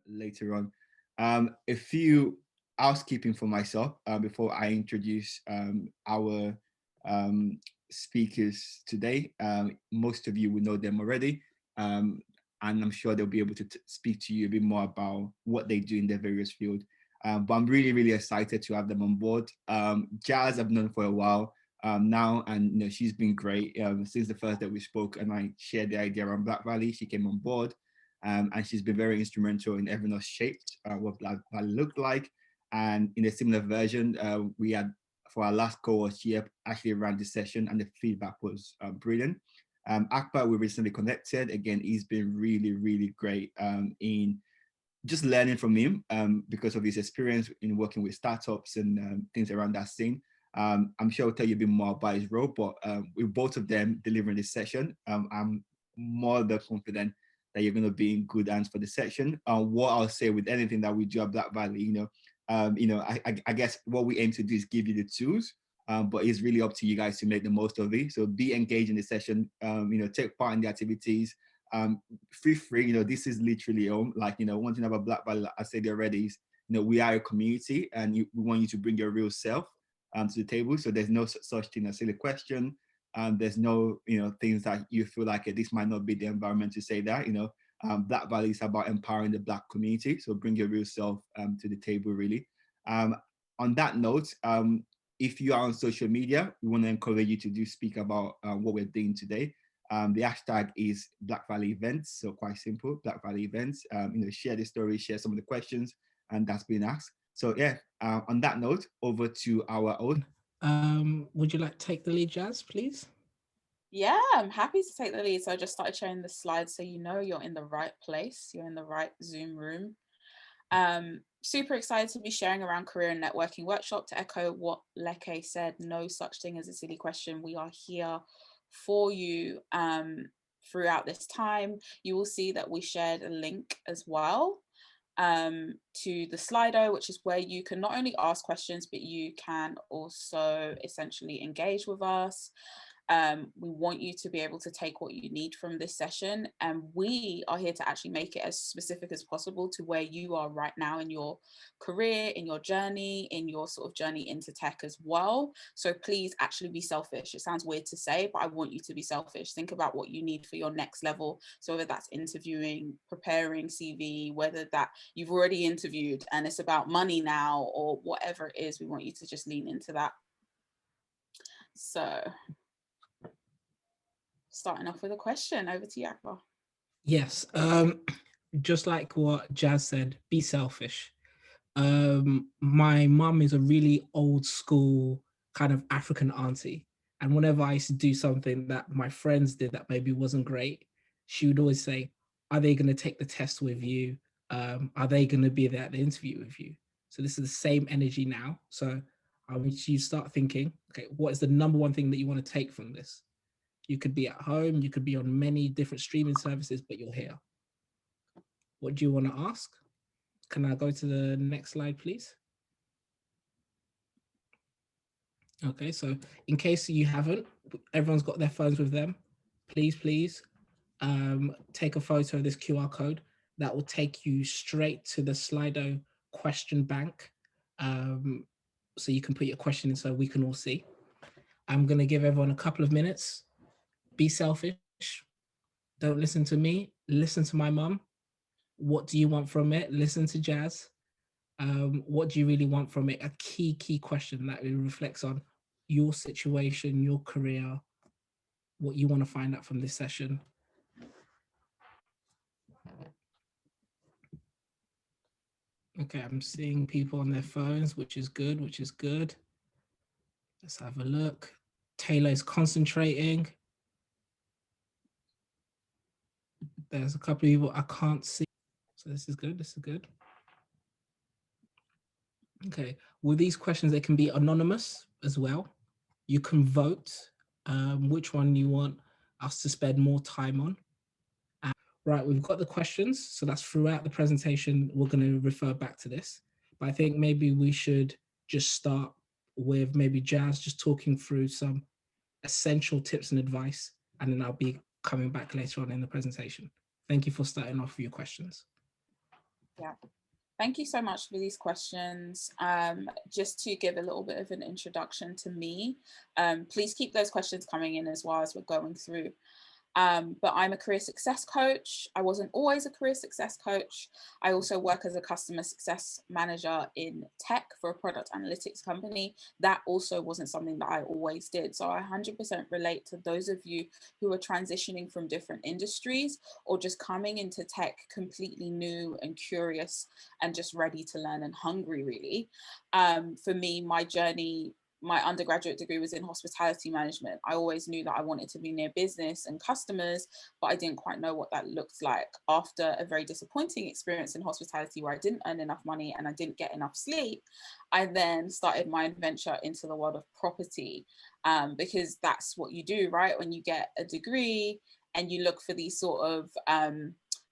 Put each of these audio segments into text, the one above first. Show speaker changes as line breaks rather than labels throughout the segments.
later on. A few housekeeping for myself before I introduce our um, speakers today. Most of you will know them already, and I'm sure they'll be able to speak to you a bit more about what they do in their various fields. But I'm really, really excited to have them on board. Jazz, I've known for a while now, and she's been great since the first that we spoke, and I shared the idea around Black Valley. She came on board, and she's been very instrumental in having us shaped what Black Valley looked like. And in a similar version, we had for our last cohort, she actually ran the session, and the feedback was brilliant. Akbar, we recently connected. Again, he's been really, really great in just learning from him because of his experience in working with startups and things around that scene. I'm sure I'll tell you a bit more about his role, but with both of them delivering this session, I'm more than confident that you're going to be in good hands for the session. What I'll say with anything that we do at Black Valley, I guess what we aim to do is give you the tools, but it's really up to you guys to make the most of it. So be engaged in the session, take part in the activities, feel free, this is literally home. Like, one thing about Black Valley, I said already, is, we are a community, and we want you to bring your real self to the table. So there's no such thing as silly question. There's no, things that you feel like this might not be the environment to say that, Black Valley is about empowering the Black community. So bring your real self to the table, really. On that note, if you are on social media, we want to encourage you to speak about what we're doing today. The hashtag is Black Valley Events, so quite simple, Black Valley Events. Share the story, share some of the questions, and that's been asked. So yeah, on that note, over to our own.
Would you like to take the lead, Jazz, please?
Yeah, I'm happy to take the lead. So I just started sharing the slides so you're in the right place, you're in the right Zoom room. Super excited to be sharing around career and networking workshop. To echo what Leke said, no such thing as a silly question. We are here for you throughout this time. You will see that we shared a link as well to the Slido, which is where you can not only ask questions, but you can also essentially engage with us. We want you to be able to take what you need from this session, and we are here to actually make it as specific as possible to where you are right now in your career, in your journey, in your sort of journey into tech as well. So please actually be selfish. It sounds weird to say, but I want you to be selfish. Think about what you need for your next level. So whether that's interviewing, preparing CV, whether that you've already interviewed and it's about money now, or whatever it is, we want you to just lean into that. So starting off with a question, over to you, Akbar.
Yes, just like what Jazz said, be selfish. My mum is a really old school kind of African auntie, and whenever I used to do something that my friends did that maybe wasn't great, she would always say, "Are they going to take the test with you? Are they going to be there at the interview with you?" So this is the same energy now. So I want you to start thinking, okay, what is the number one thing that you want to take from this? You could be at home, you could be on many different streaming services, but you're here. What do you want to ask? Can I go to the next slide, please? Okay, so in case you haven't, everyone's got their phones with them. Please take a photo of this QR code. That will take you straight to the Slido question bank. So you can put your question in so we can all see. I'm going to give everyone a couple of minutes. Be selfish. Don't listen to me. Listen to my mum. What do you want from it? Listen to Jazz. What do you really want from it? A key question that reflects on your situation, your career, what you want to find out from this session. Okay, I'm seeing people on their phones, which is good, Let's have a look. Taylor is concentrating. There's a couple of people I can't see. So this is good. Okay, with these questions, they can be anonymous as well. You can vote which one you want us to spend more time on. Right, we've got the questions, so that's throughout the presentation. We're going to refer back to this, but I think maybe we should just start with maybe Jazz just talking through some essential tips and advice, and then I'll be coming back later on in the presentation. Thank you for starting off with your questions.
Yeah. Thank you so much for these questions. Just to give a little bit of an introduction to me, please keep those questions coming in as well as we're going through. But I'm a career success coach. I wasn't always a career success coach. I also work as a customer success manager in tech for a product analytics company. That also wasn't something that I always did. So I 100% relate to those of you who are transitioning from different industries or just coming into tech completely new and curious and just ready to learn and hungry, really. For me, my journey, my undergraduate degree was in hospitality management. I always knew that I wanted to be near business and customers, but I didn't quite know what that looked like. After a very disappointing experience in hospitality where I didn't earn enough money and I didn't get enough sleep, I then started my adventure into the world of property, because that's what you do, right? When you get a degree and you look for these sort of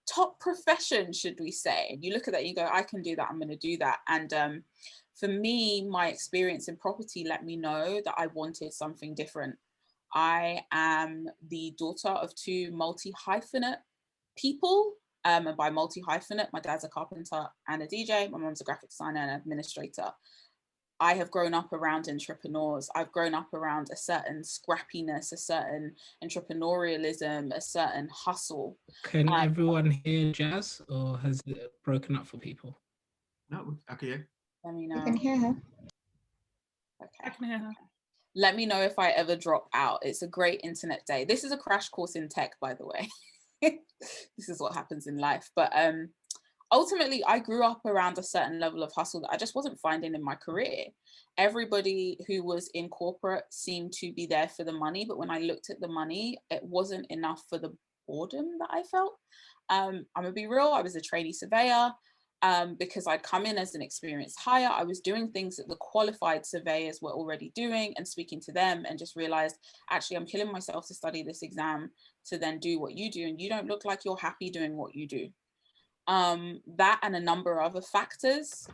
top professions, should we say, you look at that and you go, I can do that, I'm going to do that. And for me, my experience in property let me know that I wanted something different. I am the daughter of two multi-hyphenate people. And by multi-hyphenate, my dad's a carpenter and a DJ. My mom's a graphic designer and administrator. I have grown up around entrepreneurs. I've grown up around a certain scrappiness, a certain entrepreneurialism, a certain hustle.
Can everyone hear Jazz, or has it broken up for people?
No, okay.
Let me know.
I can hear her.
Okay.
I can hear her.
Let me know if I ever drop out. It's a great internet day. This is a crash course in tech, by the way. This is what happens in life. But ultimately, I grew up around a certain level of hustle that I just wasn't finding in my career. Everybody who was in corporate seemed to be there for the money. But when I looked at the money, it wasn't enough for the boredom that I felt. I'm going to be real. I was a trainee surveyor. Because I'd come in as an experienced hire, I was doing things that the qualified surveyors were already doing and speaking to them, and just realized, actually, I'm killing myself to study this exam to then do what you do. And you don't look like you're happy doing what you do. That and a number of other factors.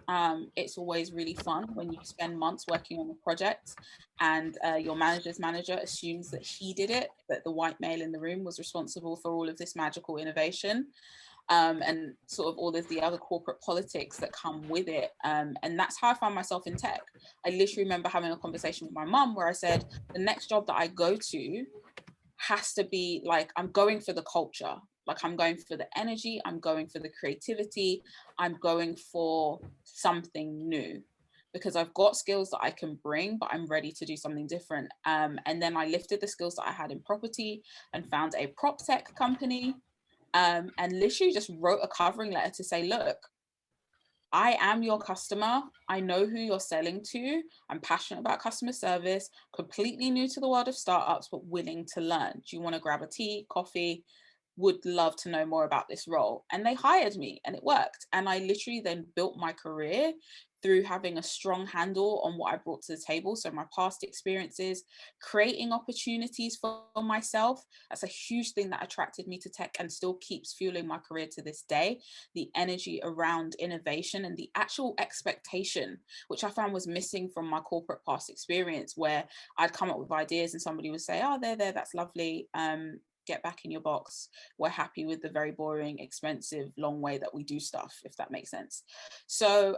It's always really fun when you spend months working on a project and your manager's manager assumes that he did it, that the white male in the room was responsible for all of this magical innovation. And sort of all of the other corporate politics that come with it. And that's how I found myself in tech. I literally remember having a conversation with my mum where I said, the next job that I go to has to be like, I'm going for the culture. Like, I'm going for the energy, I'm going for the creativity, I'm going for something new. Because I've got skills that I can bring, but I'm ready to do something different. And then I lifted the skills that I had in property and found a prop tech company. And literally just wrote a covering letter to say, look, I am your customer. I know who you're selling to. I'm passionate about customer service, completely new to the world of startups, but willing to learn. Do you want to grab a tea, coffee? Would love to know more about this role. And they hired me and it worked. And I literally then built my career through having a strong handle on what I brought to the table. So my past experiences, creating opportunities for myself. That's a huge thing that attracted me to tech and still keeps fueling my career to this day. The energy around innovation and the actual expectation, which I found was missing from my corporate past experience, where I'd come up with ideas and somebody would say, oh, there, that's lovely. Get back in your box. We're happy with the very boring, expensive, long way that we do stuff, if that makes sense. So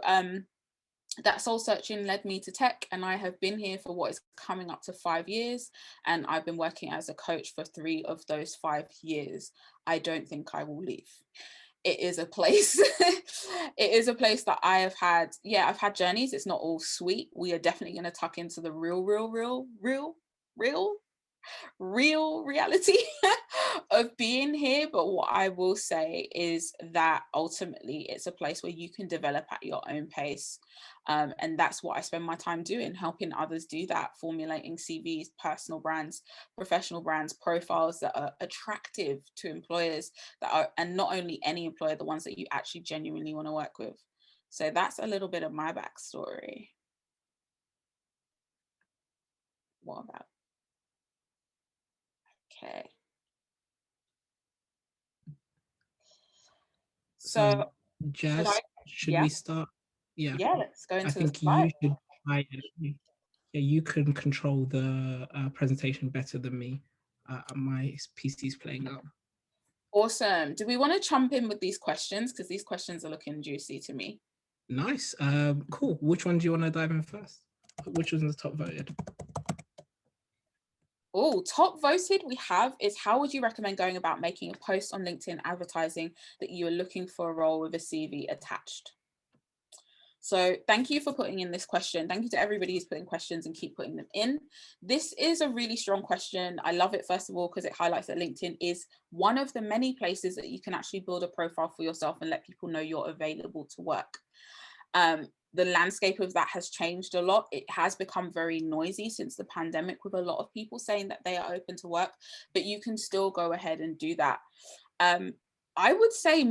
that soul searching led me to tech, and I have been here for what is coming up to 5 years, and I've been working as a coach for 3 of those 5 years. I don't think I will leave. It is a place it is a place that I have had, I've had journeys. It's not all sweet. We are definitely going to tuck into the real reality of being here. But what I will say is that ultimately it's a place where you can develop at your own pace. And that's what I spend my time doing, helping others do that, formulating CVs, personal brands, professional brands, profiles that are attractive to employers, that are, and not only any employer, the ones that you actually genuinely want to work with. So that's a little bit of my backstory. What about? Okay. So
Jazz, should we start? Yeah,
let's go into
I think you should try it. Yeah, you can control the presentation better than me. My PC is playing up.
Awesome. Do we want to jump in with these questions? Because these questions are looking juicy to me.
Nice. Cool. Which one do you want to dive in first? Which was the top voted?
Oh, top voted we have is, how would you recommend going about making a post on LinkedIn advertising that you are looking for a role with a CV attached? So thank you for putting in this question. Thank you to everybody who's putting questions and keep putting them in. This is a really strong question. I love it, first of all, because it highlights that LinkedIn is one of the many places that you can actually build a profile for yourself and let people know you're available to work. The landscape of that has changed a lot. It has become very noisy since the pandemic, with a lot of people saying that they are open to work, but you can still go ahead and do that. I would say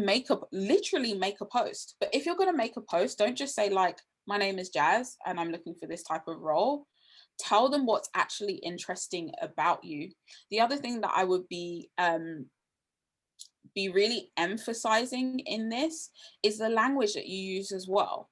literally make a post. But if you're going to make a post, don't just say like, my name is Jaz and I'm looking for this type of role. Tell them what's actually interesting about you. The other thing that I would be really emphasizing in this is the language that you use as well.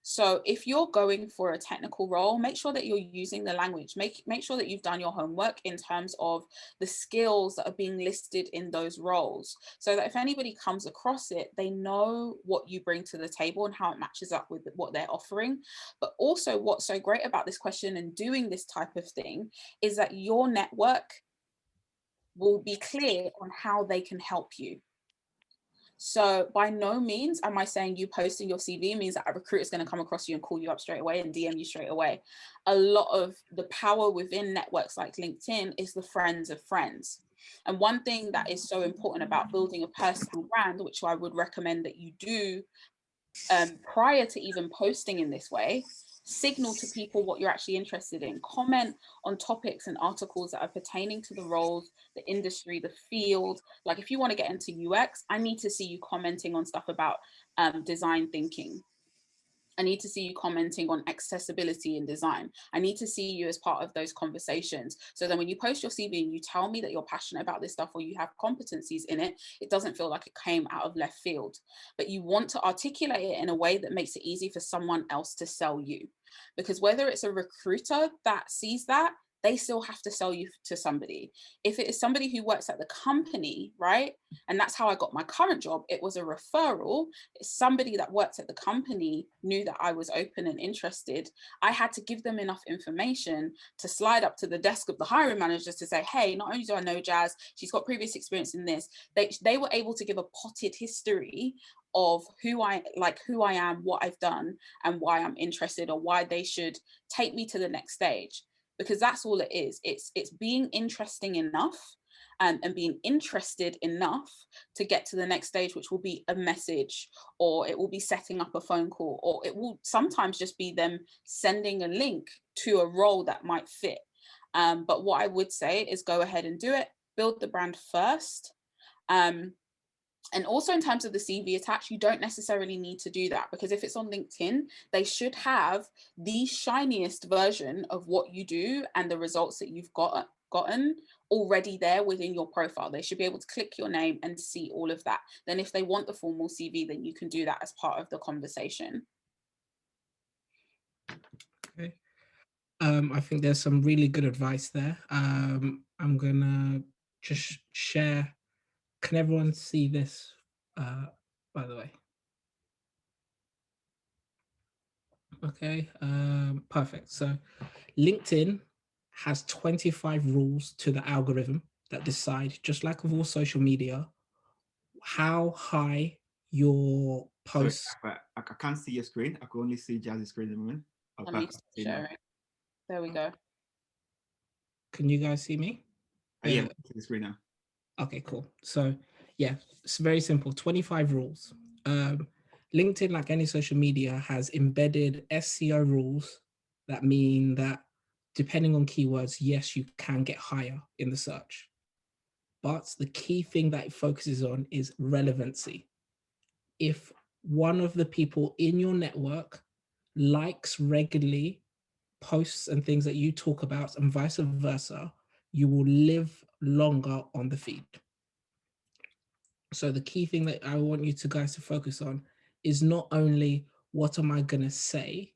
So if you're going for a technical role, make sure that you're using the language. Make sure that you've done your homework in terms of the skills that are being listed in those roles, so that if anybody comes across it, they know what you bring to the table and how it matches up with what they're offering. But also, what's so great about this question and doing this type of thing is that your network will be clear on how they can help you. So by no means am I saying you posting your CV means that a recruiter is going to come across you and call you up straight away and DM you straight away. A lot of the power within networks like LinkedIn is the friends of friends. And one thing that is so important about building a personal brand, which I would recommend that you do prior to even posting in this way, signal to people what you're actually interested in. Comment on topics and articles that are pertaining to the roles, the industry, the field. Like if you want to get into UX, I need to see you commenting on stuff about design thinking. I need to see you commenting on accessibility and design. I need to see you as part of those conversations. So then when you post your CV and you tell me that you're passionate about this stuff or you have competencies in it, it doesn't feel like it came out of left field. But you want to articulate it in a way that makes it easy for someone else to sell you. Because whether it's a recruiter that sees that, they still have to sell you to somebody. If it is somebody who works at the company, right? And that's how I got my current job. It was a referral. Somebody that worked at the company knew that I was open and interested. I had to give them enough information to slide up to the desk of the hiring managers to say, hey, not only do I know Jaz, she's got previous experience in this. They were able to give a potted history of who I am, what I've done, and why I'm interested, or why they should take me to the next stage. Because that's all it is. It's being interesting enough and being interested enough to get to the next stage, which will be a message, or it will be setting up a phone call, or it will sometimes just be them sending a link to a role that might fit. But what I would say is go ahead and do it. Build the brand first. And also in terms of the CV attached, you don't necessarily need to do that, because if it's on LinkedIn, they should have the shiniest version of what you do and the results that you've gotten already there within your profile. They should be able to click your name and see all of that. Then if they want the formal CV, then you can do that as part of the conversation.
Okay. I think there's some really good advice there. I'm gonna just share. Can everyone see this, by the way? Okay, perfect. So LinkedIn has 25 rules to the algorithm that decide, just like with all social media, how high your posts.
Sorry, I can't see your screen. I can only see Jazz's screen at the moment.
Let me share it. There we go.
Can you guys see me?
Yeah, I see the screen now.
Okay, cool. So yeah, it's very simple. 25 rules. LinkedIn, like any social media, has embedded SEO rules that mean that depending on keywords, yes, you can get higher in the search. But the key thing that it focuses on is relevancy. If one of the people in your network likes regularly posts and things that you talk about and vice versa, you will live longer on the feed. So the key thing that I want you guys to focus on is not only what am I going to say,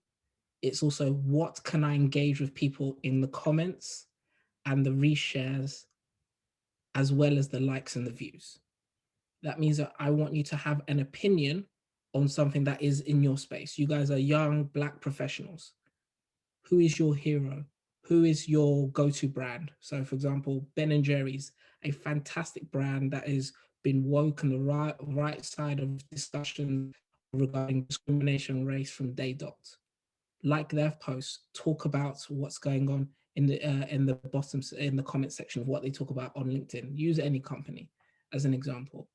it's also what can I engage with people in the comments and the reshares, as well as the likes and the views. That means that I want you to have an opinion on something that is in your space. You guys are young Black professionals. Who is your hero? Who is your go-to brand? So, for example, Ben and Jerry's, a fantastic brand that has been woke on the right side of discussion regarding discrimination, race from day dot. Like their posts, talk about what's going on in the bottom in the comment section of what they talk about on LinkedIn. Use any company as an example.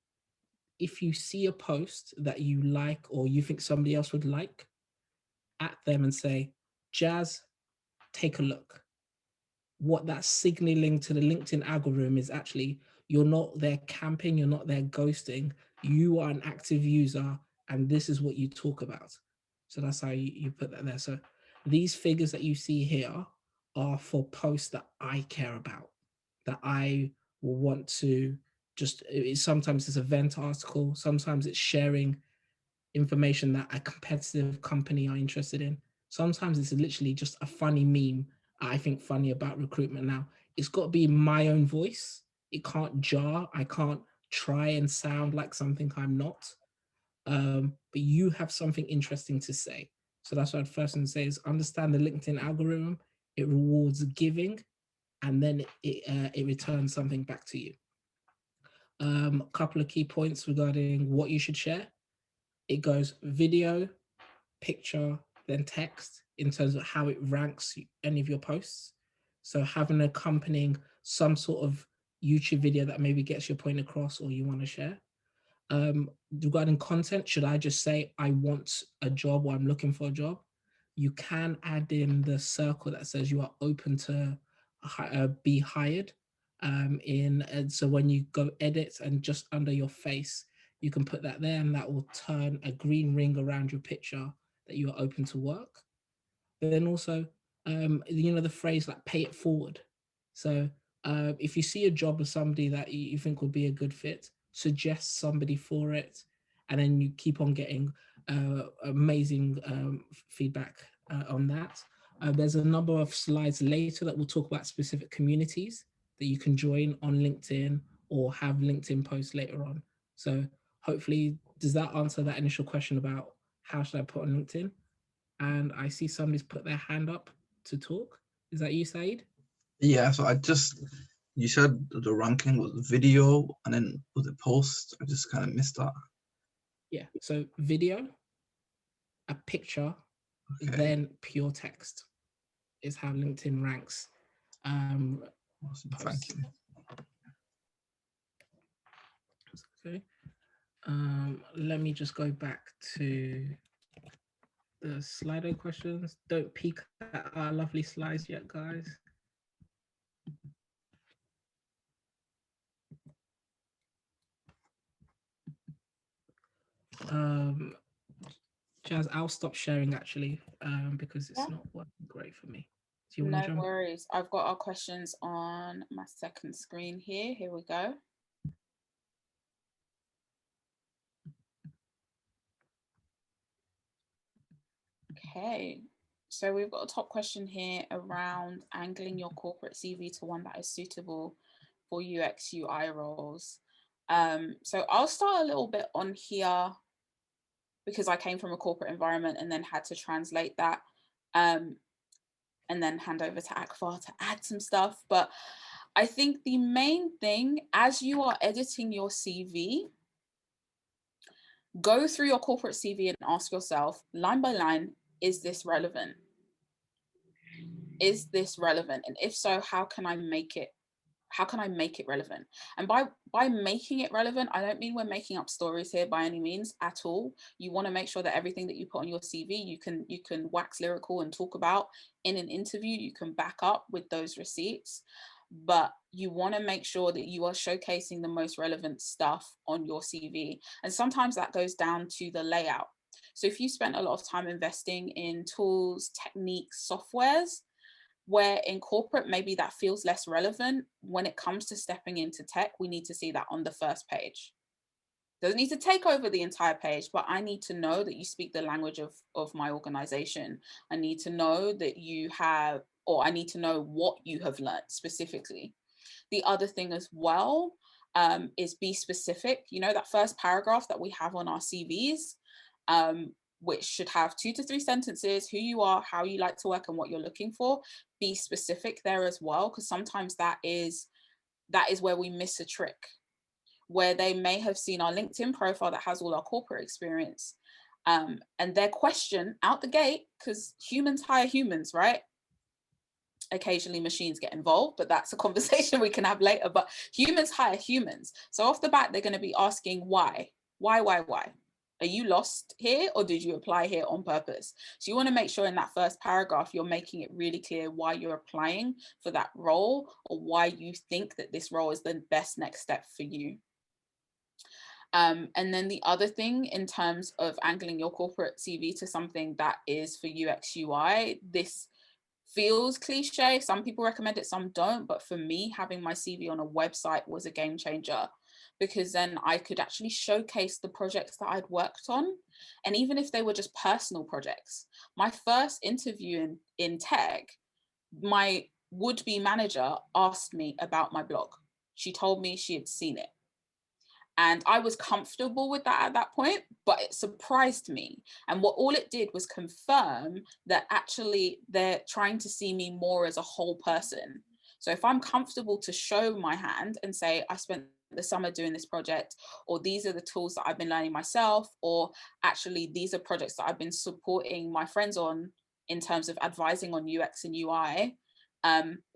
If you see a post that you like or you think somebody else would like, at them and say, Jaz, take a look. What that's signaling to the LinkedIn algorithm is actually you're not there camping, you're not there ghosting, you are an active user, and this is what you talk about. So that's how you put that there. So these figures that you see here are for posts that I care about, that I will want to just, sometimes it's a event article, sometimes it's sharing information that a competitive company are interested in. Sometimes it's literally just a funny meme I think funny about recruitment now. It's got to be my own voice. It can't jar. I can't try and sound like something I'm not. But you have something interesting to say. So that's what I'd first say is understand the LinkedIn algorithm. It rewards giving, and then it returns something back to you. A couple of key points regarding what you should share. It goes video, picture, then text in terms of how it ranks any of your posts. So having accompanying some sort of YouTube video that maybe gets your point across or you want to share. Regarding content, should I just say I want a job or I'm looking for a job? You can add in the circle that says you are open to be hired. And so when you go edit and just under your face, you can put that there and that will turn a green ring around your picture that you are open to work. But then also, the phrase like pay it forward. So if you see a job of somebody that you think would be a good fit, suggest somebody for it, and then you keep on getting amazing feedback on that. There's a number of slides later that will talk about specific communities that you can join on LinkedIn or have LinkedIn posts later on. So hopefully, does that answer that initial question about how should I put on LinkedIn? And I see somebody's put their hand up to talk. Is that you, Saeed?
Yeah, so you said the ranking was video and then was it post? I just kind of missed that.
Yeah, so video, a picture,
Okay.
then pure text is how LinkedIn ranks.
Awesome. Thank you.
Okay. Let me just go back to the Slido questions. Don't peek at our lovely slides yet, guys. Jaz, I'll stop sharing actually because it's not working great for me. Do you want to jump?
No worries. I've got our questions on my second screen here. Here we go. Okay, so we've got a top question here around angling your corporate CV to one that is suitable for UX UI roles. So I'll start a little bit on here because I came from a corporate environment and then had to translate that and then hand over to Akbar to add some stuff. But I think the main thing as you are editing your CV, go through your corporate CV and ask yourself line by line, is this relevant? Is this relevant? And if so, how can I make it relevant? And by making it relevant, I don't mean we're making up stories here by any means at all. You want to make sure that everything that you put on your CV, you can wax lyrical and talk about in an interview, you can back up with those receipts, but you want to make sure that you are showcasing the most relevant stuff on your CV. And sometimes that goes down to the layout. So if you spent a lot of time investing in tools, techniques, softwares, where in corporate, maybe that feels less relevant, when it comes to stepping into tech, we need to see that on the first page. Doesn't need to take over the entire page, but I need to know that you speak the language of my organization. I need to know that you have, or I need to know what you have learned specifically. The other thing as well, is be specific. You know, that first paragraph that we have on our CVs, which should have 2 to 3 sentences, who you are, how you like to work, and what you're looking for. Be specific there as well, because sometimes that is where we miss a trick, where they may have seen our LinkedIn profile that has all our corporate experience, and their question out the gate, because humans hire humans, right? Occasionally machines get involved, but that's a conversation we can have later. But humans hire humans. So off the bat, they're going to be asking why? Are you lost here, or did you apply here on purpose? So you want to make sure in that first paragraph, you're making it really clear why you're applying for that role, or why you think that this role is the best next step for you. And then the other thing, in terms of angling your corporate CV to something that is for UX UI, this feels cliche. Some people recommend it, some don't. But for me, having my CV on a website was a game changer, because then I could actually showcase the projects that I'd worked on. And even if they were just personal projects, my first interview in tech, my would-be manager asked me about my blog. She told me she had seen it. And I was comfortable with that at that point, but it surprised me. And what all it did was confirm that actually they're trying to see me more as a whole person. So if I'm comfortable to show my hand and say, I spent the summer doing this project, or these are the tools that I've been learning myself, or actually these are projects that I've been supporting my friends on in terms of advising on UX and UI,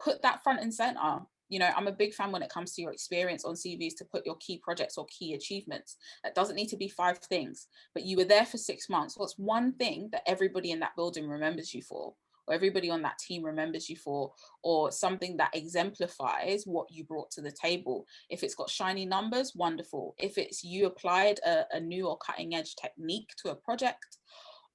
put that front and center. You know, I'm a big fan when it comes to your experience on CVs to put your key projects or key achievements. That doesn't need to be 5 things, but you were there for 6 months. What's one thing that everybody in that building remembers you for, or everybody on that team remembers you for, or something that exemplifies what you brought to the table? If it's got shiny numbers, wonderful. If it's you applied a new or cutting edge technique to a project,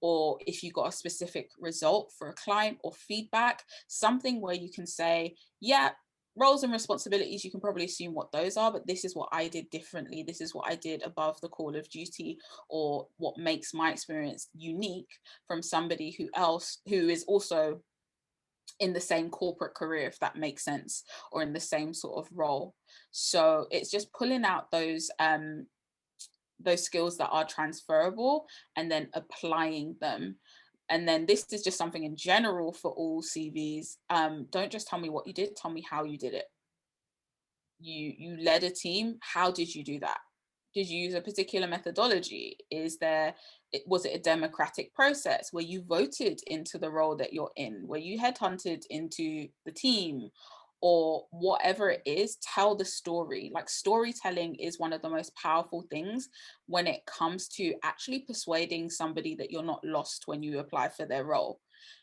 or if you got a specific result for a client or feedback, something where you can say, yeah, roles and responsibilities, you can probably assume what those are, but this is what I did differently. This is what I did above the call of duty, or what makes my experience unique from somebody who is also in the same corporate career, if that makes sense, or in the same sort of role. So it's just pulling out those skills that are transferable and then applying them. And then this is just something in general for all CVs. Don't just tell me what you did, tell me how you did it. You led a team. How did you do that? Did you use a particular methodology? Was it a democratic process where you voted into the role that you're in? Were you headhunted into the team? Or whatever it is, tell the story. Like, storytelling is one of the most powerful things when it comes to actually persuading somebody that you're not lost when you apply for their role.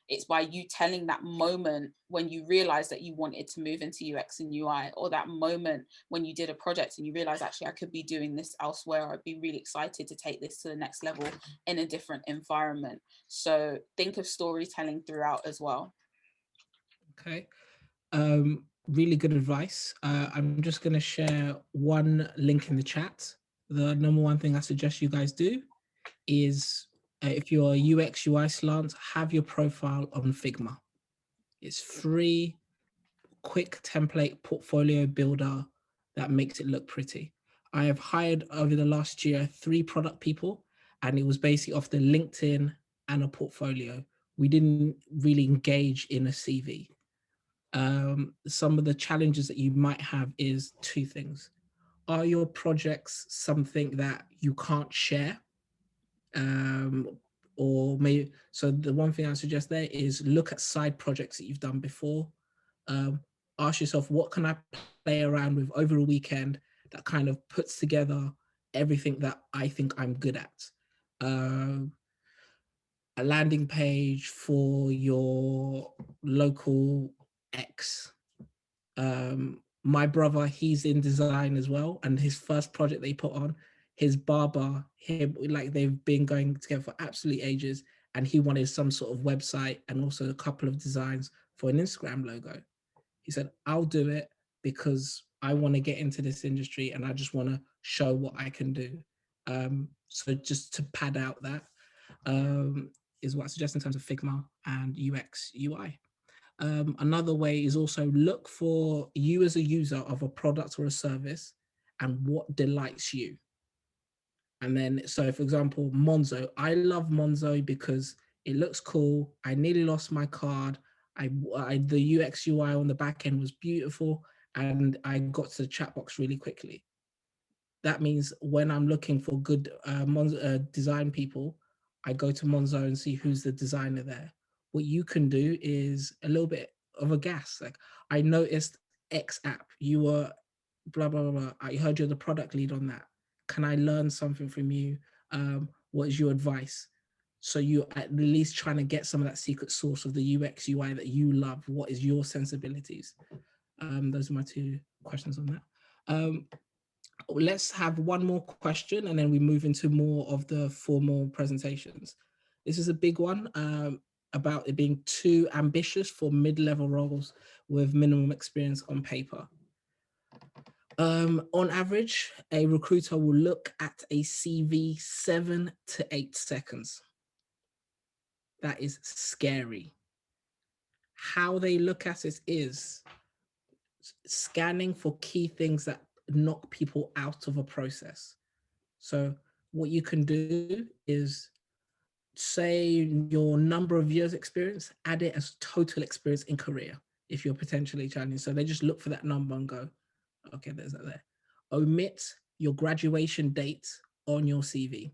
It's by you telling that moment when you realize that you wanted to move into UX and UI, or that moment when you did a project and you realize, actually, I could be doing this elsewhere. I'd be really excited to take this to the next level in a different environment. So think of storytelling throughout as well.
Okay. Really good advice. I'm just going to share one link in the chat. The number one thing I suggest you guys do is, if you're a UX UI slant, have your profile on Figma. It's free, quick template portfolio builder that makes it look pretty. I have hired over the last year 3 product people, and it was basically off the LinkedIn and a portfolio. We didn't really engage in a CV. Some of the challenges that you might have is 2 things. Are your projects something that you can't share? Or maybe, so the one thing I suggest there is look at side projects that you've done before. Ask yourself, what can I play around with over a weekend that kind of puts together everything that I think I'm good at? A landing page for your local X. My brother, he's in design as well, and his first project they put on, his barber, like they've been going together for absolutely ages, and he wanted some sort of website and also a couple of designs for an Instagram logo. He said, I'll do it because I want to get into this industry and I just want to show what I can do. So just to pad out that is what I suggest in terms of Figma and UX UI. Another way is also look for you as a user of a product or a service and what delights you. And then, so for example, Monzo, I love Monzo because it looks cool. I nearly lost my card. The UX UI on the back end was beautiful, and I got to the chat box really quickly. That means when I'm looking for good design people, I go to Monzo and see who's the designer there. What you can do is a little bit of a gas. Like, I noticed X app, you were blah, blah, blah, blah. I heard you're the product lead on that. Can I learn something from you? What is your advice? So you at least trying to get some of that secret sauce of the UX UI that you love. What is your sensibilities? Those are my two questions on that. Let's have one more question and then we move into more of the formal presentations. This is a big one about it being too ambitious for mid-level roles with minimum experience on paper. On average, a recruiter will look at a CV 7 to 8 seconds. That is scary. How they look at it is scanning for key things that knock people out of a process. So what you can do is say your number of years experience, add it as total experience in career if you're potentially challenging. So they just look for that number and go, okay, there's that there. Omit your graduation date on your CV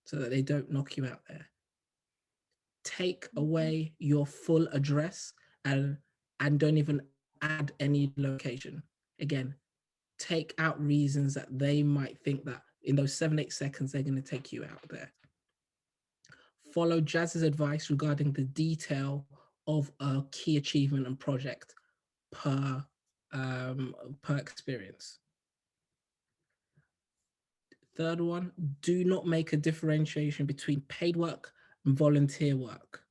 so that they don't knock you out there. Take away your full address and don't even add any location. Again, take out reasons that they might think that in those 7-8 seconds, they're going to take you out there. Follow Jaz's advice regarding the detail of a key achievement and project per experience. Third one, do not make a differentiation between paid work and volunteer work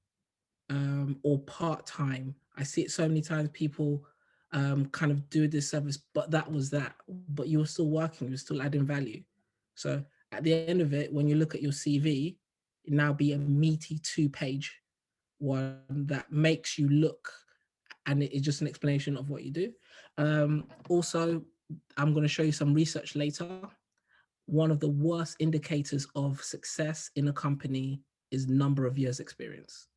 or part-time. I see it so many times, people kind of do this service, but that was that. But you're still working, you're still adding value. So at the end of it, when you look at your CV, it now be a meaty 2-page one that makes you look, and it's just an explanation of what you do. Also, I'm going to show you some research later. One of the worst indicators of success in a company is number of years experience.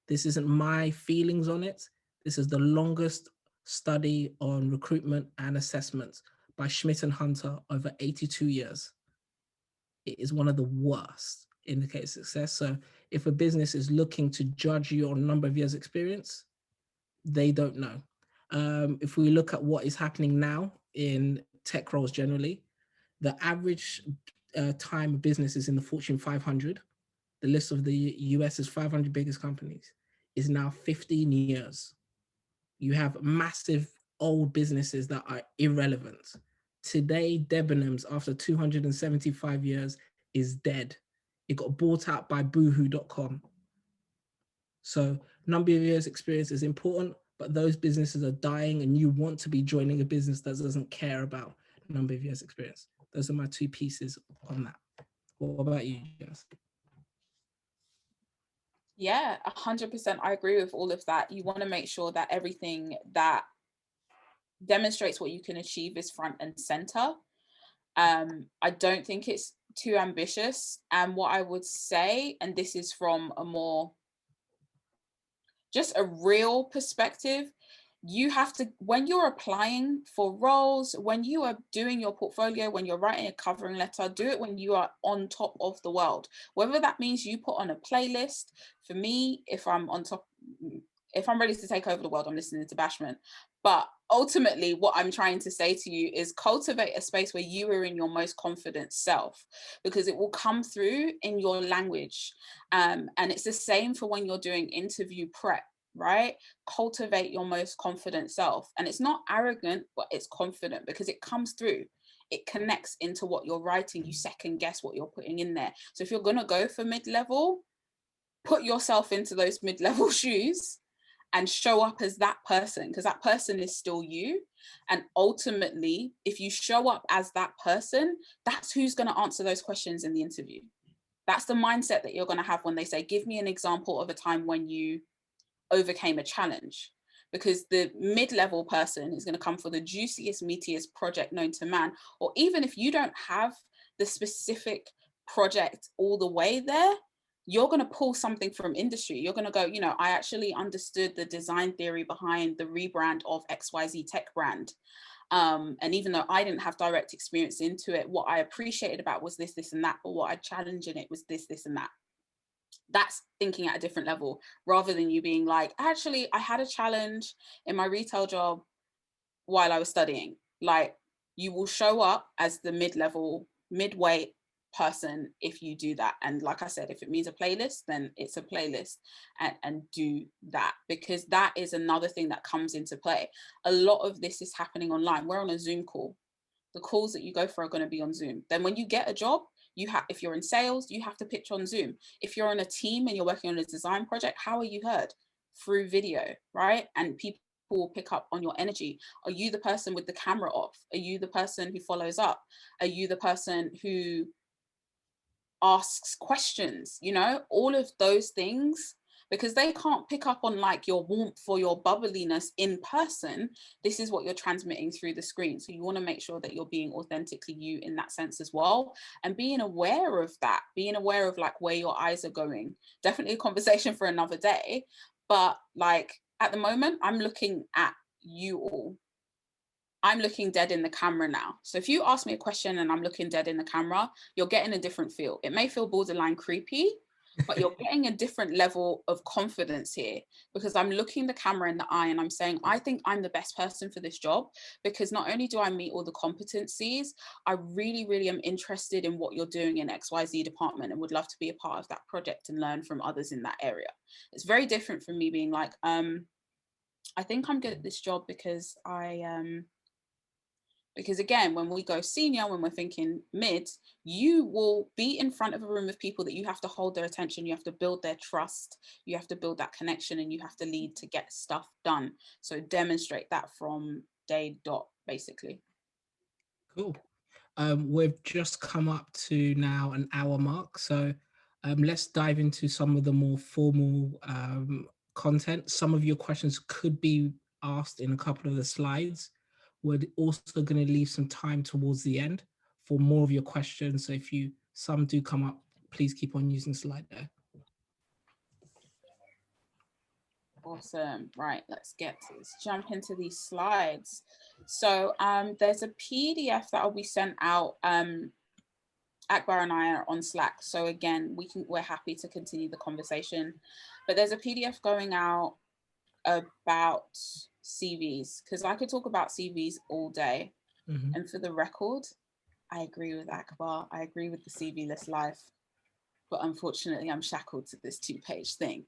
This isn't my feelings on it. This is the longest study on recruitment and assessment by Schmidt and Hunter over 82 years. It is one of the worst indicators of success. So if a business is looking to judge you on number of years experience, they don't know. If we look at what is happening now in tech roles generally, the average time of business is in the Fortune 500. The list of the US's 500 biggest companies is now 15 years. You have massive old businesses that are irrelevant. Today, Debenhams, after 275 years, is dead. It got bought out by boohoo.com. So number of years experience is important, but those businesses are dying and you want to be joining a business that doesn't care about number of years experience. Those are my two pieces on that. What about you, Jaz?
Yeah, 100%. I agree with all of that. You want to make sure that everything that demonstrates what you can achieve is front and center. I don't think it's too ambitious. And what I would say, and this is from a more just a real perspective, you have to, when you're applying for roles, when you are doing your portfolio, when you're writing a covering letter, do it when you are on top of the world. Whether that means you put on a playlist. For me, if I'm on top, if I'm ready to take over the world, I'm listening to Bashment. But ultimately, what I'm trying to say to you is cultivate a space where you are in your most confident self, because it will come through in your language. And it's the same for when you're doing interview prep, right? Cultivate your most confident self. And it's not arrogant, but it's confident because it comes through. It connects into what you're writing. You second guess what you're putting in there. So if you're going to go for mid-level, put yourself into those mid-level shoes and show up as that person, because that person is still you. And ultimately, if you show up as that person, that's who's going to answer those questions in the interview. That's the mindset that you're going to have when they say, give me an example of a time when you overcame a challenge. because the mid-level person is going to come for the juiciest, meatiest project known to man. Or even if you don't have the specific project all the way there, you're going to pull something from industry. You're going to go, you know, I actually understood the design theory behind the rebrand of XYZ tech brand. And even though I didn't have direct experience into it, what I appreciated about was this, this, and that, but what I challenged in it was this, this, and that. That's thinking at a different level, rather than you being like, actually, I had a challenge in my retail job while I was studying. Like, you will show up as the mid-level, mid-weight person if you do that. And like I said, if it means a playlist, then it's a playlist, and do that, because that is another thing that comes into play. A lot of this is happening online. We're on a Zoom call. The calls that you go for are going to be on Zoom. Then when you get a job, you have, if you're in sales, you have to pitch on Zoom. If you're on a team and you're working on a design project, how are you heard? Through video, right? And people will pick up on your energy. Are you the person with the camera off? Are you the person who follows up? Are you the person who asks questions? You know, all of those things, because they can't pick up on like your warmth or your bubbliness in person. This is what you're transmitting through the screen. So you want to make sure that you're being authentically you in that sense as well, and being aware of that, being aware of like where your eyes are going. Definitely a conversation for another day, but like at the moment, I'm looking at you all. I'm looking dead in the camera now. So if you ask me a question and I'm looking dead in the camera, you're getting a different feel. It may feel borderline creepy, but you're getting a different level of confidence here, because I'm looking the camera in the eye and I'm saying, I think I'm the best person for this job, because not only do I meet all the competencies, I really, really am interested in what you're doing in XYZ department and would love to be a part of that project and learn from others in that area. It's very different from me being like, I think I'm good at this job because because again, when we go senior, when we're thinking mid, you will be in front of a room of people that you have to hold their attention, you have to build their trust, you have to build that connection, and you have to lead to get stuff done. So demonstrate that from day dot, basically.
Cool. We've just come up to now an hour mark, so let's dive into some of the more formal content. Some of your questions could be asked in a couple of the slides. We're also going to leave some time towards the end for more of your questions. So if some do come up, please keep on using slide there.
Awesome. Right, let's jump into these slides. So there's a PDF that will be sent out. Akbar and I are on Slack, so again, we're happy to continue the conversation. But there's a PDF going out about CVs, because I could talk about CVs all day.
Mm-hmm.
And for the record, I agree with Akbar. I agree with the CV-less life, but unfortunately, I'm shackled to this 2-page thing.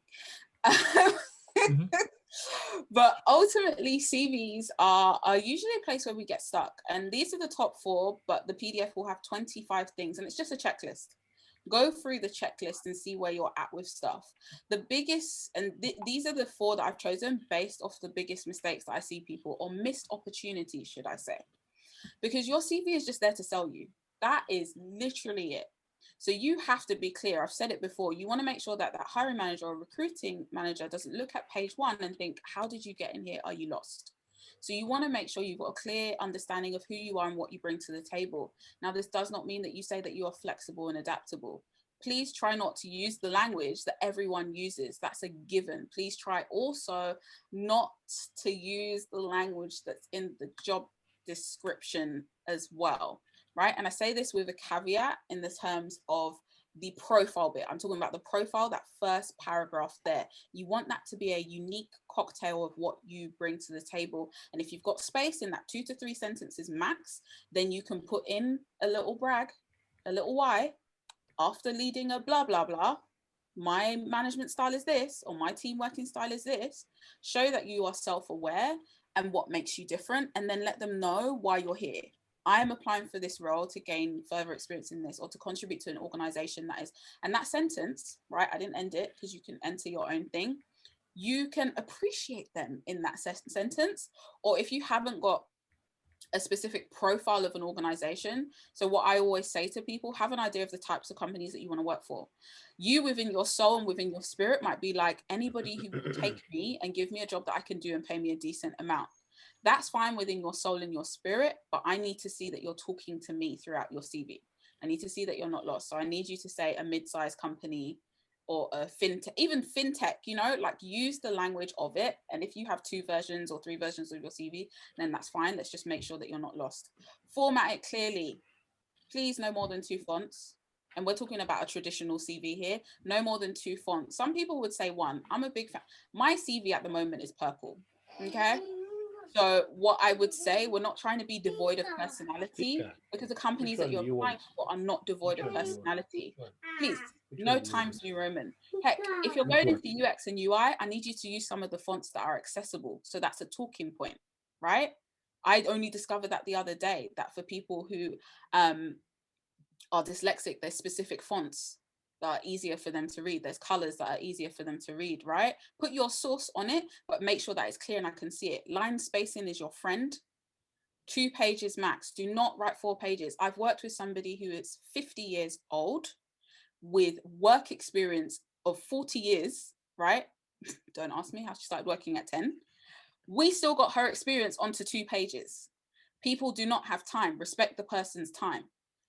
Mm-hmm. But ultimately, CVs are usually a place where we get stuck. And these are the top 4, but the PDF will have 25 things, and it's just a checklist. Go through the checklist and see where you're at with stuff. The biggest, and these are the 4 that I've chosen based off the biggest mistakes that I see people, or missed opportunities, should I say. Because your CV is just there to sell you. That is literally it. So you have to be clear. I've said it before. You want to make sure that that hiring manager or recruiting manager doesn't look at page 1 and think, how did you get in here? Are you lost? So you want to make sure you've got a clear understanding of who you are and what you bring to the table. Now, this does not mean that you say that you are flexible and adaptable. Please try not to use the language that everyone uses. That's a given. Please try also not to use the language that's in the job description as well. Right. And I say this with a caveat in the terms of the profile bit. I'm talking about the profile, that first paragraph there. You want that to be a unique cocktail of what you bring to the table. And if you've got space in that 2 to 3 sentences max, then you can put in a little brag, a little why, after leading a blah, blah, blah. My management style is this, or my team working style is this. Show that you are self-aware and what makes you different, and then let them know why you're here. I am applying for this role to gain further experience in this, or to contribute to an organization that is, and that sentence, right? I didn't end it, because you can enter your own thing. You can appreciate them in that sentence, or if you haven't got a specific profile of an organization. So what I always say to people, have an idea of the types of companies that you want to work for. You within your soul and within your spirit might be like, anybody who will take me and give me a job that I can do and pay me a decent amount. That's fine within your soul and your spirit, but I need to see that you're talking to me throughout your CV. I need to see that you're not lost. So I need you to say a mid-sized company or a fintech, even fintech, you know, like use the language of it. And if you have 2 versions or 3 versions of your CV, then that's fine. Let's just make sure that you're not lost. Format it clearly. Please no more than 2 fonts. And we're talking about a traditional CV here. No more than 2 fonts. Some people would say 1. I'm a big fan. My CV at the moment is purple. Okay. So what I would say, we're not trying to be devoid of personality, because the companies that you're applying for are not devoid of personality. Please, no Times New Roman. Heck, if you're going into UX and UI, I need you to use some of the fonts that are accessible. So that's a talking point, right? I only discovered that the other day, that for people who are dyslexic, there's specific fonts that are easier for them to read. There's colors that are easier for them to read, right? Put your source on it, but make sure that it's clear and I can see it. Line spacing is your friend. 2 pages max. Do not write 4 pages. I've worked with somebody who is 50 years old with work experience of 40 years, right? Don't ask me how she started working at 10. We still got her experience onto 2 pages. People do not have time. Respect the person's time.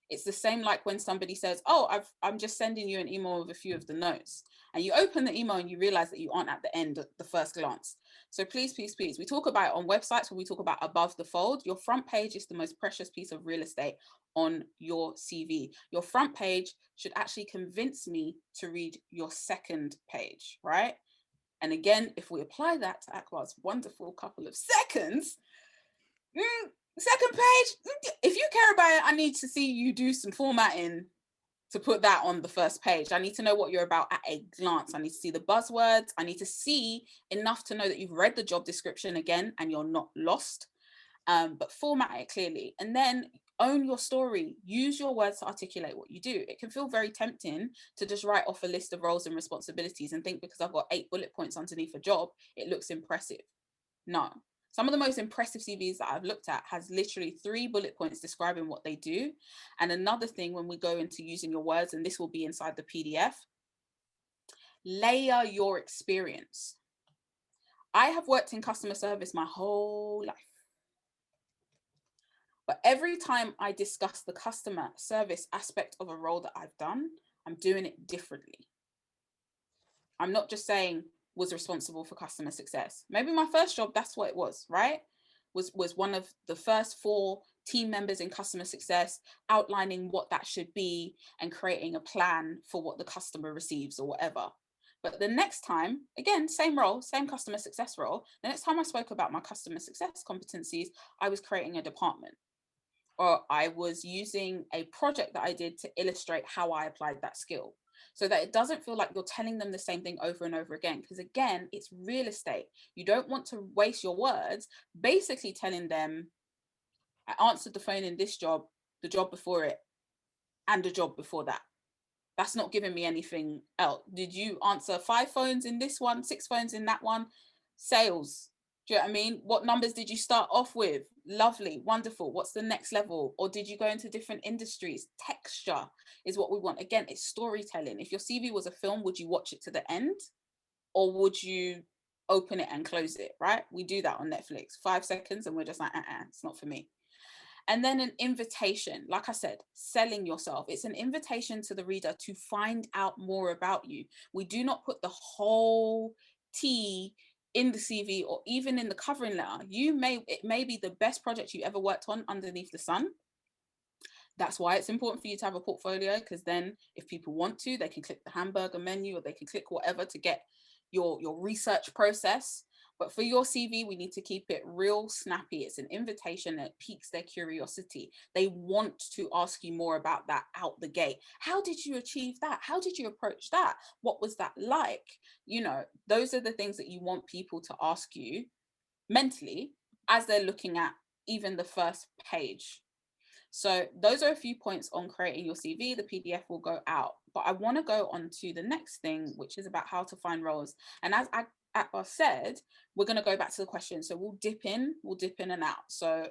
It's the same like when somebody says, oh, I'm just sending you an email with a few of the notes. And you open the email and you realize that you aren't at the end at the first glance. So please, please, please, we talk about it on websites where we talk about above the fold. Your front page is the most precious piece of real estate on your CV. Your front page should actually convince me to read your second page, right? And again, if we apply that to Akbar's wonderful couple of seconds, second page, if you care about it, I need to see you do some formatting to put that on the first page. I need to know what you're about at a glance. I need to see the buzzwords. I need to see enough to know that you've read the job description again and you're not lost. But format it clearly, and then own your story. Use your words to articulate what you do. It can feel very tempting to just write off a list of roles and responsibilities and think because I've got 8 bullet points underneath a job, it looks impressive. No. Some of the most impressive CVs that I've looked at has literally 3 bullet points describing what they do. And another thing, when we go into using your words, and this will be inside the PDF, layer your experience. I have worked in customer service my whole life. But every time I discuss the customer service aspect of a role that I've done, I'm doing it differently. I'm not just saying was responsible for customer success. Maybe my first job, that's what it was, right? Was one of the first 4 team members in customer success, outlining what that should be and creating a plan for what the customer receives or whatever. But the next time, again, same role, same customer success role. The next time I spoke about my customer success competencies, I was creating a department, or I was using a project that I did to illustrate how I applied that skill, so that it doesn't feel like you're telling them the same thing over and over again. Because again, it's real estate. You don't want to waste your words basically telling them, I answered the phone in this job, the job before it, and the job before that. That's not giving me anything else. Did you answer 5 phones in this one, 6 phones in that one? Sales. Do you know what I mean? What numbers did you start off with? Lovely, wonderful. What's the next level? Or did you go into different industries? Texture is what we want. Again, it's storytelling. If your CV was a film, would you watch it to the end? Or would you open it and close it, right? We do that on Netflix. 5 seconds and we're just like, it's not for me. And then an invitation, like I said, selling yourself. It's an invitation to the reader to find out more about you. We do not put the whole tea in the CV or even in the covering letter. It may be the best project you ever worked on underneath the sun. That's why it's important for you to have a portfolio, because then if people want to, they can click the hamburger menu or they can click whatever to get your research process. But for your CV, we need to keep it real snappy. It's an invitation that piques their curiosity. They want to ask you more about that out the gate. How did you achieve that? How did you approach that? What was that like? You know, those are the things that you want people to ask you mentally as they're looking at even the first page. So those are a few points on creating your CV. The PDF will go out, but I want to go on to the next thing, which is about how to find roles. And as Akbar said, we're going to go back to the question. So we'll dip in and out. So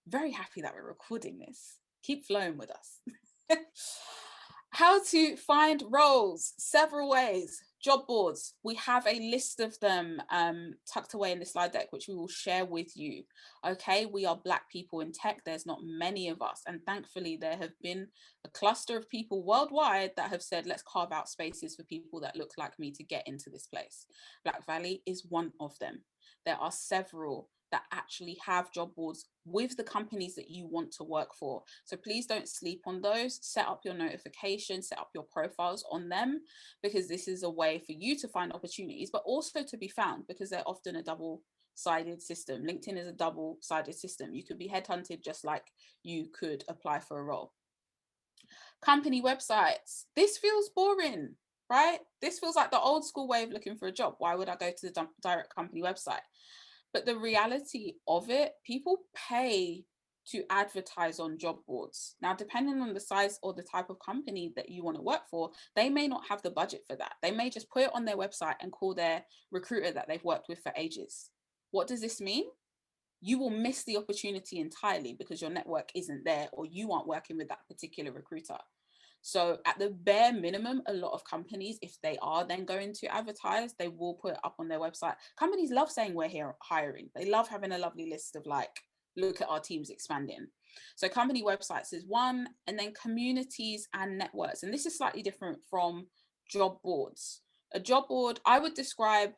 Very happy that we're recording this. Keep flowing with us. How to find roles, several ways. Job boards, we have a list of them tucked away in the slide deck, which we will share with you. Okay, we are Black people in tech. There's not many of us. And thankfully, there have been a cluster of people worldwide that have said, let's carve out spaces for people that look like me to get into this place. Black Valley is one of them. There are several that actually have job boards with the companies that you want to work for. So please don't sleep on those. Set up your notifications, set up your profiles on them, because this is a way for you to find opportunities, but also to be found, because they're often a double-sided system. LinkedIn is a double-sided system. You could be headhunted just like you could apply for a role. Company websites. This feels boring, right? This feels like the old school way of looking for a job. Why would I go to the direct company website? But the reality of it, people pay to advertise on job boards. Now, depending on the size or the type of company that you want to work for, they may not have the budget for that. They may just put it on their website and call their recruiter that they've worked with for ages. What does this mean? You will miss the opportunity entirely because your network isn't there, or you aren't working with that particular recruiter. So at the bare minimum, a lot of companies, if they are then going to advertise, they will put it up on their website. Companies love saying we're here hiring. They love having a lovely list of like, look at our teams expanding. So company websites is one, and then communities and networks. And this is slightly different from job boards. A job board, I would describe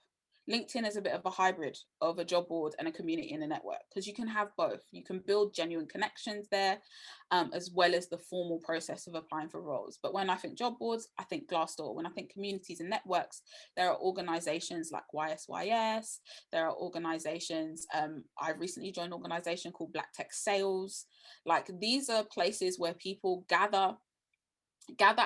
LinkedIn as a bit of a hybrid of a job board and a community and a network, because you can have both. You can build genuine connections there, as well as the formal process of applying for roles. But when I think job boards, I think Glassdoor. When I think communities and networks, there are organizations like YSYS. There are organizations, I've recently joined an organization called Black Tech Sales. Like, these are places where people gather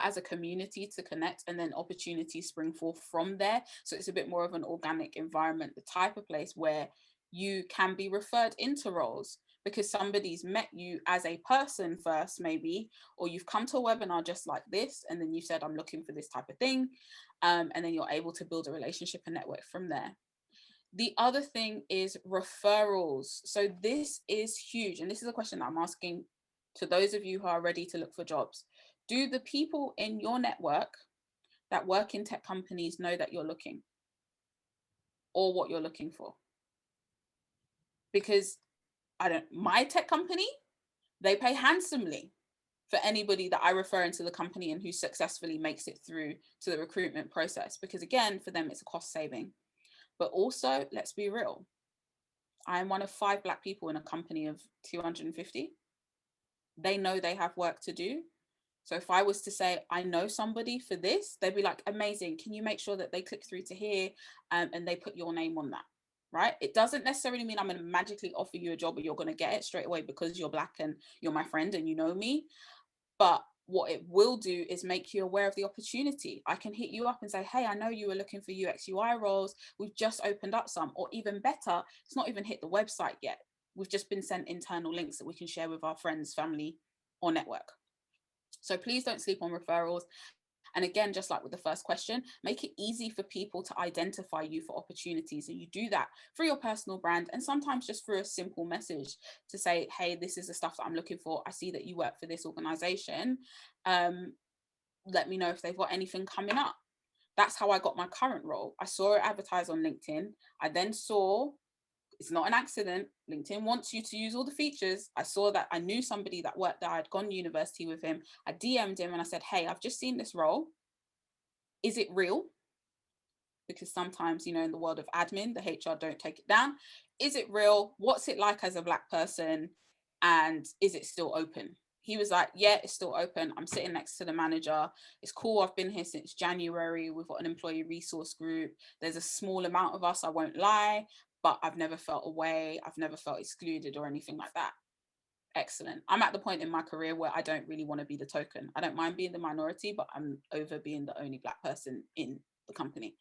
as a community to connect, and then opportunities spring forth from there. So it's a bit more of an organic environment, the type of place where you can be referred into roles because somebody's met you as a person first, maybe, or you've come to a webinar just like this, and then you said, I'm looking for this type of thing. And then you're able to build a relationship and network from there. The other thing is referrals. So this is huge. And this is a question that I'm asking to those of you who are ready to look for jobs. Do the people in your network that work in tech companies know that you're looking or what you're looking for? Because my tech company, they pay handsomely for anybody that I refer into the company and who successfully makes it through to the recruitment process. Because again, for them, it's a cost saving. But also, let's be real. I am one of 5 Black people in a company of 250. They know they have work to do. So if I was to say, I know somebody for this, they'd be like, amazing. Can you make sure that they click through to here and they put your name on that, right? It doesn't necessarily mean I'm going to magically offer you a job or you're going to get it straight away because you're Black and you're my friend and you know me. But what it will do is make you aware of the opportunity. I can hit you up and say, hey, I know you were looking for UX UI roles. We've just opened up some, or even better, it's not even hit the website yet. We've just been sent internal links that we can share with our friends, family, or network. So please don't sleep on referrals. And again, just like with the first question, make it easy for people to identify you for opportunities. And you do that through your personal brand, and sometimes just through a simple message to say, hey, this is the stuff that I'm looking for. I see that you work for this organization. Let me know if they've got anything coming up. That's how I got my current role. I saw it advertised on LinkedIn. I then saw, it's not an accident, LinkedIn wants you to use all the features. I saw that I knew somebody that worked there. I'd gone to university with him. I DM'd him and I said, hey, I've just seen this role. Is it real? Because sometimes, in the world of admin, the HR don't take it down. Is it real? What's it like as a Black person? And is it still open? He was like, yeah, it's still open. I'm sitting next to the manager. It's cool. I've been here since January. We've got an employee resource group. There's a small amount of us, I won't lie, but I've never felt away. I've never felt excluded or anything like that. Excellent. I'm at the point in my career where I don't really want to be the token. I don't mind being the minority, but I'm over being the only Black person in the company.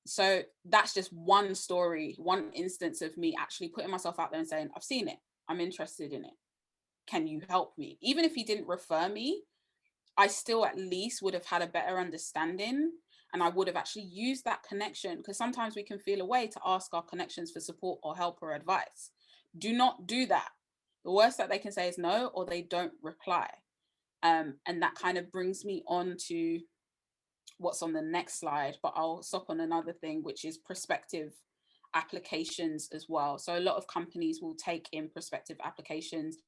So that's just one story, one instance of me actually putting myself out there and saying, I've seen it. I'm interested in it. Can you help me? Even if he didn't refer me, I still at least would have had a better understanding, and I would have actually used that connection, because sometimes we can feel a way to ask our connections for support or help or advice. Do not do that. The worst that they can say is no, or they don't reply. And that kind of brings me on to what's on the next slide, but I'll stop on another thing, which is prospective applications as well. So a lot of companies will take in prospective applications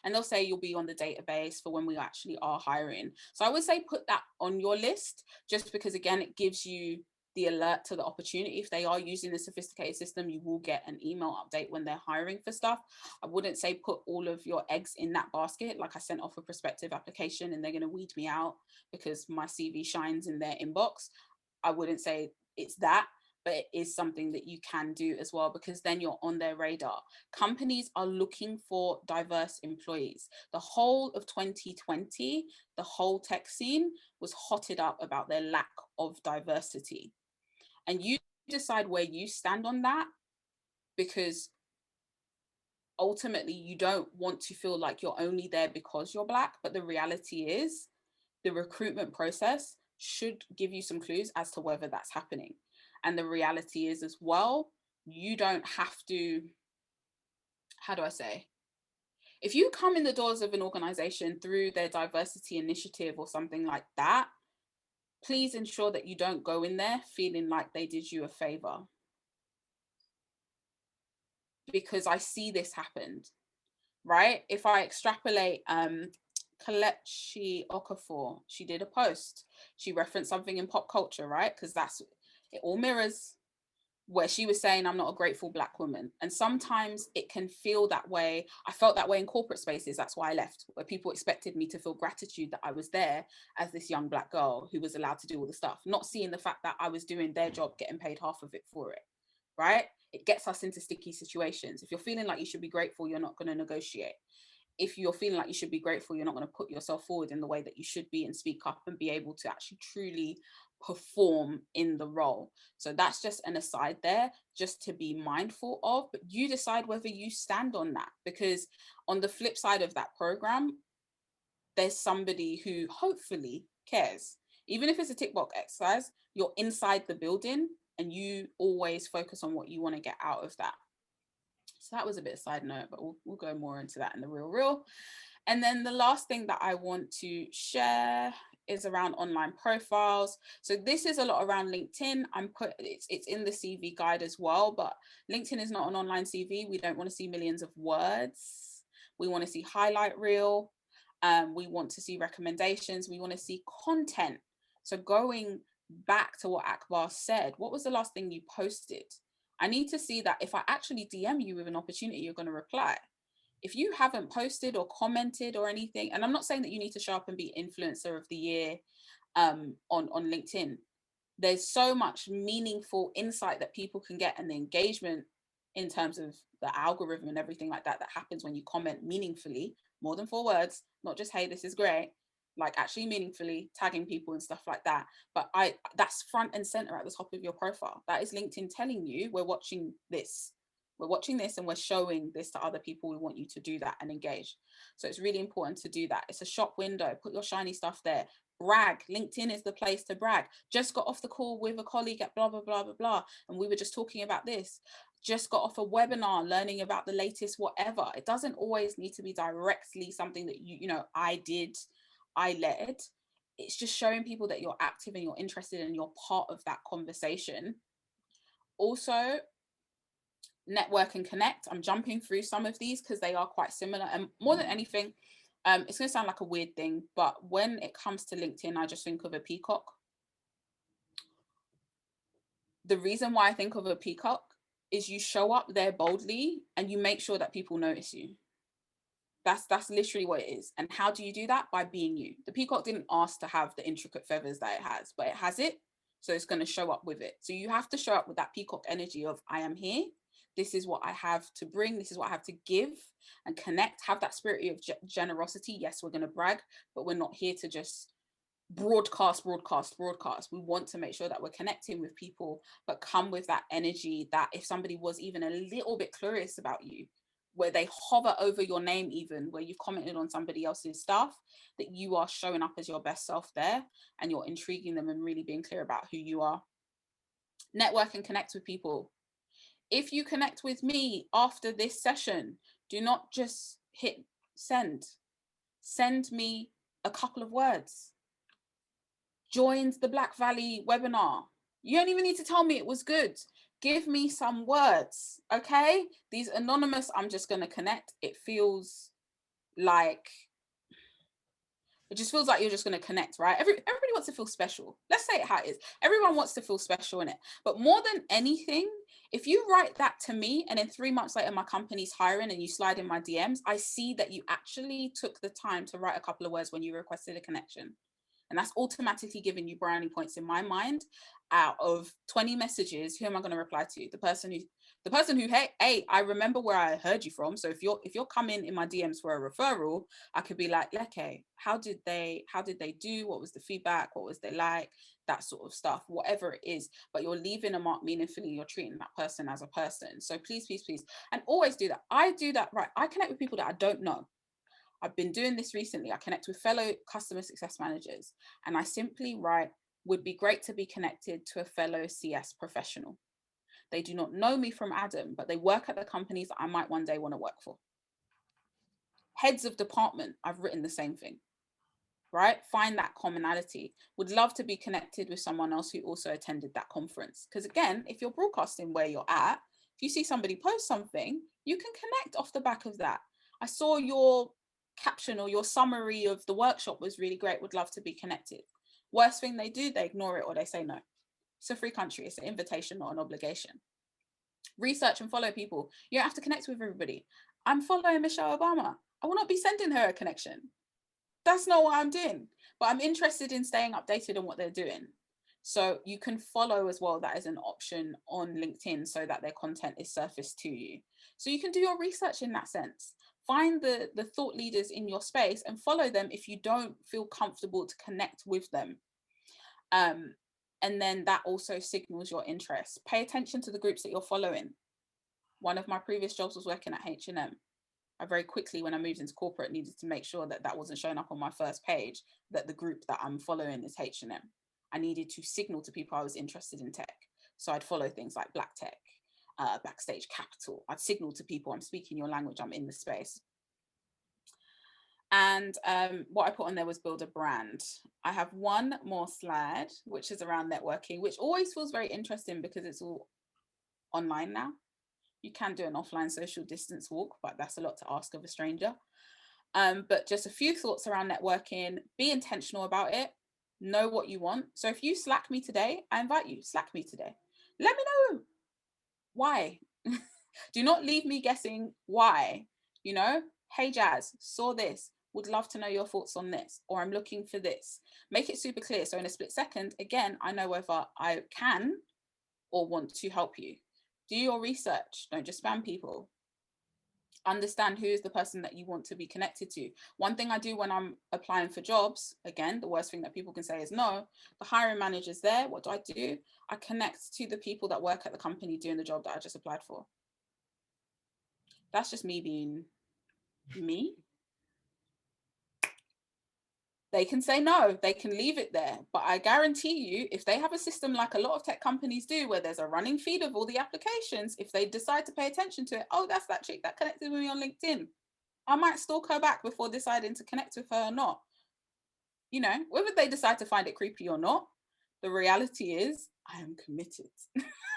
and they'll say you'll be on the database for when we actually are hiring. So I would say put that on your list, just because again, it gives you the alert to the opportunity. If they are using the sophisticated system, you will get an email update when they're hiring for stuff. I wouldn't say put all of your eggs in that basket. Like I sent off a prospective application and they're going to weed me out because my CV shines in their inbox. I wouldn't say it's that, but it is something that you can do as well, because then you're on their radar. Companies are looking for diverse employees. The whole of 2020, the whole tech scene was hotted up about their lack of diversity. And you decide where you stand on that, because ultimately you don't want to feel like you're only there because you're Black. But the reality is the recruitment process should give you some clues as to whether that's happening. And the reality is as well, you don't have to, how do I say? If you come in the doors of an organization through their diversity initiative or something like that, please ensure that you don't go in there feeling like they did you a favor. Because I see this happened, right? If I extrapolate, Kelechi Okafor, she did a post. She referenced something in pop culture, right? Because that's, it all mirrors, where she was saying, I'm not a grateful Black woman. And sometimes it can feel that way. I felt that way in corporate spaces. That's why I left, where people expected me to feel gratitude that I was there as this young Black girl who was allowed to do all the stuff, not seeing the fact that I was doing their job, getting paid half of it for it, right? It gets us into sticky situations. If you're feeling like you should be grateful, you're not going to negotiate. If you're feeling like you should be grateful, you're not going to put yourself forward in the way that you should be and speak up and be able to actually truly perform in the role. So that's just an aside there, just to be mindful of, but you decide whether you stand on that, because on the flip side of that program, there's somebody who hopefully cares. Even if it's a tick box exercise, you're inside the building and you always focus on what you want to get out of that. So that was a bit of a side note, but we'll go more into that in the real. And then the last thing that I want to share is around online profiles. So this is a lot around LinkedIn. It's in the CV guide as well, but LinkedIn is not an online CV. We don't want to see millions of words. We want to see highlight reel. We want to see recommendations. We want to see content. So going back to what Akbar said, what was the last thing you posted? I need to see that if I actually DM you with an opportunity, you're going to reply. If you haven't posted or commented or anything, and I'm not saying that you need to show up and be influencer of the year on LinkedIn. There's so much meaningful insight that people can get, and the engagement in terms of the algorithm and everything like that happens when you comment meaningfully, more than 4 words, not just, hey, this is great, like actually meaningfully tagging people and stuff like that. But that's front and center at the top of your profile. That is LinkedIn telling you, we're watching this and we're showing this to other people. We want you to do that and engage. So it's really important to do that. It's a shop window. Put your shiny stuff there. Brag. LinkedIn is the place to brag. Just got off the call with a colleague at blah, blah, blah, blah, blah. And we were just talking about this. Just got off a webinar learning about the latest whatever. It doesn't always need to be directly something that I did, I led. It's just showing people that you're active and you're interested and you're part of that conversation. Also, network and connect. I'm jumping through some of these because they are quite similar. And more than anything, it's going to sound like a weird thing, but when it comes to LinkedIn, I just think of a peacock. The reason why I think of a peacock is you show up there boldly and you make sure that people notice you. That's literally what it is. And how do you do that? By being you. The peacock didn't ask to have the intricate feathers that it has, but it has it. So it's going to show up with it. So you have to show up with that peacock energy of, I am here. This is what I have to bring. This is what I have to give and connect. Have that spirit of generosity. Yes, we're going to brag, but we're not here to just broadcast. We want to make sure that we're connecting with people, but come with that energy that if somebody was even a little bit curious about you, where they hover over your name, even where you've commented on somebody else's stuff, that you are showing up as your best self there and you're intriguing them and really being clear about who you are. Network and connect with people. If you connect with me after this session, do not just hit send. Send me a couple of words. Joined the Black Valley webinar. You don't even need to tell me it was good. Give me some words, okay? These anonymous, I'm just going to connect. It feels like, it just feels like you're just going to connect, right? Everybody wants to feel special. Let's say it how it is. Everyone wants to feel special in it. But more than anything, if you write that to me and then 3 months later my company's hiring and you slide in my DMs, I see that you actually took the time to write a couple of words when you requested a connection. And that's automatically giving you brownie points in my mind. Out of 20 messages, who am I going to reply to? The person who, hey, I remember where I heard you from. So if you're coming in my DMs for a referral, I could be like, Leke, how did they do? What was the feedback? What was they like? That sort of stuff, whatever it is. But you're leaving a mark meaningfully. You're treating that person as a person. So please, please, please. And always do that. I do that, right? I connect with people that I don't know. I've been doing this recently. I connect with fellow customer success managers and I simply write, would be great to be connected to a fellow CS professional. They do not know me from Adam, but they work at the companies that I might one day want to work for. Heads of department, I've written the same thing, right? Find that commonality. Would love to be connected with someone else who also attended that conference. Because again, if you're broadcasting where you're at, if you see somebody post something, you can connect off the back of that. I saw your caption or your summary of the workshop was really great, would love to be connected. Worst thing they do, they ignore it or they say no. It's a free country, it's an invitation, not an obligation. Research and follow people. You don't have to connect with everybody. I'm following Michelle Obama. I will not be sending her a connection. That's not what I'm doing, but I'm interested in staying updated on what they're doing. So you can follow as well. That is an option on LinkedIn so that their content is surfaced to you. So you can do your research in that sense. Find the thought leaders in your space and follow them if you don't feel comfortable to connect with them. And then that also signals your interest. Pay attention to the groups that you're following. One of my previous jobs was working at H&M. I very quickly, when I moved into corporate, needed to make sure that that wasn't showing up on my first page, that the group that I'm following is H&M. I needed to signal to people I was interested in tech. So I'd follow things like Black Tech, Backstage Capital. I'd signal to people, I'm speaking your language, I'm in the space. And what I put on there was build a brand. I have one more slide, which is around networking, which always feels very interesting because it's all online now. You can do an offline social distance walk, but that's a lot to ask of a stranger. But just a few thoughts around networking. Be intentional about it. Know what you want. So if you Slack me today, I invite you, Slack me today. Let me know why. Do not leave me guessing why. You know, hey Jazz, saw this, would love to know your thoughts on this, or I'm looking for this. Make it super clear. So in a split second, again, I know whether I can or want to help you. Do your research. Don't just spam people. Understand who is the person that you want to be connected to. One thing I do when I'm applying for jobs, again, the worst thing that people can say is no. The hiring manager's there. What do? I connect to the people that work at the company doing the job that I just applied for. That's just me being me. They can say no, they can leave it there. But I guarantee you, if they have a system like a lot of tech companies do, where there's a running feed of all the applications, if they decide to pay attention to it, oh, that's that chick that connected with me on LinkedIn. I might stalk her back before deciding to connect with her or not. You know, whether they decide to find it creepy or not, the reality is I am committed.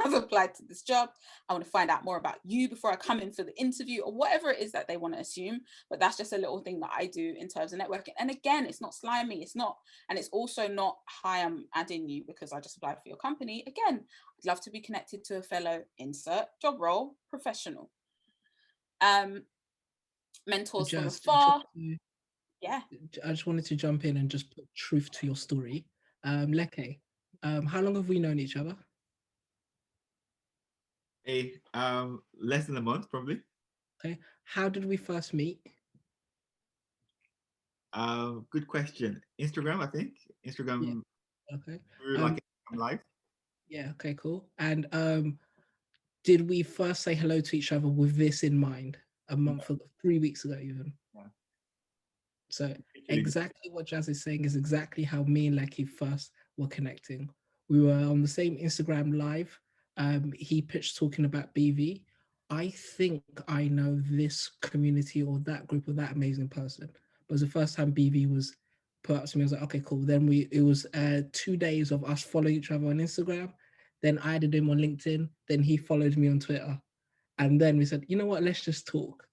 I've applied to this job. I want to find out more about you before I come in for the interview or whatever it is that they want to assume. But that's just a little thing that I do in terms of networking. And again, it's not slimy. It's not, and it's also not, hi, I'm adding you because I just applied for your company. Again, I'd love to be connected to a fellow insert job role professional. Mentors from afar. Yeah.
I just wanted to jump in and just put truth to your story. Leke, how long have we known each other?
Less than a month, probably.
Okay. How did we first meet?
Good question. Instagram, I think. Instagram.
Yeah. Okay.
Like Instagram Live.
Yeah. Okay. Cool. And did we first say hello to each other with this in mind a month ago, 3 weeks ago, even?
Yeah.
So exactly what Jazz is saying is exactly how me and Leke first were connecting. We were on the same Instagram Live. He pitched talking about BV. I think I know this community or that group or that amazing person. But it was the first time BV was put up to me. I was like, okay, cool. Then it was 2 days of us following each other on Instagram. Then I added him on LinkedIn. Then he followed me on Twitter. And then we said, you know what, let's just talk.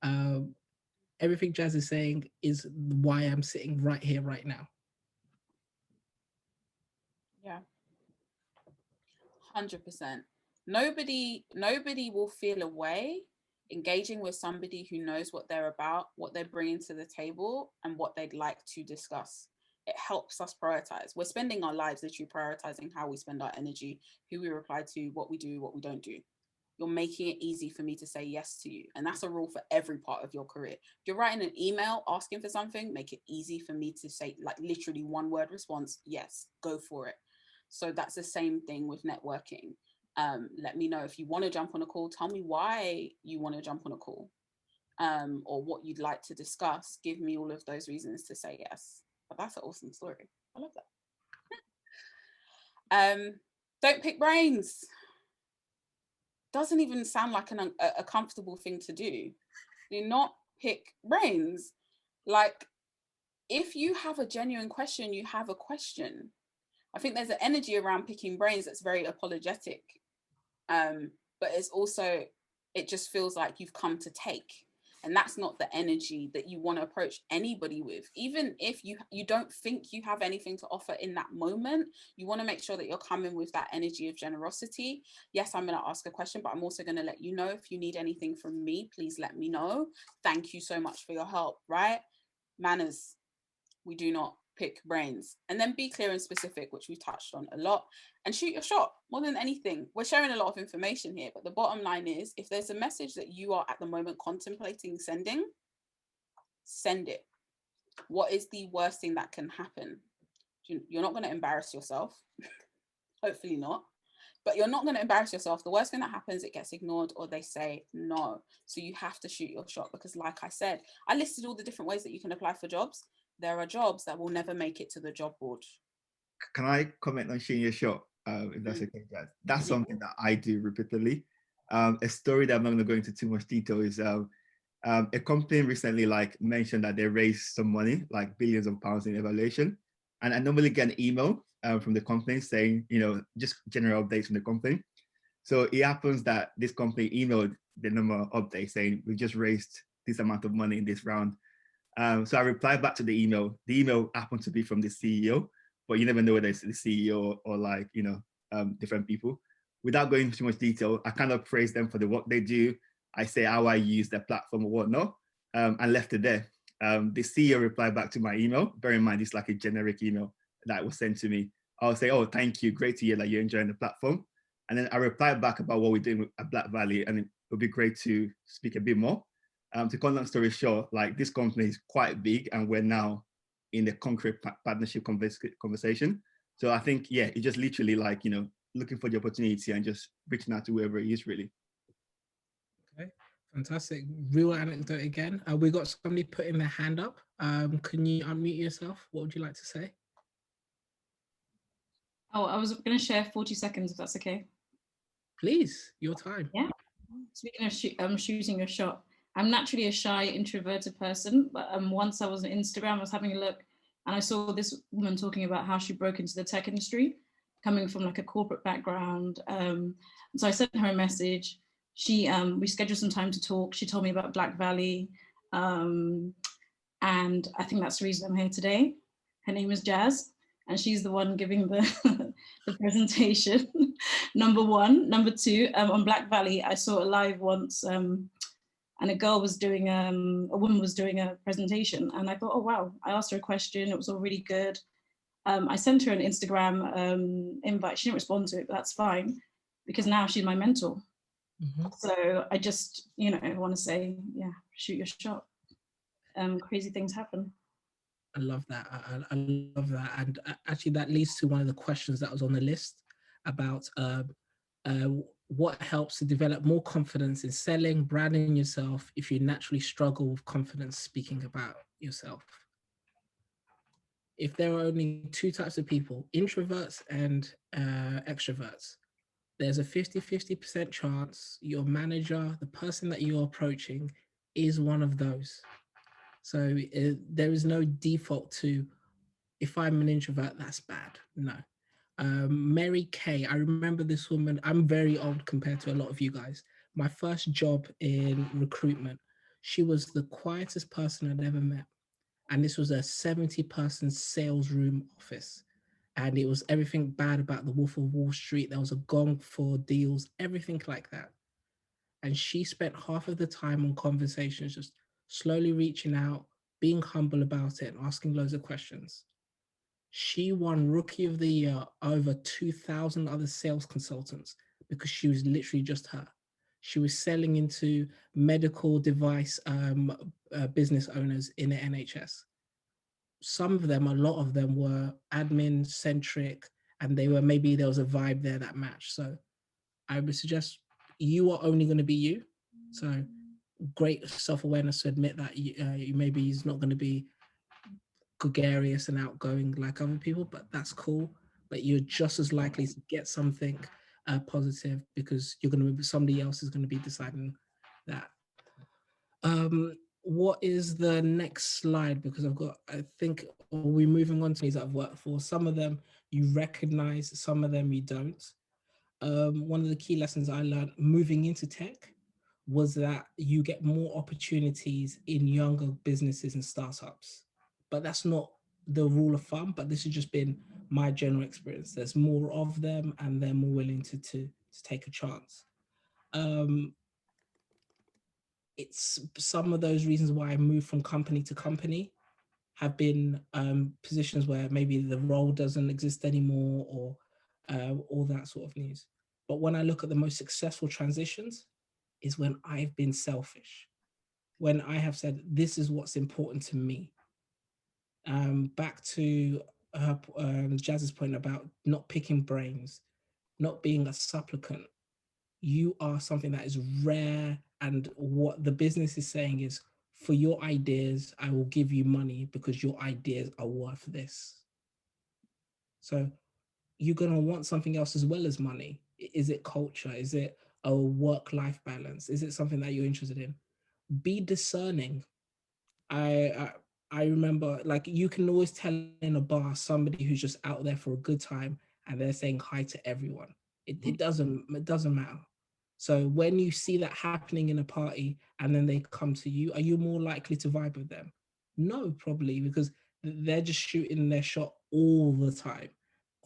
Um, Everything Jazz is saying is why I'm sitting right here, right now.
Yeah, 100%. Nobody will feel a way engaging with somebody who knows what they're about, what they're bringing to the table, and what they'd like to discuss. It helps us prioritize. We're spending our lives literally prioritizing how we spend our energy, who we reply to, what we do, what we don't do. You're making it easy for me to say yes to you. And that's a rule for every part of your career. If you're writing an email asking for something, make it easy for me to say, like, literally one word response, yes, go for it. So that's the same thing with networking. Let me know if you want to jump on a call. Tell me why you want to jump on a call, or what you'd like to discuss. Give me all of those reasons to say yes. But that's an awesome story. I love that. Don't pick brains. Doesn't even sound like a comfortable thing to do. Do not pick brains. Like, if you have a genuine question, you have a question. I think there's an energy around picking brains that's very apologetic. But it's also, it just feels like you've come to take. And that's not the energy that you want to approach anybody with. Even if you don't think you have anything to offer in that moment, you want to make sure that you're coming with that energy of generosity. Yes, I'm going to ask a question, but I'm also going to let you know if you need anything from me, please let me know. Thank you so much for your help, right? Manners. We do not pick brains. And then be clear and specific, which we've touched on a lot, and shoot your shot more than anything. We're sharing a lot of information here, but the bottom line is, if there's a message that you are at the moment contemplating sending, send it. What is the worst thing that can happen? You're not going to embarrass yourself. Hopefully not. But you're not going to embarrass yourself. The worst thing that happens, it gets ignored or they say no. So you have to shoot your shot, because like I said, I listed all the different ways that you can apply for jobs. There are jobs that will never make it to the job board.
Can I comment on shooting your shot, if that's okay, Jazz? That's something that I do repeatedly. A story that I'm not going to go into too much detail is a company recently like mentioned that they raised some money, like billions of pounds in evaluation. And I normally get an email from the company saying, just general updates from the company. So it happens that this company emailed the normal update saying, we just raised this amount of money in this round. So I replied back to the email. The email happened to be from the CEO, but you never know whether it's the CEO or like, different people. Without going into too much detail, I kind of praise them for the work they do. I say how I use their platform or whatnot, and left it there. The CEO replied back to my email. Bear in mind, it's like a generic email that was sent to me. I'll say, oh, thank you. Great to hear that you're enjoying the platform. And then I replied back about what we're doing at Black Valley, and it would be great to speak a bit more. To cut long story short, like this company is quite big, and we're now in the concrete partnership conversation. So I think, yeah, it's just literally like, looking for the opportunity and just reaching out to whoever it is, really.
Okay, fantastic. Real anecdote again. We got somebody putting their hand up. Can you unmute yourself? What would you like to say?
Oh, I was going to share 40 seconds, if that's okay.
Please, your time.
Yeah. Speaking of shooting a shot, I'm naturally a shy, introverted person, but once I was on Instagram, I was having a look, and I saw this woman talking about how she broke into the tech industry, coming from like a corporate background. So I sent her a message. We scheduled some time to talk. She told me about Black Valley, and I think that's the reason I'm here today. Her name is Jazz, and she's the one giving the the presentation. Number one. Number two, on Black Valley, I saw it live once, and a girl was doing, a woman was doing a presentation, and I thought, oh wow, I asked her a question, it was all really good. I sent her an Instagram invite, she didn't respond to it, but that's fine, because now she's my mentor. Mm-hmm. So I just, I want to say, yeah, shoot your shot. Crazy things happen.
I love that. I love that. And actually that leads to one of the questions that was on the list about what helps to develop more confidence in selling, branding yourself if you naturally struggle with confidence speaking about yourself. If there are only two types of people, introverts and extroverts, there's a 50% chance your manager, the person that you're approaching, is one of those. So there is no default to, if I'm an introvert, that's bad. No. Mary Kay, I remember this woman. I'm very old compared to a lot of you guys. My first job in recruitment, she was the quietest person I'd ever met. And this was a 70-person sales room office. And it was everything bad about the Wolf of Wall Street. There was a gong for deals, everything like that. And she spent half of the time on conversations, just slowly reaching out, being humble about it, and asking loads of questions. She won Rookie of the Year over 2,000 other sales consultants because she was literally just her. She was selling into medical device business owners in the NHS. Some of them, a lot of them were admin centric, and they were, maybe there was a vibe there that matched. So I would suggest you are only going to be you. So great self-awareness to admit that you maybe is not going to be gregarious and outgoing like other people, but that's cool. But you're just as likely to get something positive because you're going to be, somebody else is going to be deciding that. What is the next slide? Because I've got, I think, are we moving on to these that I've worked for? Some of them you recognize, some of them you don't. One of the key lessons I learned moving into tech was that you get more opportunities in younger businesses and startups. But that's not the rule of thumb, but this has just been my general experience. There's more of them and they're more willing to take a chance. It's some of those reasons why I moved from company to company have been positions where maybe the role doesn't exist anymore or all that sort of news. But when I look at the most successful transitions is when I've been selfish, when I have said, this is what's important to me. Back to Jaz's point about not picking brains, not being a supplicant. You are something that is rare. And what the business is saying is, for your ideas, I will give you money because your ideas are worth this. So you're going to want something else as well as money. Is it culture? Is it a work-life balance? Is it something that you're interested in? Be discerning. I remember, like, you can always tell in a bar somebody who's just out there for a good time and they're saying hi to everyone. It doesn't matter. So when you see that happening in a party and then they come to you, are you more likely to vibe with them? No, probably, because they're just shooting their shot all the time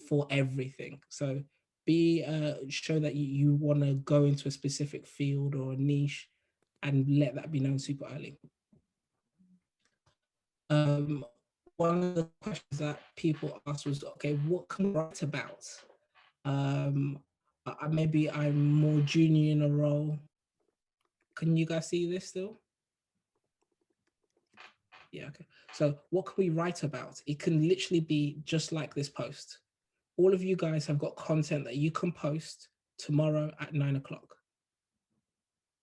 for everything. So show that you want to go into a specific field or a niche and let that be known super early. One of the questions that people asked was, okay, what can I write about? Maybe I'm more junior in a role. Can you guys see this still? Yeah, okay. So what can we write about? It can literally be just like this post. All of you guys have got content that you can post tomorrow at 9 o'clock.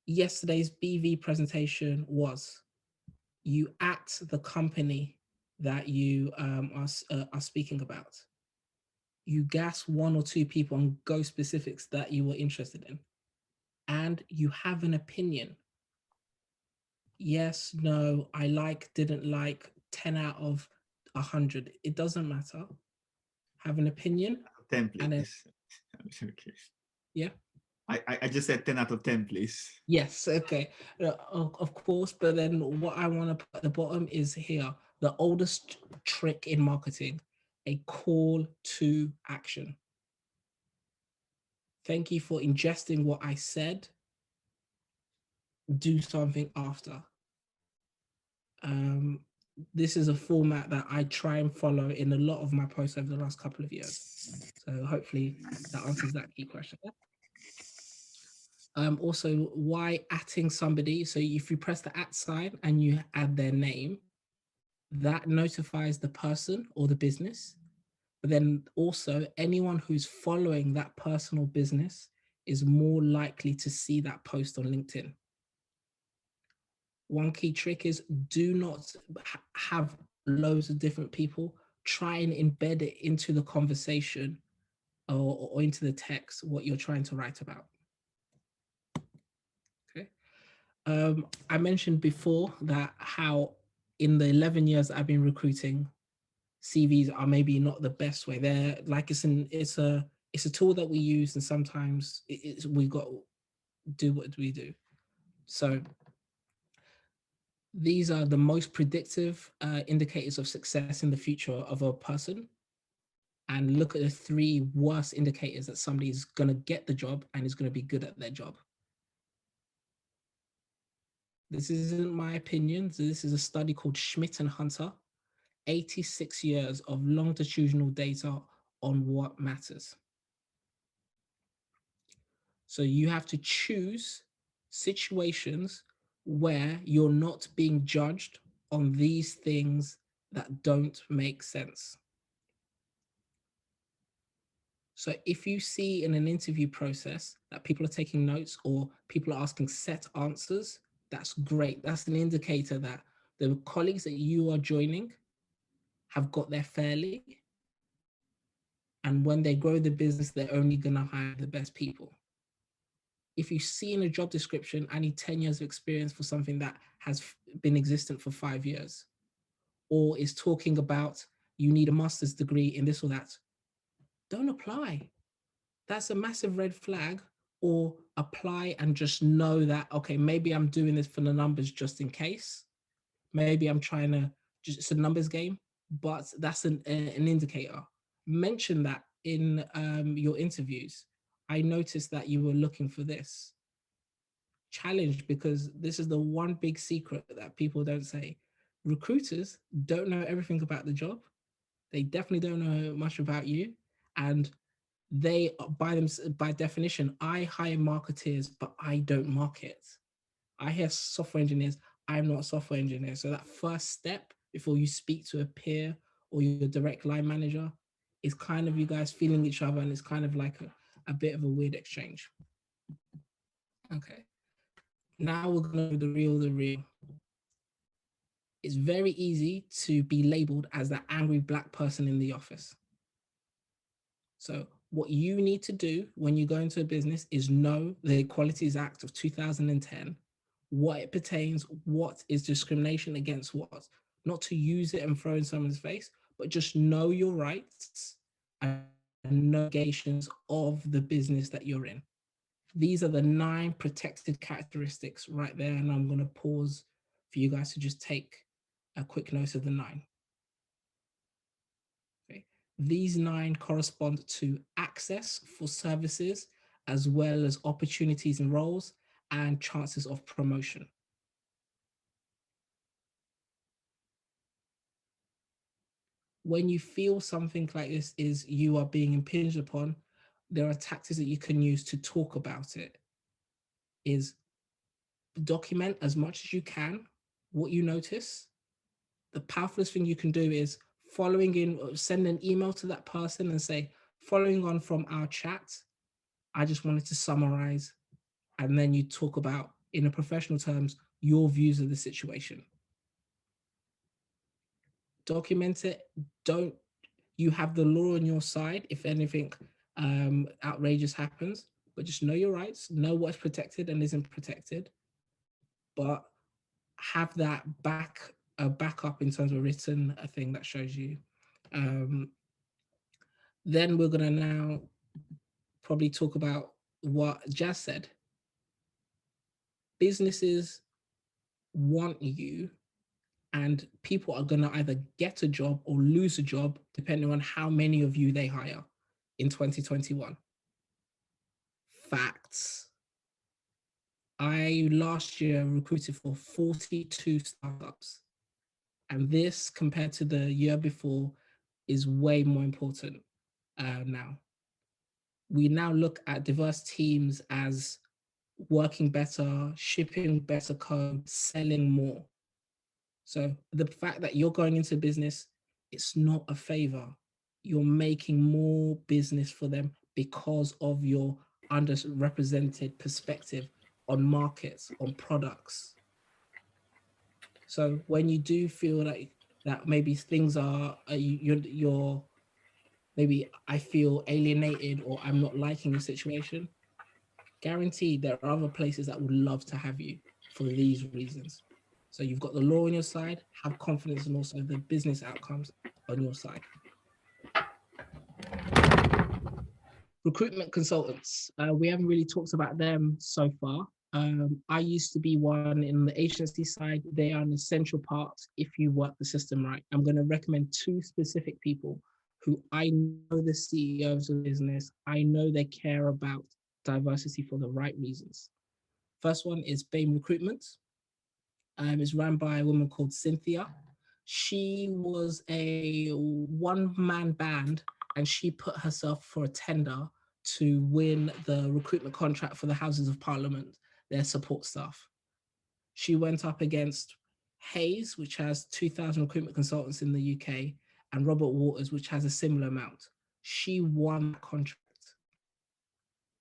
Yesterday's BV presentation was you at the company that you are speaking about. You gas one or two people on go specifics that you were interested in. And you have an opinion. Yes, no, I like, didn't like, 10 out of 100. It doesn't matter. Have an opinion.
10, please.
And then,
Okay.
Yeah.
I just said 10 out of 10, please.
Yes, okay. Of course, but then what I want to put at the bottom is here, the oldest trick in marketing, a call to action. Thank you for ingesting what I said. Do something after. This is a format that I try and follow in a lot of my posts over the last couple of years. So hopefully that answers that key question. Also, why atting somebody? So if you press the at sign and you add their name, that notifies the person or the business. But then also anyone who's following that personal business is more likely to see that post on LinkedIn. One key trick is do not have loads of different people. Try and embed it into the conversation or into the text what you're trying to write about. Okay. I mentioned before that how in the 11 years I've been recruiting, CVs are maybe not the best way. They're like it's a tool that we use, and sometimes we got to do what we do. So these are the most predictive indicators of success in the future of a person. And look at the 3 worst indicators that somebody's going to get the job and is going to be good at their job. This isn't my opinion. This is a study called Schmidt and Hunter, 86 years of longitudinal data on what matters. So you have to choose situations where you're not being judged on these things that don't make sense. So if you see in an interview process that people are taking notes or people are asking set answers, that's great. That's an indicator that the colleagues that you are joining have got there fairly. And when they grow the business, they're only going to hire the best people. If you see in a job description, I need 10 years of experience for something that has been existent for 5 years, or is talking about you need a master's degree in this or that, don't apply. That's a massive red flag. Or apply and just know that, okay, maybe I'm doing this for the numbers just in case. Maybe I'm trying to, just it's a numbers game, but that's an indicator. Mention that in your interviews. I noticed that you were looking for this. Challenge, because this is the one big secret that people don't say. Recruiters don't know everything about the job. They definitely don't know much about you. And they, by definition, I hire marketeers, but I don't market. I hear software engineers, I'm not a software engineer. So that first step before you speak to a peer or your direct line manager is kind of you guys feeling each other, and it's kind of like a bit of a weird exchange. Okay. Now we're going to do the real. It's very easy to be labeled as that angry Black person in the office. So what you need to do when you go into a business is know the Equalities Act of 2010, what it pertains, what is discrimination against what, not to use it and throw in someone's face, but just know your rights and negations of the business that you're in. These are the 9 protected characteristics right there. And I'm going to pause for you guys to just take a quick note of the 9. Okay. These 9 correspond to access for services, as well as opportunities and roles and chances of promotion. When you feel something like this is you are being impinged upon, there are tactics that you can use to talk about it. Is document as much as you can what you notice. The powerful thing you can do is following in, send an email to that person and say, following on from our chat, I just wanted to summarize. And then you talk about, in a professional terms, your views of the situation. Document it. Don't, you have the law on your side if anything outrageous happens, but just know your rights, know what's protected and isn't protected, but have that backup in terms of written a thing that shows you. Then we're going to now probably talk about what Jaz said. Businesses want you, and people are going to either get a job or lose a job depending on how many of you they hire in 2021. Facts. I last year recruited for 42 startups, and this compared to the year before is way more important now. We now look at diverse teams as working better, shipping better code, selling more. So the fact that you're going into business, it's not a favor. You're making more business for them because of your underrepresented perspective on markets, on products. So when you do feel like that maybe things are, you're maybe I feel alienated or I'm not liking the situation, guaranteed there are other places that would love to have you for these reasons. So you've got the law on your side, have confidence, and also the business outcomes on your side. Recruitment consultants, we haven't really talked about them so far. I used to be one in the agency side. They are an essential part if you work the system right. I'm going to recommend two specific people who I know the CEOs of the business. I know they care about diversity for the right reasons. First one is Bain Recruitment. It's run by a woman called Cynthia. She was a one-man band, and she put herself for a tender to win the recruitment contract for the Houses of Parliament, their support staff. She went up against Hayes, which has 2,000 recruitment consultants in the UK, and Robert Waters, which has a similar amount. She won the contract.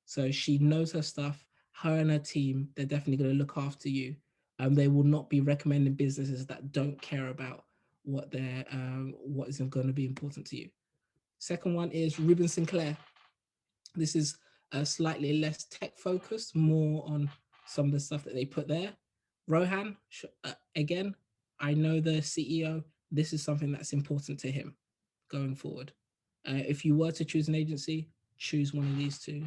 So she knows her stuff. Her and her team, they're definitely going to look after you. They will not be recommending businesses that don't care about what is going to be important to you. Second one is Ruben Sinclair. This is slightly less tech focused, more on some of the stuff that they put there. Rohan, again, I know the CEO. This is something that's important to him going forward. If you were to choose an agency, choose one of these two.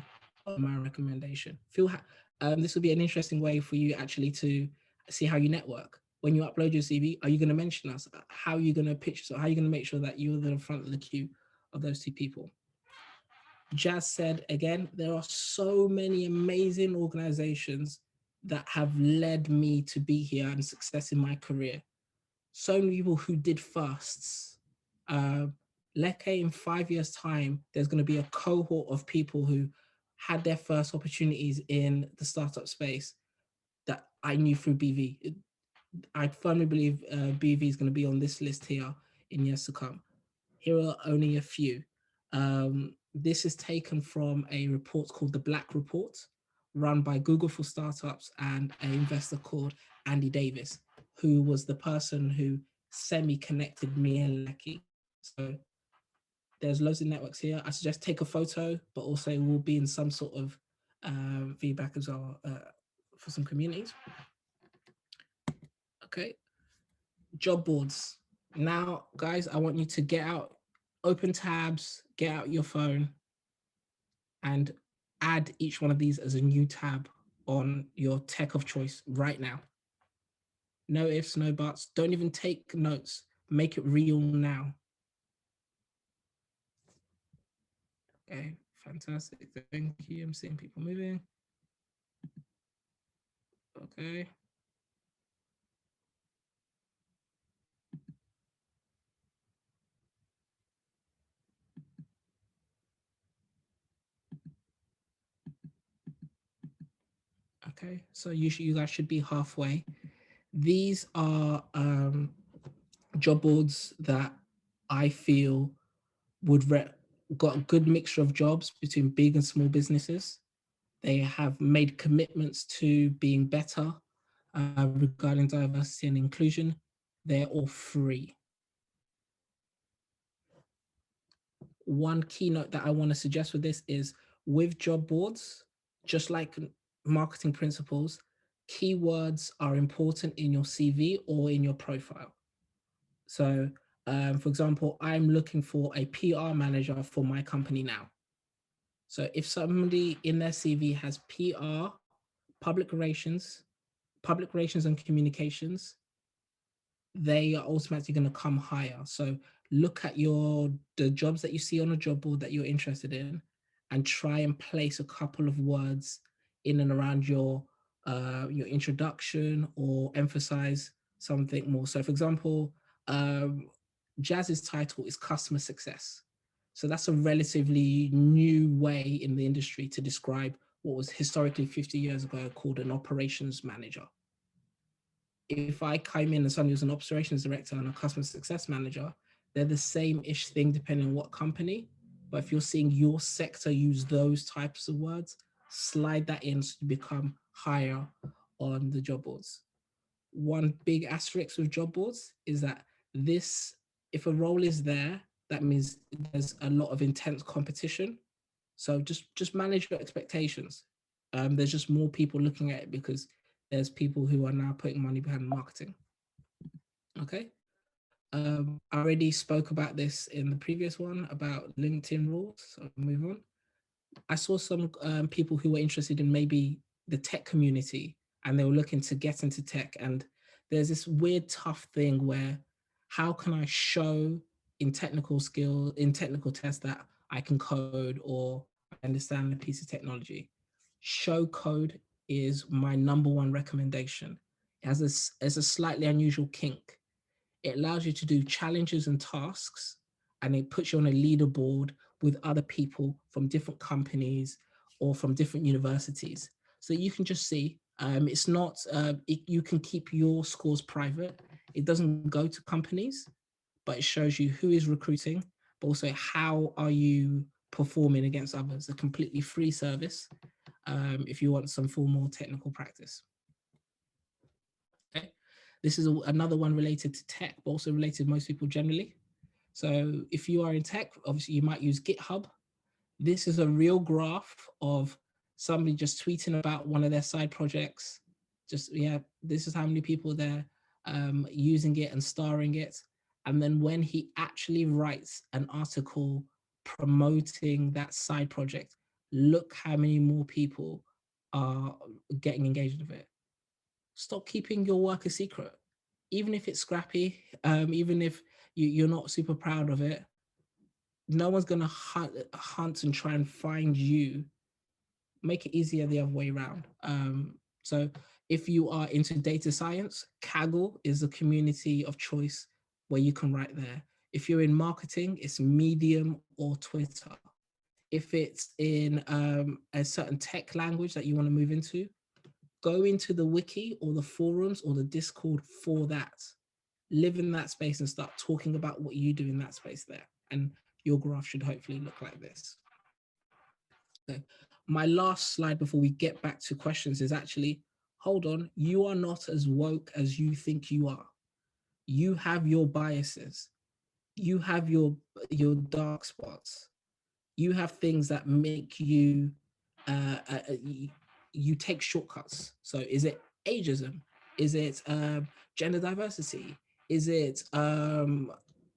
My recommendation. This will be an interesting way for you actually to see how you network. When you upload your CV, are you going to mention us? How are you going to pitch? So how are you going to make sure that you're the front of the queue of those two people? Jaz said again, there are so many amazing organizations that have led me to be here and success in my career. So many people who did firsts. Let's say in 5 years' time, there's going to be a cohort of people who had their first opportunities in the startup space that I knew through BV. I firmly believe BV is going to be on this list here in years to come. Here are only a few. This is taken from a report called the Black Report, run by Google for Startups and an investor called Andy Davis, who was the person who semi-connected me and Lecky. So there's loads of networks here. I suggest take a photo, but also will be in some sort of feedback as well for some communities. Okay. Job boards. Now, guys, I want you to get out, open tabs, get out your phone, and add each one of these as a new tab on your tech of choice right now. No ifs, no buts. Don't even take notes. Make it real now. Okay, fantastic. Thank you. I'm seeing people moving. Okay. Okay, so you guys should be halfway. These are job boards that I feel would got a good mixture of jobs between big and small businesses. They have made commitments to being better regarding diversity and inclusion. They're all free. One keynote that I want to suggest with this is with job boards, just like marketing principles, keywords are important in your CV or in your profile. So, for example, I'm looking for a PR manager for my company now. So if somebody in their CV has PR, public relations and communications, they are automatically going to come higher. So look at the jobs that you see on a job board that you're interested in, and try and place a couple of words in and around your introduction or emphasize something more. So for example, Jaz's title is customer success. So that's a relatively new way in the industry to describe what was historically 50 years ago called an operations manager. If I came in and somebody was an operations director and a customer success manager, they're the same-ish thing depending on what company. But if you're seeing your sector use those types of words, slide that in to become higher on the job boards. One big asterisk with job boards is that if a role is there that means there's a lot of intense competition. So just manage your expectations. There's just more people looking at it because there's people who are now putting money behind marketing. Okay. I already spoke about this in the previous one about LinkedIn rules. So I'll move on. I saw some people who were interested in maybe the tech community and they were looking to get into tech. And there's this weird, tough thing where how can I show in technical skill, in technical tests that I can code or I understand a piece of technology? Show code is my number one recommendation. It has a slightly unusual kink. It allows you to do challenges and tasks, and it puts you on a leaderboard with other people from different companies or from different universities. So you can just see, it's not, you can keep your scores private. It doesn't go to companies, but it shows you who is recruiting, but also how are you performing against others. A completely free service if you want some formal technical practice. Okay. This is another one related to tech, but also related to most people generally. So if you are in tech, obviously you might use GitHub. This is a real graph of somebody just tweeting about one of their side projects. Just, yeah, this is how many people they're using it and starring it. And then when he actually writes an article promoting that side project, look how many more people are getting engaged with it. Stop keeping your work a secret, even if it's scrappy, even if you're not super proud of it. No one's going to hunt and try and find you. Make it easier the other way around. So if you are into data science, Kaggle is a community of choice where you can write there. If you're in marketing, it's Medium or Twitter. If it's in a certain tech language that you want to move into, go into the wiki or the forums or the Discord for that. Live in that space and start talking about what you do in that space there. And your graph should hopefully look like this. Okay. My last slide before we get back to questions is actually, hold on, you are not as woke as you think you are. You have your biases. You have your dark spots. You have things that make you, you take shortcuts. So is it ageism? Is it gender diversity? Is it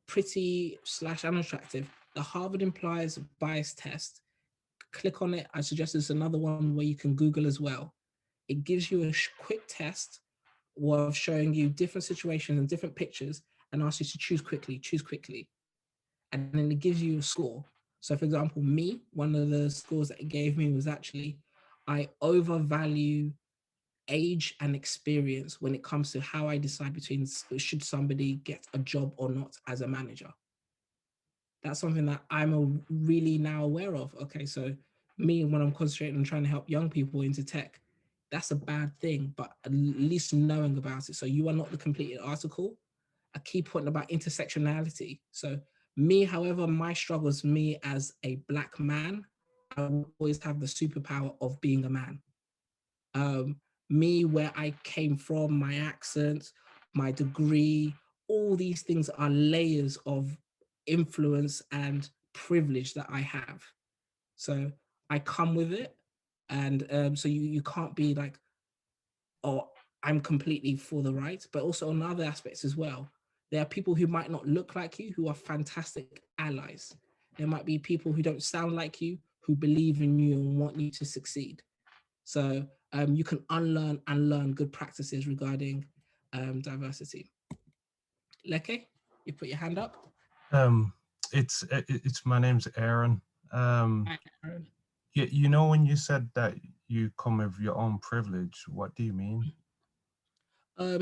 pretty / unattractive? The Harvard Implies Bias Test. Click on it. I suggest there's another one where you can Google as well. It gives you a quick test of showing you different situations and different pictures and asks you to choose quickly. And then it gives you a score. So for example, me, one of the scores that it gave me was actually, I overvalue age and experience when it comes to how I decide between should somebody get a job or not as a manager. That's something that I'm really now aware of. Okay, so me, when I'm concentrating on trying to help young people into tech, that's a bad thing, but at least knowing about it. So you are not the completed article. A key point about intersectionality. So me, however, my struggles, me as a Black man, I will always have the superpower of being a man. Me, where I came from, my accent, my degree, all these things are layers of influence and privilege that I have. So I come with it. And so you can't be like, oh, I'm completely for the right, but also on other aspects as well. There are people who might not look like you, who are fantastic allies. There might be people who don't sound like you, who believe in you and want you to succeed. So you can unlearn and learn good practices regarding diversity. Leke, you put your hand up.
It's my name's Aaron.
Hi, Aaron.
You know, when you said that you come with your own privilege, what do you mean?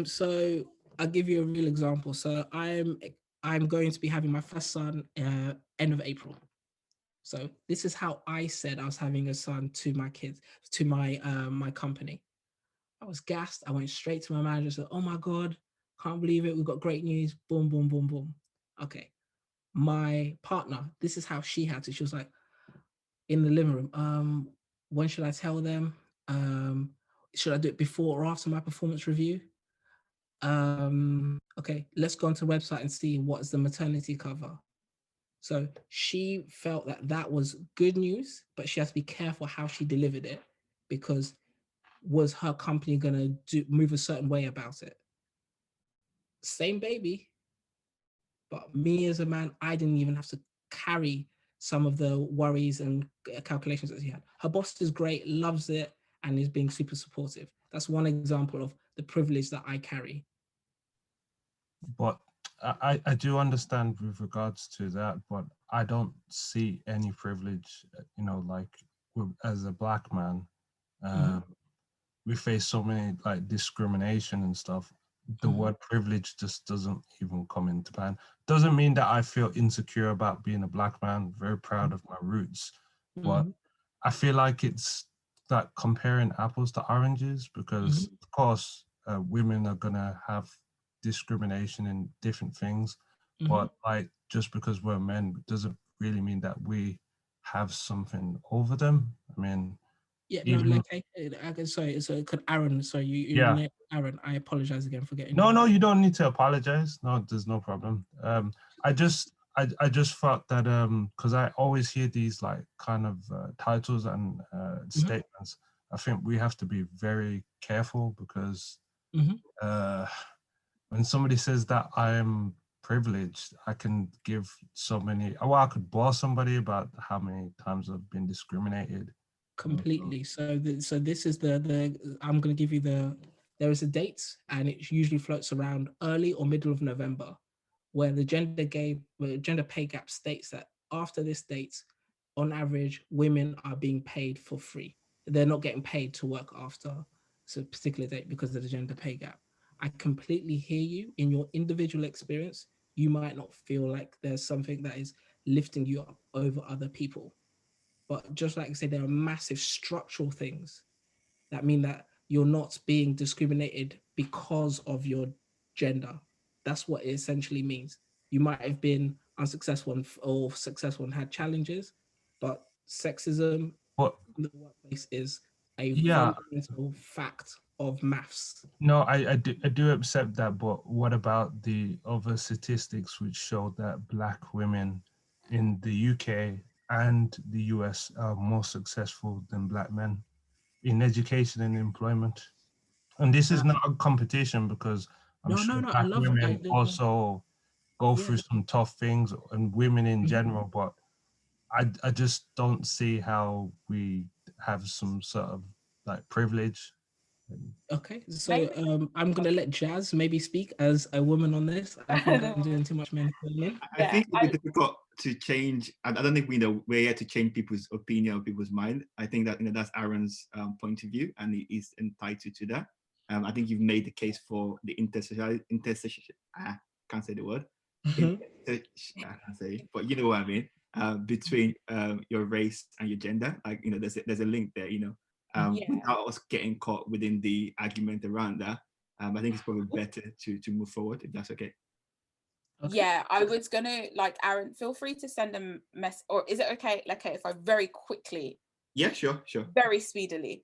So I'll give you a real example. So I'm going to be having my first son end of April. So this is how I said I was having a son to my kids, to my my company. I was gassed. I went straight to my manager, said, "Oh my God, can't believe it. We've got great news." Boom, boom, boom, boom. Okay. My partner, this is how she had to. She was like, in the living room, when should I tell them? Should I do it before or after my performance review? Okay, let's go onto the website and see what is the maternity cover. So she felt that that was good news, but she has to be careful how she delivered it, because was her company going to move a certain way about it? Same baby, but me as a man, I didn't even have to carry some of the worries and calculations that she had. Her boss is great, loves it, and is being super supportive. That's one example of the privilege that I carry.
But I do understand with regards to that, but I don't see any privilege, like as a black man, we face so many like discrimination and stuff. The word privilege just doesn't even come into plan. Doesn't mean that I feel insecure about being a black man, very proud of my roots, but I feel like it's like comparing apples to oranges, because of course women are gonna have discrimination in different things, but like just because we're men doesn't really mean that we have something over them. I mean,
Yeah, no,
even
like sorry, so could Aaron, sorry, you
yeah.
Aaron, I apologize again for getting
No,
you.
no, you don't need to apologize. No, there's no problem. I just thought that because I always hear these like kind of titles and statements. I think we have to be very careful, because when somebody says that I am privileged, I can give so many. Well, I could bore somebody about how many times I've been discriminated.
Completely. So this is the I'm going to give you there is a date, and it usually floats around early or middle of November, where the gender pay gap states that after this date, on average, women are being paid for free. They're not getting paid to work after a particular date because of the gender pay gap. I completely hear you. In your individual experience, you might not feel like there's something that is lifting you up over other people. But just like I said, there are massive structural things that mean that you're not being discriminated because of your gender. That's what it essentially means. You might have been unsuccessful or successful and had challenges, but sexism
But
in the workplace is a
yeah,
fundamental fact of maths.
no, I do accept that, but what about the other statistics which show that black women in the UK and the US are more successful than black men in education and employment? And this is not a competition, because I'm
No, no,
sure
no. I
black
love
women also go
yeah.
through some tough things, and women in general, but I just don't see how we have some sort of like privilege.
Okay, so
Maybe.
I'm gonna let Jazz maybe speak as a woman on this. I think I'm doing too much mansplaining.
I
Yeah,
think it'll be difficult to change. I don't think we're here to change people's opinion or people's mind. I think that that's Aaron's point of view, and he is entitled to that. I think you've made the case for the intersection. I can't say the word. I can't say, but you know what I mean. Between your race and your gender, like there's a link there. Without us getting caught within the argument around that, I think it's probably better to move forward, if that's okay.
Okay.
Yeah, I was gonna Aaron, feel free to send a mess, or is it okay if I very quickly,
Yeah, sure.
very speedily.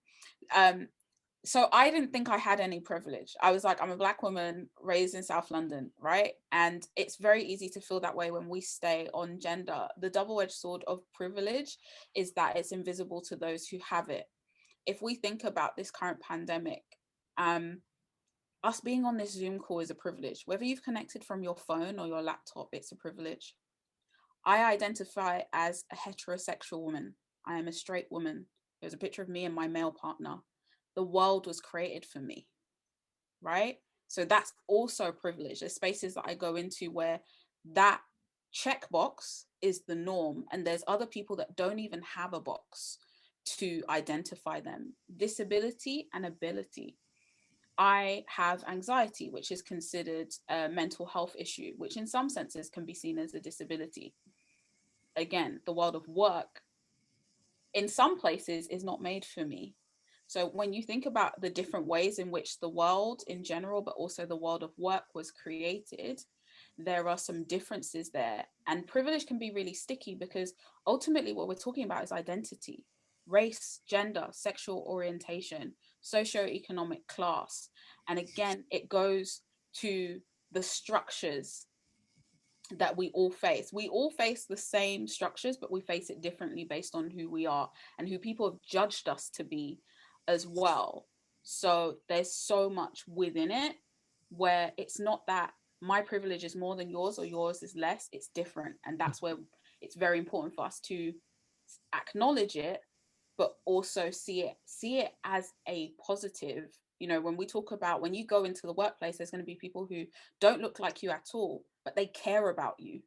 So I didn't think I had any privilege. I was like, I'm a black woman raised in South London, right? And it's very easy to feel that way when we stay on gender. The double-edged sword of privilege is that it's invisible to those who have it. If we think about this current pandemic, us being on this Zoom call is a privilege. Whether you've connected from your phone or your laptop, it's a privilege. I identify as a heterosexual woman. I am a straight woman. There's a picture of me and my male partner. The world was created for me, right? So that's also a privilege. There's spaces that I go into where that checkbox is the norm, and there's other people that don't even have a box to identify them. Disability and ability. I have anxiety, which is considered a mental health issue, which in some senses can be seen as a disability. Again, the world of work in some places is not made for me. So when you think about the different ways in which the world in general, but also the world of work was created, there are some differences there. And privilege can be really sticky, because ultimately what we're talking about is identity, race, gender, sexual orientation, socioeconomic class. And again, it goes to the structures that we all face. We all face the same structures, but we face it differently based on who we are and who people have judged us to be as well. So there's so much within it where it's not that my privilege is more than yours or yours is less. It's different. And that's where it's very important for us to acknowledge it, but also see it as a positive. You know, when we talk about, when you go into the workplace, there's going to be people who don't look like you at all, but they care about you.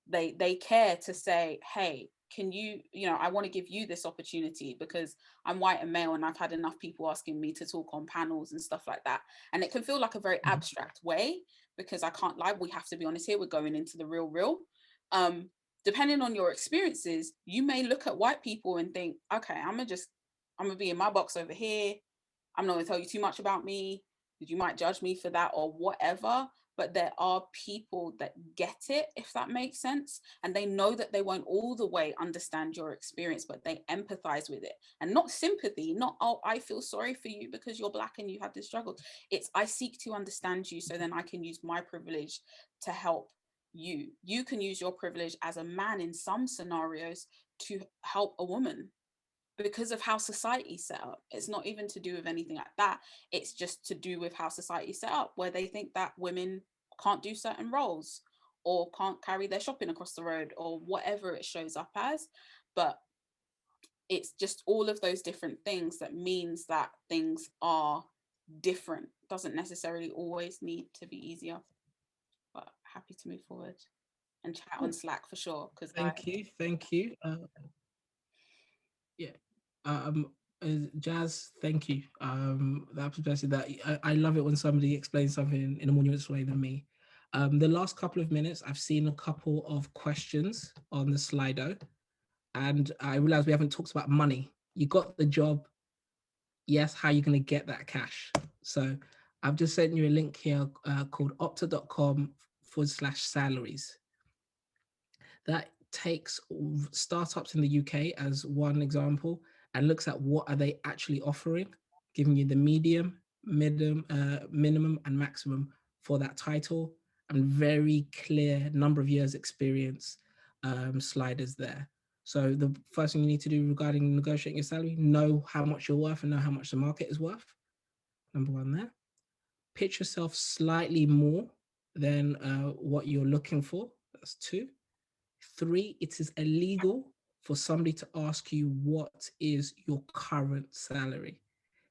They care to say, hey, can you, you know, I want to give you this opportunity because I'm white and male and I've had enough people asking me to talk on panels and stuff like that. And it can feel like a very abstract way, because I can't lie, we have to be honest here, we're going into the real. Depending on your experiences, you may look at white people and think, okay, I'm gonna be in my box over here. I'm not gonna tell you too much about me. You might judge me for that or whatever. But there are people that get it, if that makes sense. And they know that they won't all the way understand your experience, but they empathize with it. And not sympathy, not, oh, I feel sorry for you because you're Black and you have this struggle. It's, I seek to understand you so then I can use my privilege to help you. You can use your privilege as a man in some scenarios to help a woman because of how society's set up. It's not even to do with anything like that. It's just to do with how society's set up, where they think that women can't do certain roles or can't carry their shopping across the road or whatever it shows up as. But it's just all of those different things that means that things are different. Doesn't necessarily always need to be easier. But happy to move forward and chat on Slack for sure. Because
thank you. Yeah. Jazz, thank you. That perspective, that I love it when somebody explains something in a more nuanced way than me. The last couple of minutes, I've seen a couple of questions on the Slido, and I realize we haven't talked about money. You got the job. Yes, how are you going to get that cash? So I've just sent you a link here called opta.com/salaries. That takes startups in the UK as one example and looks at what are they actually offering, giving you the medium, minimum and maximum for that title, and very clear number of years experience sliders there. So the first thing you need to do regarding negotiating your salary, know how much you're worth and know how much the market is worth. Number one there. Pitch yourself slightly more than what you're looking for. That's 2. 3, it is illegal for somebody to ask you what is your current salary.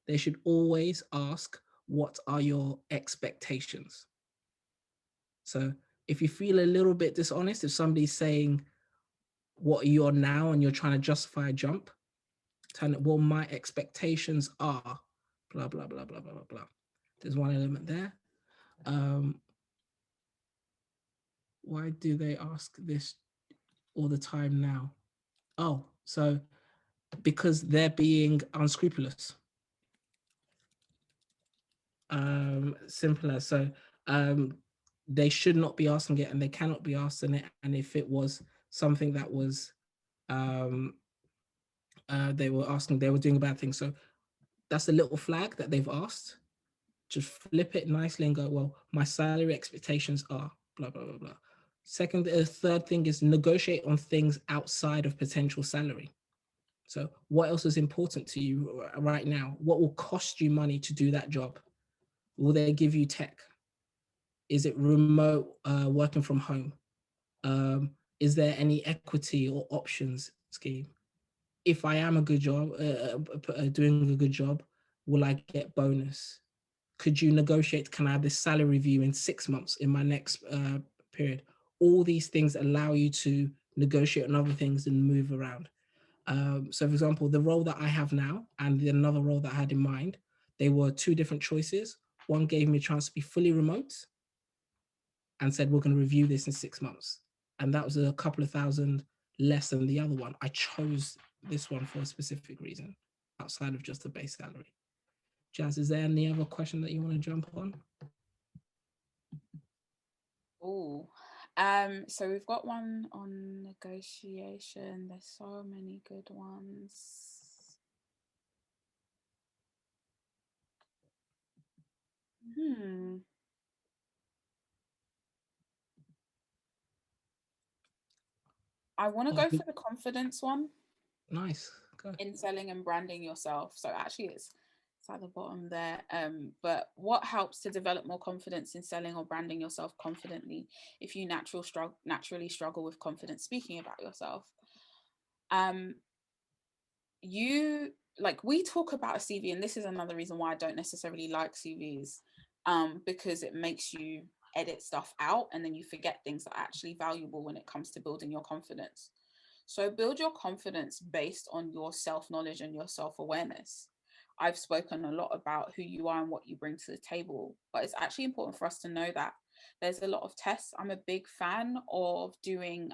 They should always ask, what are your expectations? So if you feel a little bit dishonest, if somebody's saying what you're now and you're trying to justify a jump, turn it, well, my expectations are blah, blah, blah, blah, blah, blah, blah. There's one element there. Why do they ask this all the time now? Oh, so because they're being unscrupulous. Simple as so. They should not be asking it, and they cannot be asked in it. And if it was something that was, they were asking, they were doing a bad thing. So that's a little flag that they've asked. Just flip it nicely and go, well, my salary expectations are blah, blah, blah, blah. Third thing is negotiate on things outside of potential salary. So what else is important to you right now? What will cost you money to do that job? Will they give you tech? Is it remote working from home? Is there any equity or options scheme? If I am a good job, doing a good job, will I get bonus? Could you negotiate? Can I have this salary review in 6 months in my next period? All these things allow you to negotiate on other things and move around. So for example, the role that I have now and another role that I had in mind, they were 2 different choices. One gave me a chance to be fully remote and said, we're going to review this in 6 months. And that was a couple of thousand less than the other one. I chose this one for a specific reason outside of just the base salary. Jazz, is there any other question that you want to jump on?
Oh, so we've got one on negotiation. There's so many good ones. I want to go for the confidence one.
Nice. Go.
In selling and branding yourself. So actually it's at the bottom there. But what helps to develop more confidence in selling or branding yourself confidently if you naturally struggle with confidence speaking about yourself? You, like, we talk about a CV, and this is another reason why I don't necessarily like CVs, because it makes you edit stuff out and then you forget things that are actually valuable when it comes to building your confidence. So build your confidence based on your self-knowledge and your self-awareness. I've spoken a lot about who you are and what you bring to the table, but it's actually important for us to know that there's a lot of tests. I'm a big fan of doing,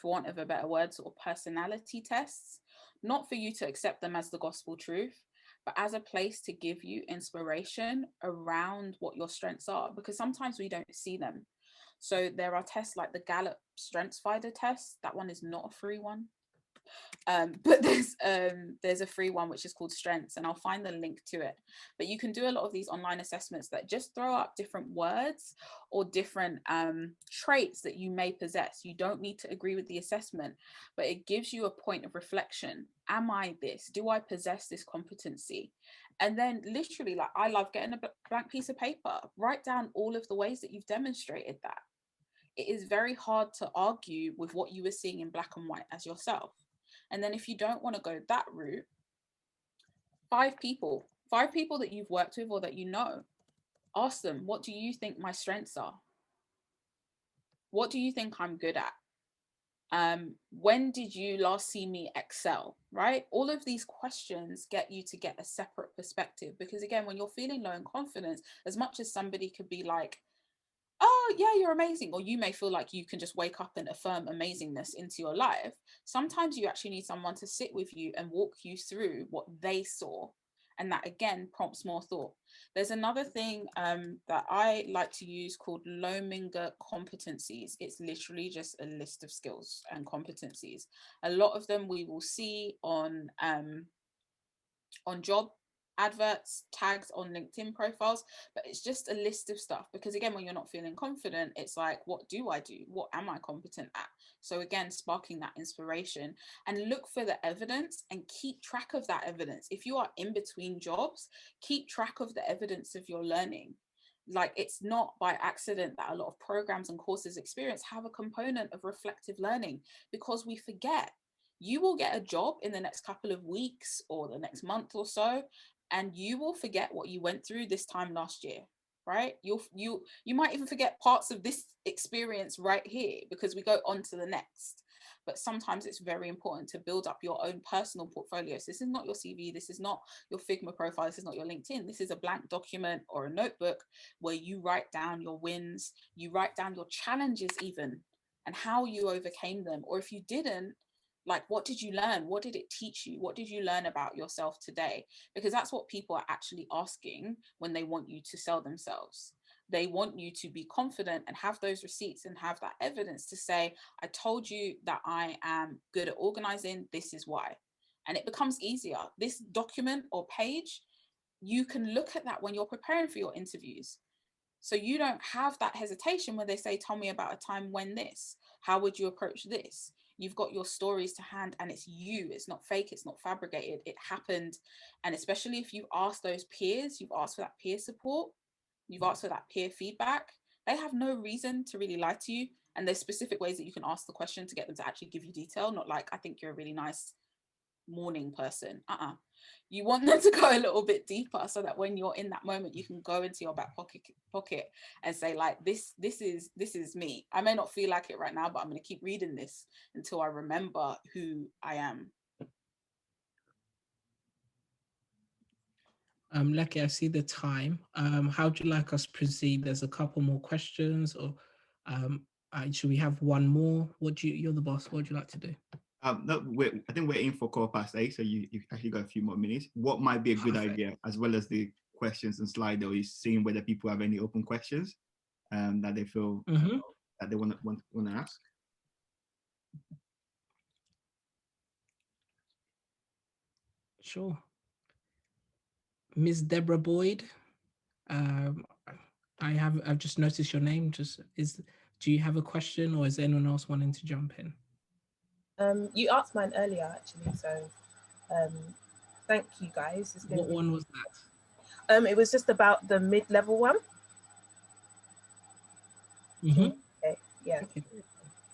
for want of a better word, sort of personality tests, not for you to accept them as the gospel truth, but as a place to give you inspiration around what your strengths are, because sometimes we don't see them. So there are tests like the Gallup Strengths Finder test. That one is not a free one. But there's a free one which is called Strengths, and I'll find the link to it. But you can do a lot of these online assessments that just throw up different words or different traits that you may possess. You don't need to agree with the assessment, but it gives you a point of reflection. Am I this? Do I possess this competency? And then literally, like, I love getting a blank piece of paper, write down all of the ways that you've demonstrated that. It is very hard to argue with what you were seeing in black and white as yourself. And then if you don't want to go that route, five people that you've worked with or that you know, ask them, what do you think my strengths are? What do you think I'm good at? When did you last see me excel, right? All of these questions get you to get a separate perspective, because again, when you're feeling low in confidence, as much as somebody could be like, oh yeah, you're amazing, or you may feel like you can just wake up and affirm amazingness into your life, sometimes you actually need someone to sit with you and walk you through what they saw, and that again prompts more thought. There's another thing that I like to use called Lominger competencies. It's literally just a list of skills and competencies. A lot of them we will see on job adverts, tags on LinkedIn profiles, but it's just a list of stuff, because again, when you're not feeling confident, it's like, what do I do? What am I competent at? So again, sparking that inspiration, and look for the evidence and keep track of that evidence. If you are in between jobs, keep track of the evidence of your learning. Like, it's not by accident that a lot of programs and courses experience have a component of reflective learning, because we forget. You will get a job in the next couple of weeks or the next month or so, and you will forget what you went through this time last year, right? You might even forget parts of this experience right here, because we go on to the next. But sometimes it's very important to build up your own personal portfolio. So this is not your CV, this is not your Figma profile, this is not your LinkedIn. This is a blank document or a notebook where you write down your wins, you write down your challenges even, and how you overcame them. Or if you didn't, like, what did you learn? What did it teach you? What did you learn about yourself today? Because that's what people are actually asking when they want you to sell themselves. They want you to be confident and have those receipts and have that evidence to say, I told you that I am good at organizing, this is why. And it becomes easier. This document or page, you can look at that when you're preparing for your interviews. So you don't have that hesitation when they say, tell me about a time when this, how would you approach this? You've got your stories to hand, and it's you, it's not fake, it's not fabricated, it happened. And especially if you ask those peers, you've asked for that peer support, you've asked for that peer feedback, they have no reason to really lie to you. And there's specific ways that you can ask the question to get them to actually give you detail, not like, I think you're a really nice morning person. You want them to go a little bit deeper, so that when you're in that moment, you can go into your back pocket and say, like, this is me. I may not feel like it right now, but I'm going to keep reading this until I remember who I am.
Lucky, I see the time. How do you like us proceed? There's a couple more questions, or should we have one more? You're the boss. What would you like to do?
No, I think we're in for 8:15, so you actually got a few more minutes. What might be a good idea, as well as the questions and Slido, is seeing whether people have any open questions that they feel that they want to ask.
Sure. Ms. Deborah Boyd, I've just noticed your name. Do you have a question, or is anyone else wanting to jump in?
You asked mine earlier, actually, so thank you guys. It's been
What one was that?
it was just about the mid-level one.
Mm-hmm.
Okay, yeah.
Okay.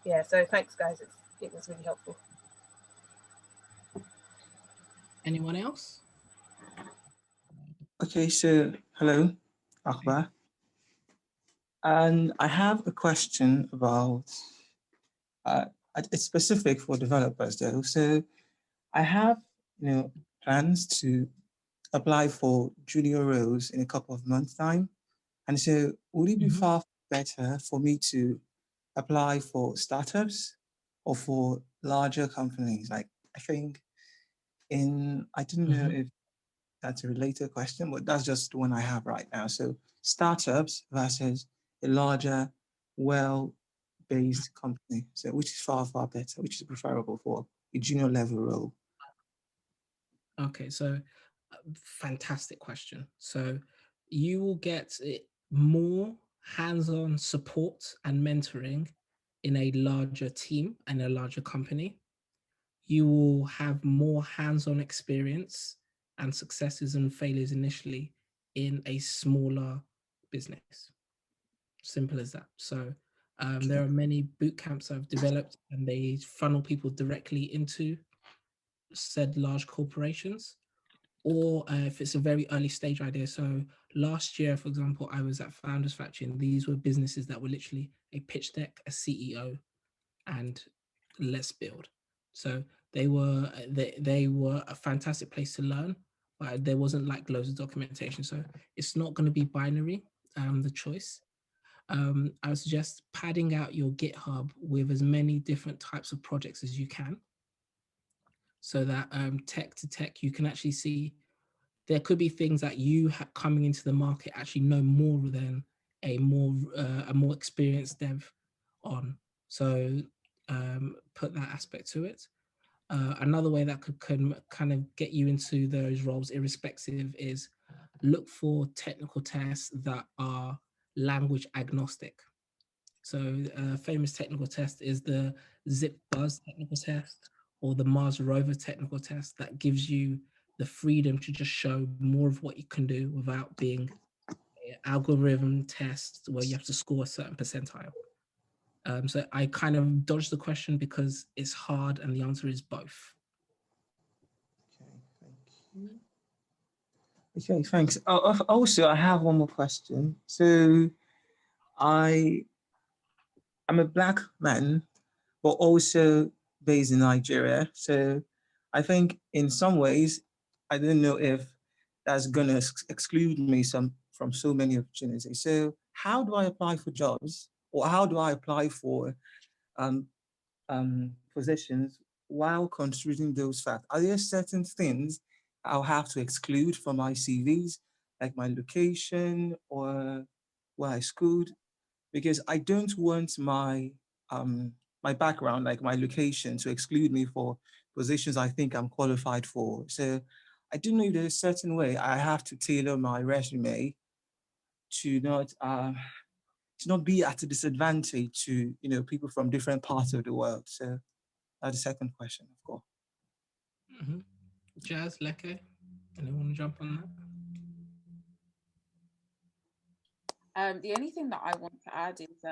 Yeah, so thanks guys, it was really helpful.
Anyone else?
Okay, so hello, Akbar. And I have a question about, it's specific for developers though. So I have, plans to apply for junior roles in a couple of months' time. And so would it be
Mhm.
far better for me to apply for startups or for larger companies? Like, I think I don't know if that's a related question, but that's just the one I have right now. So startups versus a larger, well-based company. So which is far, far better, which is preferable for a junior level role?
Okay, so fantastic question. So you will get more hands-on support and mentoring in a larger team and a larger company. You will have more hands-on experience and successes and failures initially in a smaller business. Simple as that. So there are many boot camps I've developed, and they funnel people directly into said large corporations, or if it's a very early stage idea. So last year, for example, I was at Founders Factory, and these were businesses that were literally a pitch deck, a CEO, and let's build. So they were a fantastic place to learn, but there wasn't like loads of documentation. So it's not going to be binary, the choice. I would suggest padding out your GitHub with as many different types of projects as you can, so that tech to tech, you can actually see there could be things that you coming into the market actually know more than a more experienced dev on. So put that aspect to it. Another way that could kind of get you into those roles irrespective is look for technical tests that are language agnostic. So a famous technical test is the Zip Buzz technical test or the Mars rover technical test that gives you the freedom to just show more of what you can do without being an algorithm test where you have to score a certain percentile. So I kind of dodged the question because it's hard, and the answer is both.
Okay, thank you. Okay, thanks. Also, I have one more question. So I'm a Black man, but also based in Nigeria. So I think in some ways, I don't know if that's gonna exclude me from so many opportunities. So how do I apply for jobs, or how do I apply for um, positions while considering those facts? Are there certain things I'll have to exclude from my CVs, like my location or where I schooled? Because I don't want my background, like my location, to exclude me for positions I think I'm qualified for. So I do know there's a certain way I have to tailor my resume to not be at a disadvantage to people from different parts of the world. So that's the second question, of course.
Jazz, Leke, anyone jump on that?
The only thing that I want to add is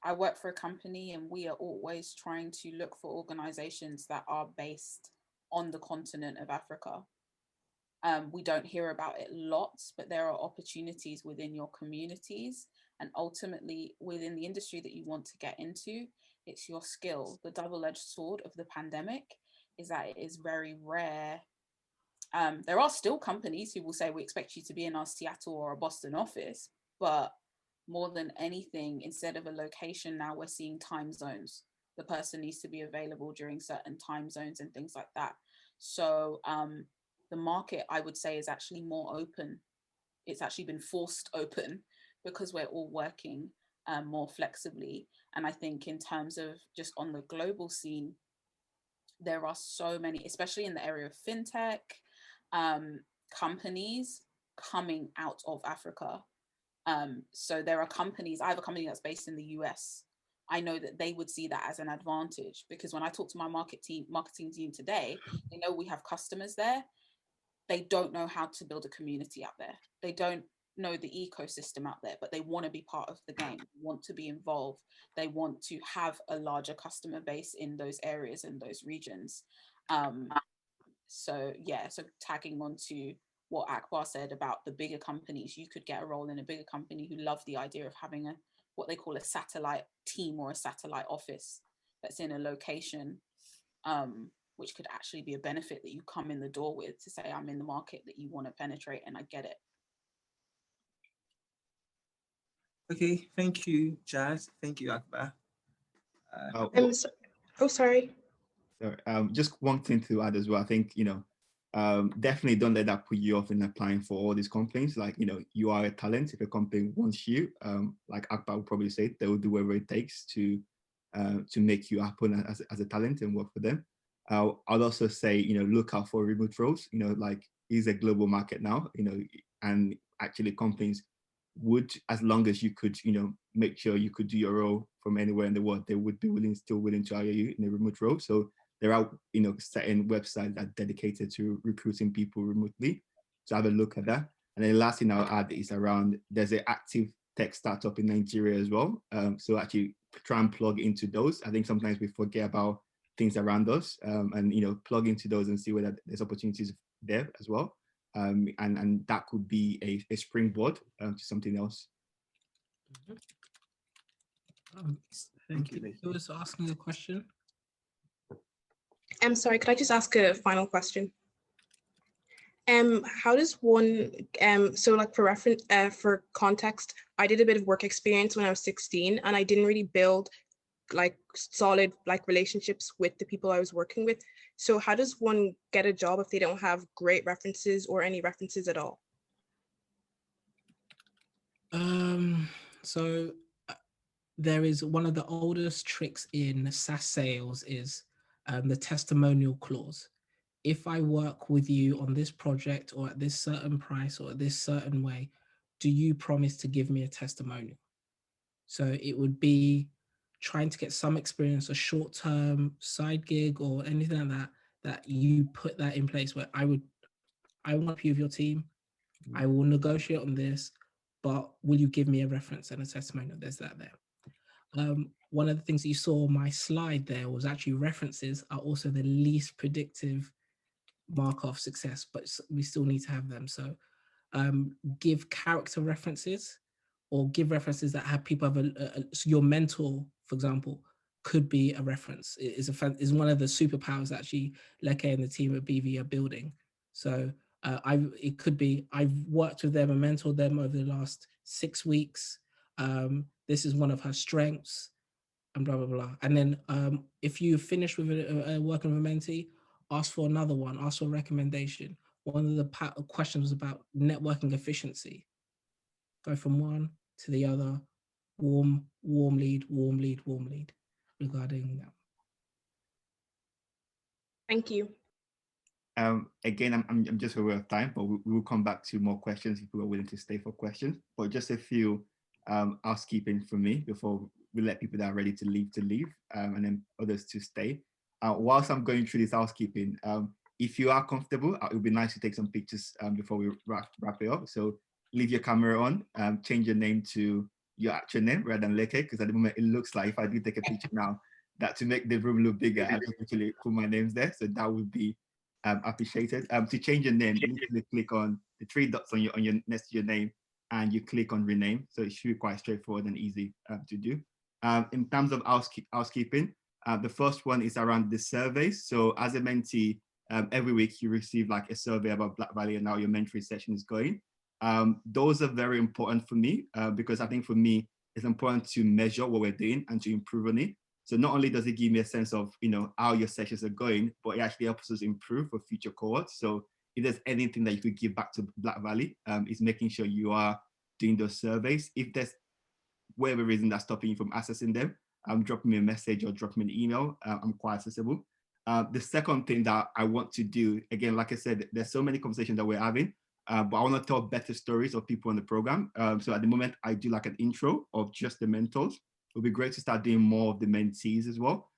I work for a company, and we are always trying to look for organizations that are based on the continent of Africa. We don't hear about it lots, but there are opportunities within your communities, and ultimately within the industry that you want to get into. It's your skill. The double-edged sword of the pandemic is that it is very rare. There are still companies who will say, we expect you to be in our Seattle or a Boston office, but more than anything, instead of a location, now we're seeing time zones. The person needs to be available during certain time zones and things like that. So the market, I would say, is actually more open. It's actually been forced open because we're all working more flexibly. And I think in terms of just on the global scene, there are so many, especially in the area of fintech, companies coming out of Africa. So there are companies, I have a company that's based in the US. I know that they would see that as an advantage, because when I talk to my marketing team today, they know we have customers there. They don't know how to build a community out there. They don't know the ecosystem out there, but they want to be part of the game, want to be involved. They want to have a larger customer base in those areas and those regions. So yeah, so tagging on to what Akbar said about the bigger companies, you could get a role in a bigger company who love the idea of having a what they call a satellite team or a satellite office that's in a location, which could actually be a benefit that you come in the door with to say, I'm in the market that you want to penetrate and I get it.
Okay, thank you, Jazz. Thank you, Akbar.
Oh, sorry.
Just one thing to add as well. I think, definitely don't let that put you off in applying for all these companies. Like, you are a talent. If a company wants you, like Akbar would probably say, they will do whatever it takes to make you happen as a talent and work for them. I'll also say, look out for remote roles. Like, it's a global market now, and actually companies would, as long as you could, make sure you could do your role from anywhere in the world, they would be still willing to hire you in a remote role. So there are, certain websites that are dedicated to recruiting people remotely. So have a look at that. And then the last thing I'll add is around, there's an active tech startup in Nigeria as well. So actually try and plug into those. I think sometimes we forget about things around us, and, plug into those and see whether there's opportunities there as well. And that could be a springboard to something else.
Thank you. Who was asking a question?
I'm sorry, could I just ask a final question? How does one, so like for reference, for context, I did a bit of work experience when I was 16 and I didn't really build like solid like relationships with the people I was working with. So how does one get a job if they don't have great references or any references at all?
So there is one of the oldest tricks in SaaS sales is the testimonial clause. If I work with you on this project or at this certain price or this certain way, do you promise to give me a testimonial? So it would be trying to get some experience, a short-term side gig or anything like that, that you put that in place where I want to be with your team. I will negotiate on this, but will you give me a reference and a testimonial? There's that there. One of the things that you saw on my slide there was actually references are also the least predictive mark of success, but we still need to have them. So give character references or give references that have people have so your mentor, for example, could be a reference. It is one of the superpowers actually Leke and the team at BV are building. So it could be, I've worked with them and mentored them over the last 6 weeks. This is one of her strengths, and blah, blah, blah. And then if you finish with working with a mentee, ask for another one, ask for a recommendation. One of the questions was about networking efficiency. Go from one to the other, warm lead regarding that.
Thank you.
Again, I'm just aware of time, but we will come back to more questions if people are willing to stay for questions. But just a few housekeeping from me before we let people that are ready to leave, and then others to stay. Whilst I'm going through this housekeeping, if you are comfortable, it would be nice to take some pictures before we wrap it up. So leave your camera on, change your name to your actual name rather than Leke, because at the moment it looks like if I do take a picture now, that to make the room look bigger, I just actually put my names there. So that would be appreciated. To change your name, you literally click on the 3 dots on your next to your name, and you click on rename. So it should be quite straightforward and easy to do. In terms of housekeeping, the first one is around the surveys. So as a mentee, every week you receive like a survey about Black Valley and how your mentoring session is going. Those are very important for me because I think for me, it's important to measure what we're doing and to improve on it. So not only does it give me a sense of, how your sessions are going, but it actually helps us improve for future cohorts. So if there's anything that you could give back to Black Valley, is making sure you are doing those surveys. If there's whatever reason that's stopping you from accessing them, drop me a message or drop me an email. I'm quite accessible. The second thing that I want to do, again, like I said, there's so many conversations that we're having, but I want to tell better stories of people on the program. So at the moment, I do like an intro of just the mentors. it'll be great to start doing more of the mentees as well.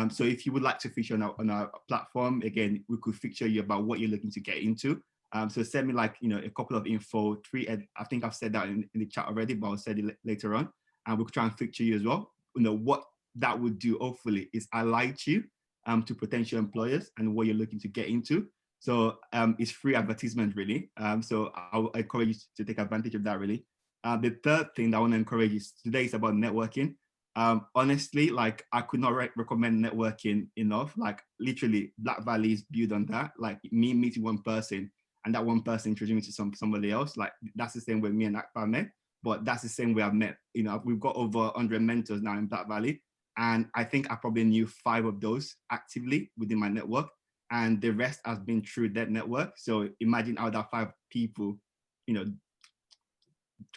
So if you would like to feature on our platform, again, we could feature you about what you're looking to get into. So send me like, a couple of info, I think I've said that in the chat already, but I'll say it later on. And we'll try and feature you as well. What that would do, hopefully, is highlight you to potential employers and what you're looking to get into. So it's free advertisement, really. So I encourage you to take advantage of that, really. The third thing that I want to encourage is today is about networking. Honestly, like I could not recommend networking enough. Like literally, Black Valley is built on that. Like me meeting one person and that one person introducing me to somebody else. Like that's the same way me and Akbar met. But that's the same way I've met. We've got over 100 mentors now in Black Valley, and I think I probably knew 5 of those actively within my network, and the rest has been through that network. So imagine how that 5 people,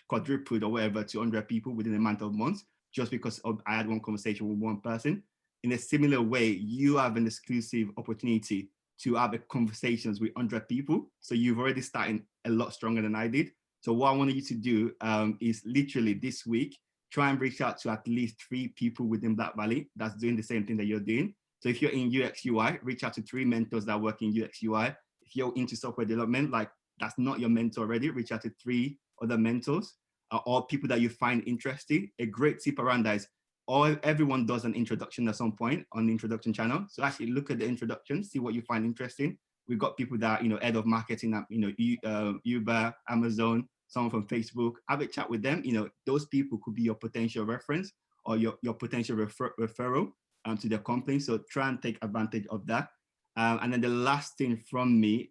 quadrupled or whatever to 100 people within a matter of months, just because I had one conversation with one person. In a similar way, you have an exclusive opportunity to have conversations with 100 people. So you've already started a lot stronger than I did. So what I wanted you to do is literally this week, try and reach out to at least 3 people within Black Valley that's doing the same thing that you're doing. So if you're in UX UI, reach out to 3 mentors that work in UX UI. If you're into software development, like that's not your mentor already, reach out to 3 other mentors or people that you find interesting. A great tip around that is everyone does an introduction at some point on the introduction channel. So actually look at the introduction, see what you find interesting. We've got people that, head of marketing at, Uber, Amazon, someone from Facebook, have a chat with them. Those people could be your potential reference or your potential referral to their company. So try and take advantage of that. And then the last thing from me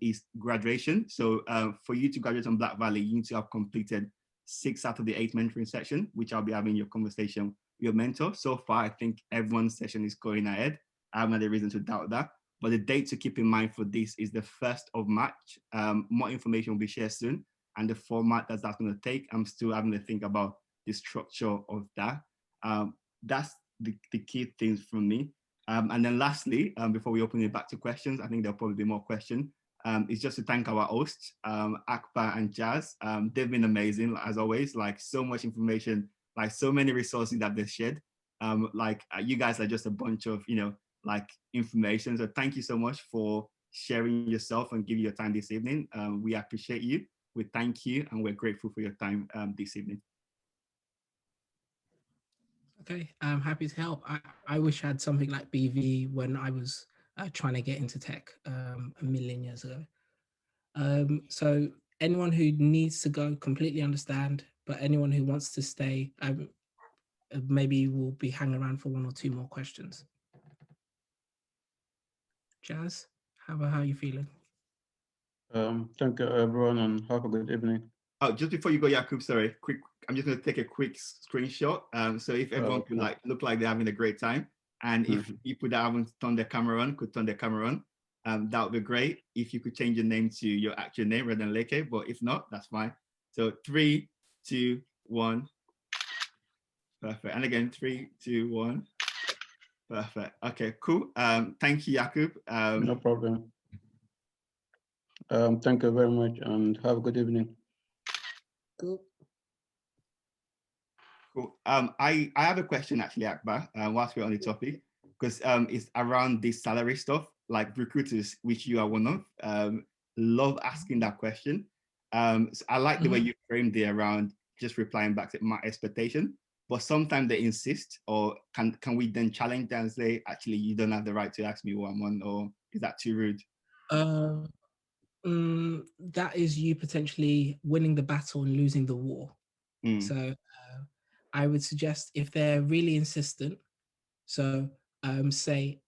is graduation. So for you to graduate on Black Valley, you need to have completed 6 out of the 8 mentoring session, which I'll be having your conversation with your mentor. So far, I think everyone's session is going ahead. I haven't had a reason to doubt that. But the date to keep in mind for this is the 1st of March. More information will be shared soon. And the format that's going to take, I'm still having to think about the structure of that. That's the key things from me. And then lastly, before we open it back to questions, I think there'll probably be more questions. Is just to thank our hosts, Akbar and Jaz. They've been amazing, as always, like so much information, like so many resources that they've shared. You guys are just a bunch of, information. So thank you so much for sharing yourself and giving your time this evening. We appreciate you. We thank you and we're grateful for your time this evening.
Okay, I'm happy to help. I wish I had something like BV when I was trying to get into tech a million years ago. So anyone who needs to go, completely understand, but anyone who wants to stay, maybe we'll be hanging around for 1 or 2 more questions. Jaz, how are you feeling?
Thank you, everyone, and have a good evening.
Oh, just before you go, Jakub, sorry, I'm just going to take a quick screenshot. So if everyone could look like they're having a great time, and if people that haven't turned their camera on could turn their camera on, that would be great. If you could change your name to your actual name rather than Leke, but if not, that's fine. So 3, 2, 1. Perfect. And again, 3, 2, 1. Perfect. Okay, cool. Thank you, Jakub.
No problem. Thank you very much and have a good evening.
Cool.
Cool. I have a question actually, Akbar, whilst we're on the topic, because it's around this salary stuff, like recruiters, which you are one of, love asking that question. So I like the way you framed it around just replying back to my expectation, but sometimes they insist, or can we then challenge them and say, actually, you don't have the right to ask me what I'm on, or is that too rude?
That is you potentially winning the battle and losing the war. So I would suggest if they're really insistent, so say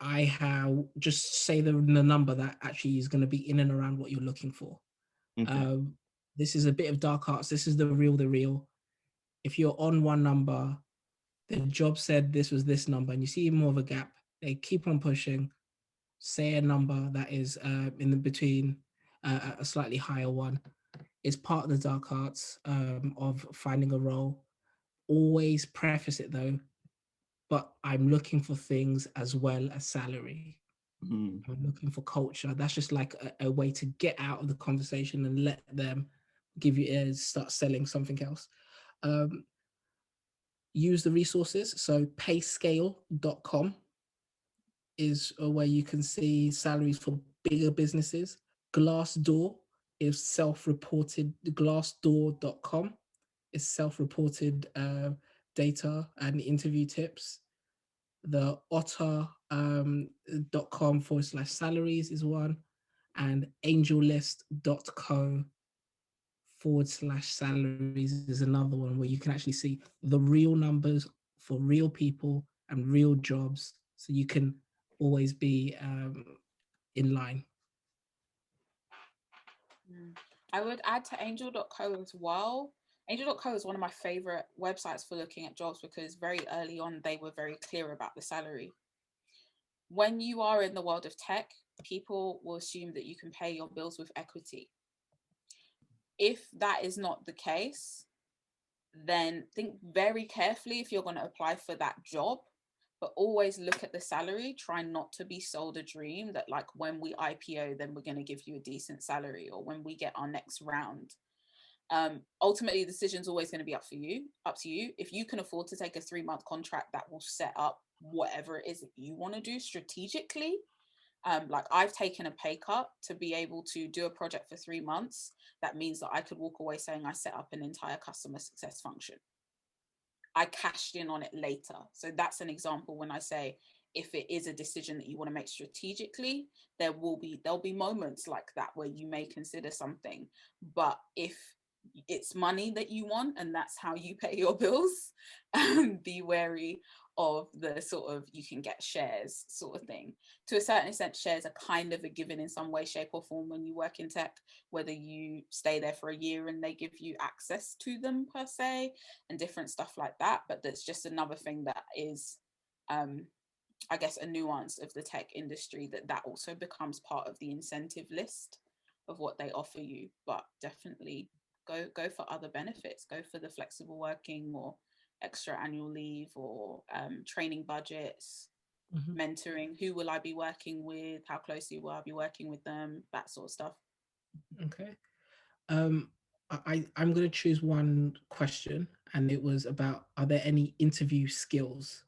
I have just say the number that actually is going to be in and around what you're looking for. Okay. This is a bit of dark arts. This is the real. If you're on one number, the job said this was this number, and you see more of a gap, they keep on pushing. Say a number that is in the between a slightly higher one. It's part of the dark arts of finding a role. Always preface it though, but I'm looking for things as well as salary. I'm looking for culture. That's just like a way to get out of the conversation and let them give you start selling something else. use the resources. So payscale.com is where you can see salaries for bigger businesses. Glassdoor is self-reported. Glassdoor.com is self-reported data and interview tips. The otter.com/salaries is one, and angellist.co/salaries is another one, where you can actually see the real numbers for real people and real jobs, so you can always be in line.
I would add to angel.co as well. Angel.co is one of my favorite websites for looking at jobs, because very early on they were very clear about the salary. When you are in the world of tech, people will assume that you can pay your bills with equity. If that is not the case, then think very carefully if you're going to apply for that job, but always look at the salary. Try not to be sold a dream that, like, when we IPO, then we're going to give you a decent salary, or when we get our next round. Ultimately, the decision's always going to be up to you. If you can afford to take a 3-month contract that will set up whatever it is that you want to do strategically, like I've taken a pay cut to be able to do a project for 3 months. That means that I could walk away saying I set up an entire customer success function. I cashed in on it later. So that's an example when I say, if it is a decision that you want to make strategically, there'll be moments like that where you may consider something. But if it's money that you want and that's how you pay your bills, be wary of the sort of, you can get shares sort of thing. To a certain extent, shares are kind of a given in some way, shape or form when you work in tech, whether you stay there for a year and they give you access to them per se, and different stuff like that. But that's just another thing that is, I guess, a nuance of the tech industry, that also becomes part of the incentive list of what they offer you. But definitely go for other benefits. Go for the flexible working, or extra annual leave, or training budgets, mentoring. Who will I be working with? How closely will I be working with them? That sort of stuff.
Okay. I'm going to choose one question, and it was about, are there any interview skills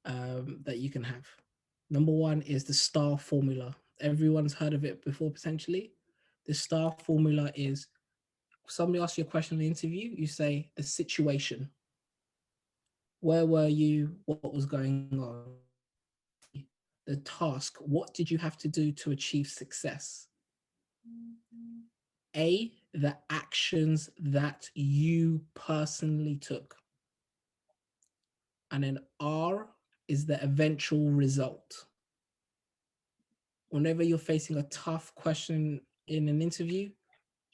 that you can have? Number one is the STAR formula. Everyone's heard of it before, potentially. The STAR formula is, somebody asks you a question in the interview, you say the situation. Where were you? What was going on? The task. What did you have to do to achieve success? A, the actions that you personally took. And then R is the eventual result. Whenever you're facing a tough question in an interview,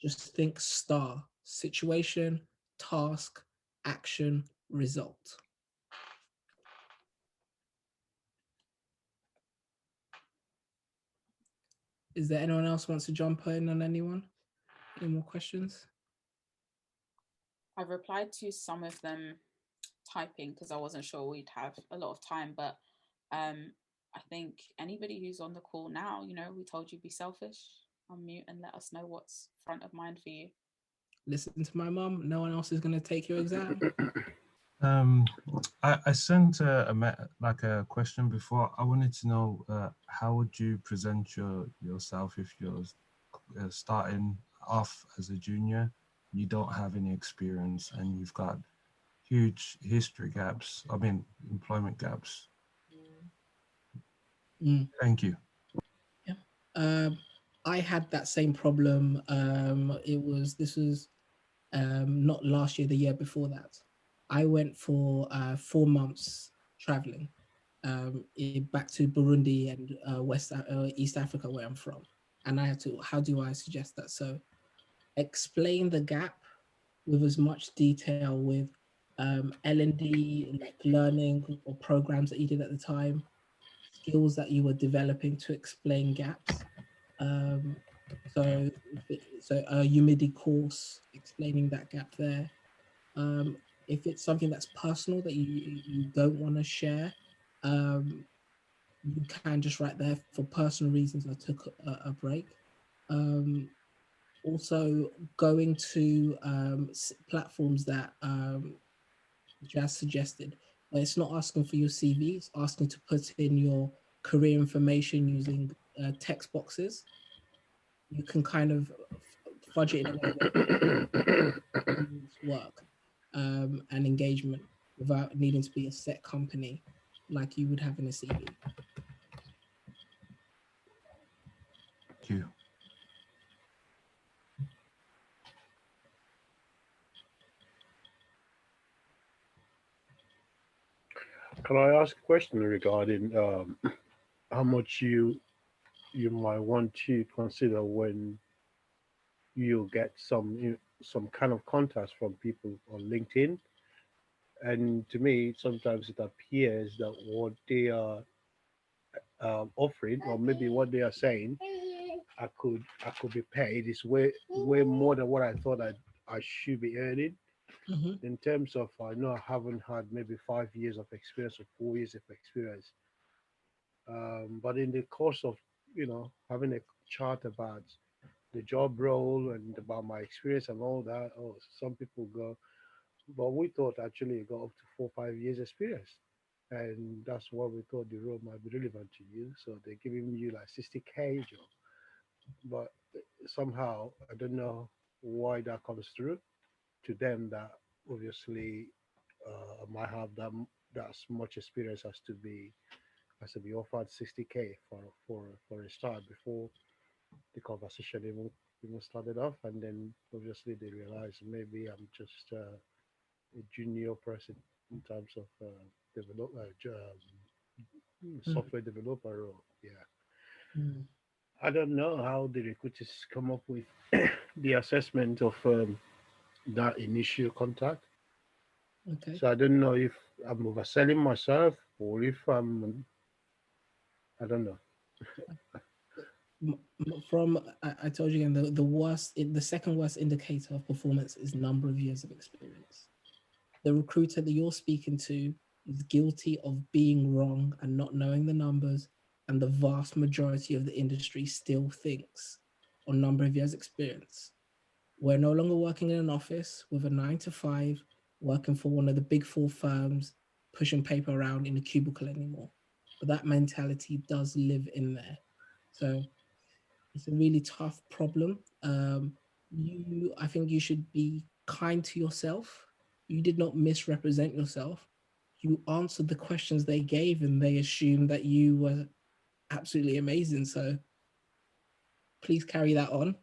just think STAR: situation, task, action, result. Is there anyone else wants to jump in on anyone? Any more questions?
I've replied to some of them typing because I wasn't sure we'd have a lot of time, but I think anybody who's on the call now, we told you be selfish, unmute and let us know what's front of mind for you.
Listen to my mum. No one else is going to take your exam.
I sent a question before. I wanted to know, how would you present yourself if you're starting off as a junior, you don't have any experience, and you've got huge employment gaps? Thank you.
Yeah. I had that same problem. This was not last year, the year before that. I went for 4 months traveling back to Burundi and East Africa, where I'm from. And I had to, how do I suggest that? So explain the gap with as much detail, with L&D, like learning or programs that you did at the time, skills that you were developing to explain gaps. So a UMIDI course explaining that gap there. If it's something that's personal that you don't want to share, you can just write there, for personal reasons I took a break. Also going to platforms that Jaz suggested. But it's not asking for your CV, it's asking to put in your career information using text boxes. You can kind of fudge it in a way where it's work and engagement without needing to be a set company like you would have in a CV.
Thank you.
Can I ask a question regarding how much you might want to consider when you get some kind of contacts from people on LinkedIn? And to me, sometimes it appears that what they are offering, or maybe what they are saying, I could be paid is way more than what I thought I should be earning. In terms of, I know I haven't had maybe 5 years of experience or 4 years of experience, but in the course of having a chat about the job role and about my experience and all that, oh, some people go, but we thought actually you got up to 4 or 5 years experience, and that's what we thought the role might be relevant to you. So they're giving you like 60K job, but somehow I don't know why that comes through to them, that obviously might have that much experience has to be offered 60K for a start before the conversation even started off, and then obviously they realize maybe I'm just a junior person in terms of software developer role. Yeah. I don't know how the recruiters come up with the assessment of that initial contact.
Okay.
So I don't know if I'm overselling myself or if I don't know.
From I told you again, the second worst indicator of performance is number of years of experience. The recruiter that you're speaking to is guilty of being wrong and not knowing the numbers, and the vast majority of the industry still thinks on number of years experience. We're no longer working in an office with a 9 to 5, working for one of the big 4 firms, pushing paper around in a cubicle anymore. But that mentality does live in there. So it's a really tough problem. I think you should be kind to yourself. You did not misrepresent yourself. You answered the questions they gave, and they assumed that you were absolutely amazing. So please carry that on.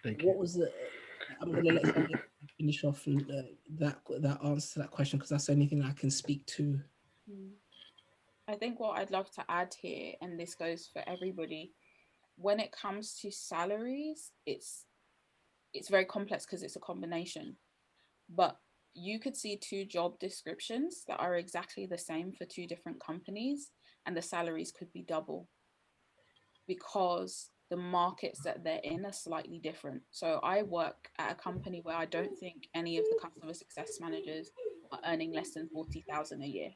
Thank you.
What was the? I'm going to let somebody finish off that answer to that question, because that's the only thing I can speak to.
I think what I'd love to add here, and this goes for everybody, when it comes to salaries, it's very complex because it's a combination. But you could see 2 job descriptions that are exactly the same for 2 different companies, and the salaries could be double because the markets that they're in are slightly different. So I work at a company where I don't think any of the customer success managers are earning less than 40,000 a year.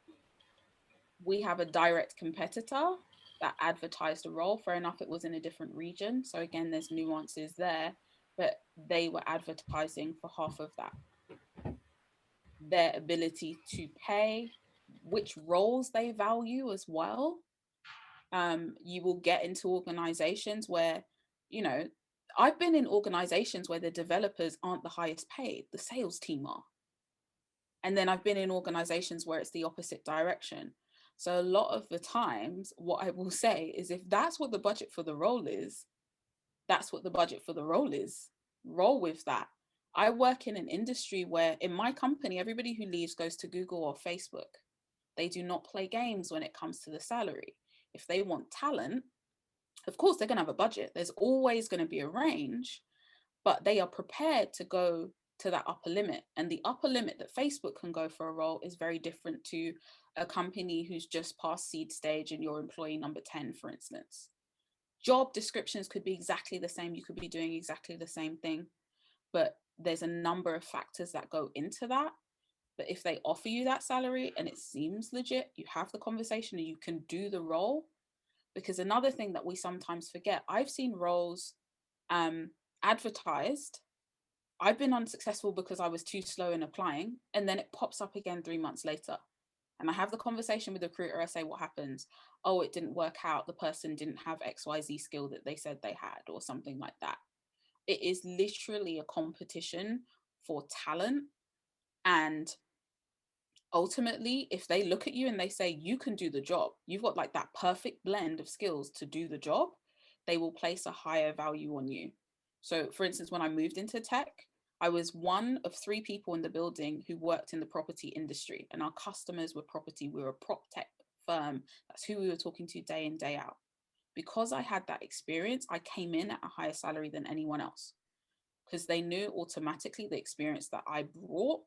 We have a direct competitor that advertised a role. Fair enough, it was in a different region. So again, there's nuances there, but they were advertising for half of that. Their ability to pay, which roles they value as well. You will get into organizations where, I've been in organizations where the developers aren't the highest paid, the sales team are. And then I've been in organizations where it's the opposite direction. So a lot of the times, what I will say is, if that's what the budget for the role is, that's what the budget for the role is. Roll with that. I work in an industry where, in my company, everybody who leaves goes to Google or Facebook. They do not play games when it comes to the salary. If they want talent, of course, they're going to have a budget. There's always going to be a range, but they are prepared to go to that upper limit. And the upper limit that Facebook can go for a role is very different to a company who's just past seed stage and you're employee number 10, for instance. Job descriptions could be exactly the same. You could be doing exactly the same thing, but there's a number of factors that go into that. But if they offer you that salary and it seems legit, you have the conversation and you can do the role. Because another thing that we sometimes forget, I've seen roles advertised I've been unsuccessful because I was too slow in applying, and then it pops up again 3 months later. And I have the conversation with the recruiter. I say, what happens? Oh, it didn't work out. The person didn't have XYZ skill that they said they had, or something like that. It is literally a competition for talent. And ultimately, if they look at you and they say, you can do the job, you've got like that perfect blend of skills to do the job, they will place a higher value on you. So for instance, when I moved into tech, I was one of 3 people in the building who worked in the property industry, and our customers were property. We were a prop tech firm. That's who we were talking to day in, day out. Because I had that experience, I came in at a higher salary than anyone else, because they knew automatically the experience that I brought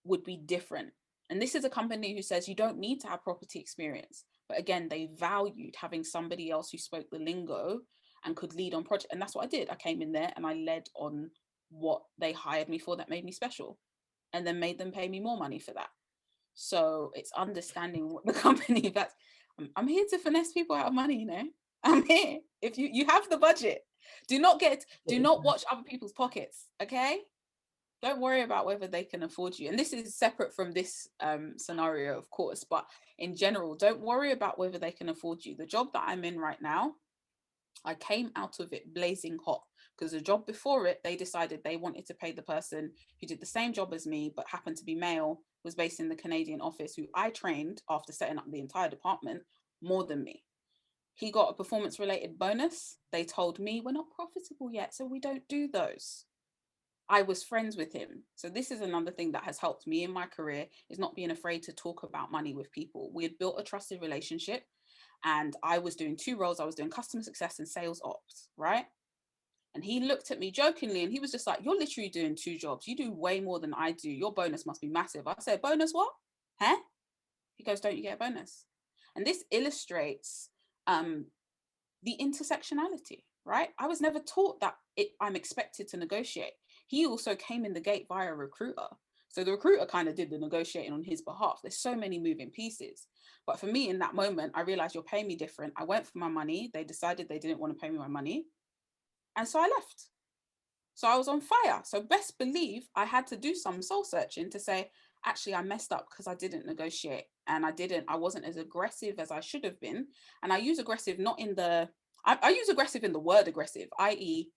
would be different. And this is a company who says you don't need to have property experience. But again, they valued having somebody else who spoke the lingo and could lead on project. And that's what I did. I came in there and I led on what they hired me for that made me special, and then made them pay me more money for that. So it's understanding what the company, that's, I'm here to finesse people out of money, you know. I'm here. If you have the budget, do not watch other people's pockets, okay? Don't worry about whether they can afford you. And this is separate from this scenario, of course, but in general, don't worry about whether they can afford you. The job that I'm in right now, I came out of it blazing hot, because the job before it, they decided they wanted to pay the person who did the same job as me, but happened to be male, was based in the Canadian office, who I trained after setting up the entire department, more than me. He got a performance related bonus. They told me, we're not profitable yet, so we don't do those. I was friends with him. So this is another thing that has helped me in my career, is not being afraid to talk about money with people. We had built a trusted relationship, and I was doing 2 roles. I was doing customer success and sales ops, right? And he looked at me jokingly and he was just like, you're literally doing 2 jobs. You do way more than I do. Your bonus must be massive. I said, bonus what? Huh? He goes, don't you get a bonus? And this illustrates the intersectionality, right? I was never taught that I'm expected to negotiate. He also came in the gate via a recruiter. So the recruiter kind of did the negotiating on his behalf. There's so many moving pieces. But for me in that moment, I realized you're paying me different. I went for my money. They decided they didn't want to pay me my money. And so I left. So I was on fire. So best believe I had to do some soul searching to say, actually, I messed up because I didn't negotiate, and I wasn't as aggressive as I should have been. And I use aggressive not in the, I use aggressive in the word aggressive, i.e.,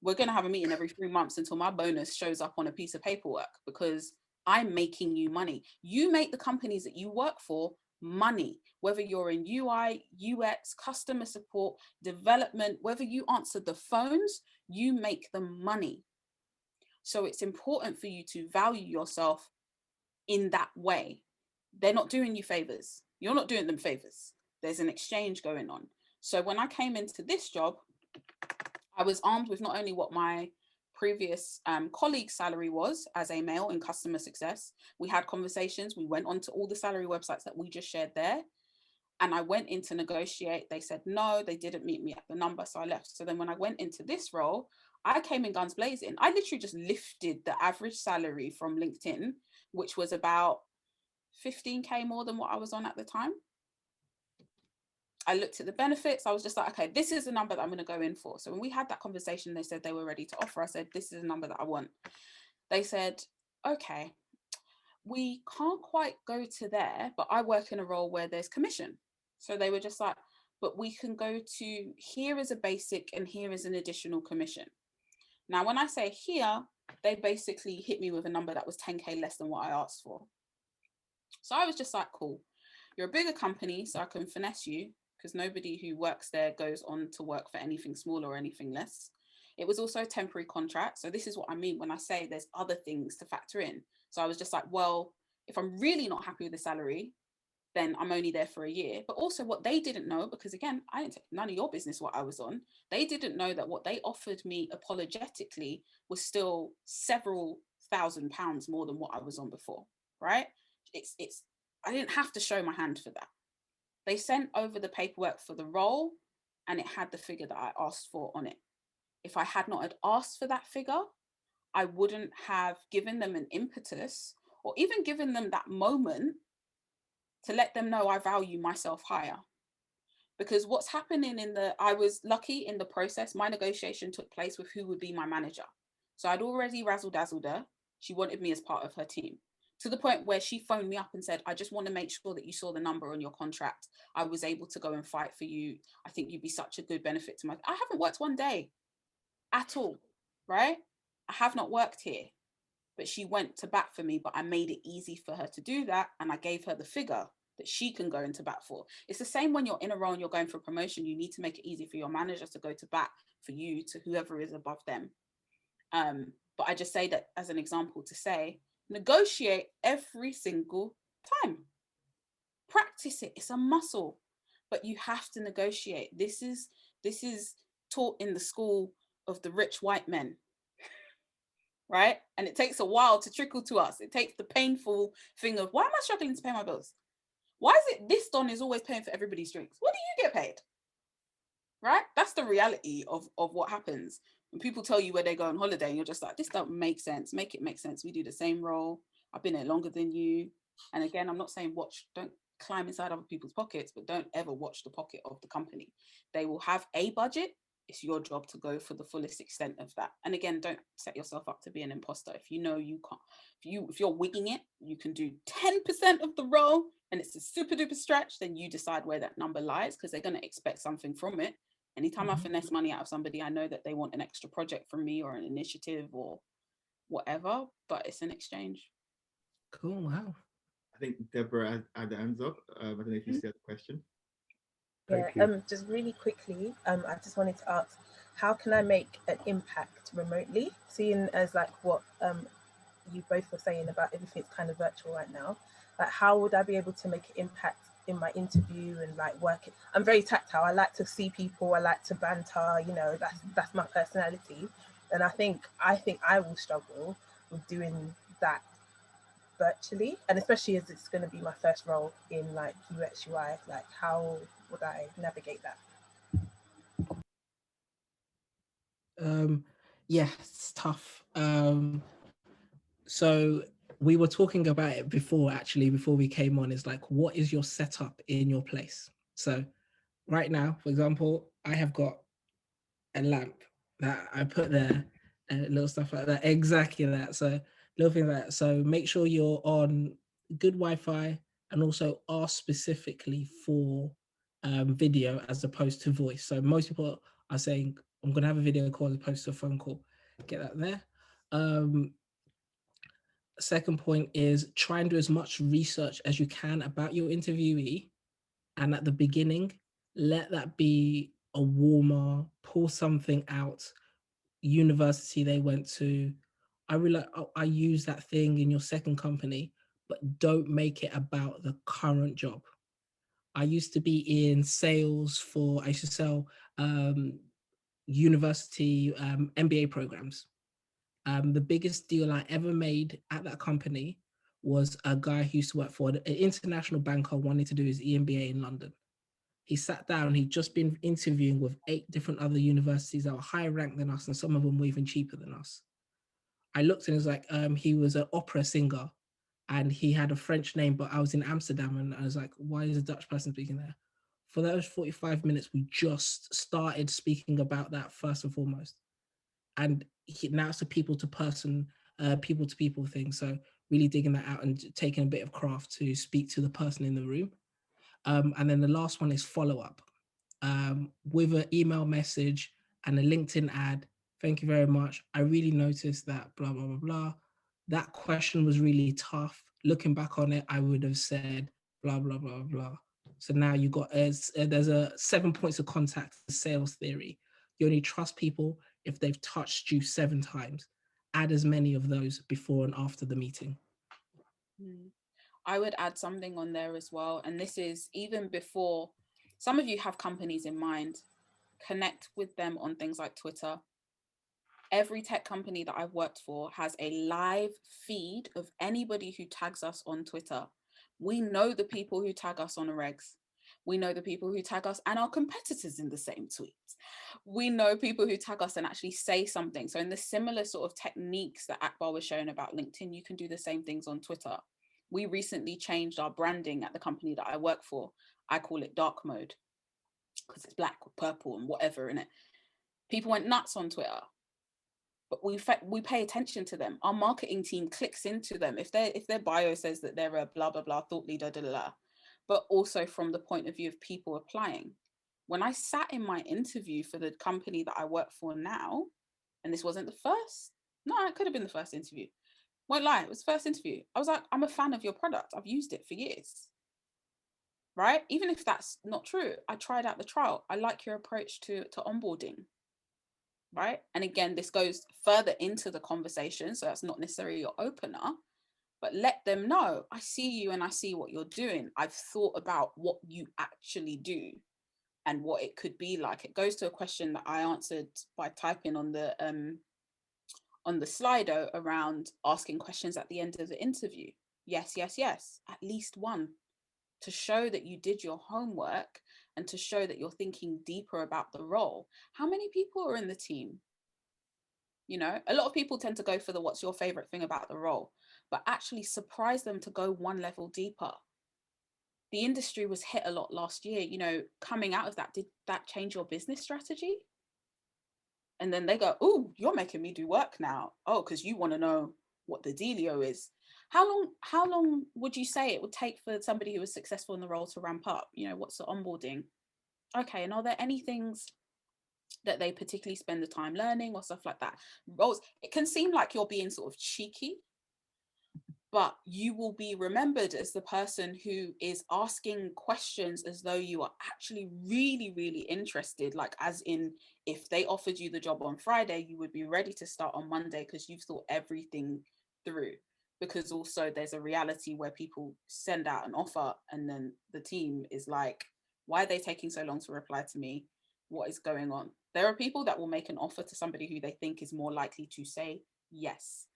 we're going to have a meeting every 3 months until my bonus shows up on a piece of paperwork, because I'm making you money. You make the companies that you work for money, whether you're in UI, UX, customer support, development, whether you answer the phones, you make them money. So it's important for you to value yourself in that way. They're not doing you favors. You're not doing them favors. There's an exchange going on. So when I came into this job, I was armed with not only what my previous colleague's salary was as a male in customer success. We had conversations. We went onto all the salary websites that we just shared there. And I went in to negotiate. They said, no, they didn't meet me at the number. So I left. So then when I went into this role, I came in guns blazing. I literally just lifted the average salary from LinkedIn, which was about 15K more than what I was on at the time. I looked at the benefits. I was just like, okay, this is the number that I'm going to go in for. So when we had that conversation, they said they were ready to offer. I said, this is the number that I want. They said, okay, we can't quite go to there, but I work in a role where there's commission. So they were just like, but we can go to here is a basic and here is an additional commission. Now, when I say here, they basically hit me with a number that was 10K less than what I asked for. So I was just like, cool, you're a bigger company, so I can finesse you, because nobody who works there goes on to work for anything smaller or anything less. It was also a temporary contract. So this is what I mean when I say there's other things to factor in. So I was just like, well, if I'm really not happy with the salary, then I'm only there for a year. But also what they didn't know, because again, I didn't take none of your business what I was on. They didn't know that what they offered me apologetically was still several £1,000s more than what I was on before, right? I didn't have to show my hand for that. They sent over the paperwork for the role and it had the figure that I asked for on it. If I had not had asked for that figure, I wouldn't have given them an impetus or even given them that moment to let them know I value myself higher. Because what's happening I was lucky in the process, my negotiation took place with who would be my manager. So I'd already razzle-dazzled her. She wanted me as part of her team, to the point where she phoned me up and said, I just want to make sure that you saw the number on your contract. I was able to go and fight for you. I think you'd be such a good benefit to I haven't worked one day at all, right? I have not worked here, but she went to bat for me, but I made it easy for her to do that. And I gave her the figure that she can go into bat for. It's the same when you're in a role and you're going for a promotion. You need to make it easy for your manager to go to bat for you, to whoever is above them. But I just say that as an example to say, negotiate every single time. Practice it. It's a muscle, but you have to negotiate. This is taught in the school of the rich white men, right? And it takes a while to trickle to us. It takes the painful thing of, why am I struggling to pay my bills? Why is it this Don is always paying for everybody's drinks? What do you get paid? Right? That's the reality of what happens. When people tell you where they go on holiday and you're just like, this don't make sense. Make it make sense. We do the same role. I've been there longer than you. And again, I'm not saying don't climb inside other people's pockets, but don't ever watch the pocket of the company. They will have a budget. It's your job to go for the fullest extent of that. And again, don't set yourself up to be an imposter. If you know you can't, if you're wigging it, you can do 10% of the role and it's a super duper stretch, then you decide where that number lies, because they're going to expect something from it. Anytime I finesse money out of somebody, I know that they want an extra project from me or an initiative or whatever, but it's an exchange.
Cool. Wow.
I think Deborah had the hands up. I don't know if you still have a question.
Yeah, just really quickly, I just wanted to ask, how can I make an impact remotely? Seeing as like what you both were saying about everything's kind of virtual right now, like how would I be able to make an impact in my interview and like working? I'm very tactile. I like to see people. I like to banter. You know, that's my personality, and I think I will struggle with doing that virtually, and especially as it's going to be my first role in like UX UI. Like, how would I navigate that?
Yeah, it's tough. So we were talking about it before we came on. Is like, what is your setup in your place? So right now, for example, I have got a lamp that I put there and little stuff like that. Exactly that. So little things like that. So make sure you're on good Wi-Fi and also ask specifically for video as opposed to voice. So most people are saying, I'm going to have a video call as opposed to a phone call. Get that there. Second point is try and do as much research as you can about your interviewee. And at the beginning, let that be a warmer, pull something out, university they went to. I really like, oh, I use that thing in your second company, but don't make it about the current job. I used to be in sales I used to sell university MBA programs. The biggest deal I ever made at that company was a guy who used to work for an international banker wanting to do his EMBA in London. He sat down, he'd just been interviewing with 8 different other universities that were higher ranked than us, and some of them were even cheaper than us. I looked and it was like, he was an opera singer and he had a French name, but I was in Amsterdam and I was like, why is a Dutch person speaking there? For those 45 minutes, we just started speaking about that first and foremost. And now it's a people to people thing. So really digging that out and taking a bit of craft to speak to the person in the room. And then the last one is follow up with an email message and a LinkedIn ad. Thank you very much. I really noticed that blah, blah, blah, blah. That question was really tough. Looking back on it, I would have said blah, blah, blah, blah. So now you got, there's a 7 points of contact sales theory. You only trust people if they've touched you 7 times. Add as many of those before and after the meeting.
I would add something on there as well. And this is even before, some of you have companies in mind, connect with them on things like Twitter. Every tech company that I've worked for has a live feed of anybody who tags us on Twitter. We know the people who tag us on regs. We know the people who tag us and our competitors in the same tweets. We know people who tag us and actually say something. So in the similar sort of techniques that Akbar was showing about LinkedIn, you can do the same things on Twitter. We recently changed our branding at the company that I work for. I call it dark mode because it's black or purple and whatever in it. People went nuts on Twitter. but we pay attention to them. Our marketing team clicks into them. If their bio says that they're a blah, blah, blah thought leader, da, da, da, but also from the point of view of people applying. When I sat in my interview for the company that I work for now, and this wasn't the first, no, it could have been the first interview. Won't lie, it was the first interview. I was like, I'm a fan of your product. I've used it for years. Right? Even if that's not true, I tried out the trial. I like your approach to onboarding. Right? And again, this goes further into the conversation. So that's not necessarily your opener, but let them know, I see you and I see what you're doing. I've thought about what you actually do and what it could be like. It goes to a question that I answered by typing on the Slido around asking questions at the end of the interview. Yes, yes, yes, at least one, to show that you did your homework and to show that you're thinking deeper about the role. How many people are in the team? You know, a lot of people tend to go for the what's your favorite thing about the role, but actually surprise them to go one level deeper. The industry was hit a lot last year, you know, coming out of that, did that change your business strategy? And then they go, oh, you're making me do work now. Oh, because you want to know what the dealio is. How long would you say it would take for somebody who was successful in the role to ramp up? You know, what's the onboarding? Okay, and are there any things that they particularly spend the time learning or stuff like that? Roles, it can seem like you're being sort of cheeky, but you will be remembered as the person who is asking questions as though you are actually really, really interested. Like, as in, if they offered you the job on Friday, you would be ready to start on Monday because you've thought everything through. Because also there's a reality where people send out an offer and then the team is like, why are they taking so long to reply to me? What is going on? There are people that will make an offer to somebody who they think is more likely to say yes.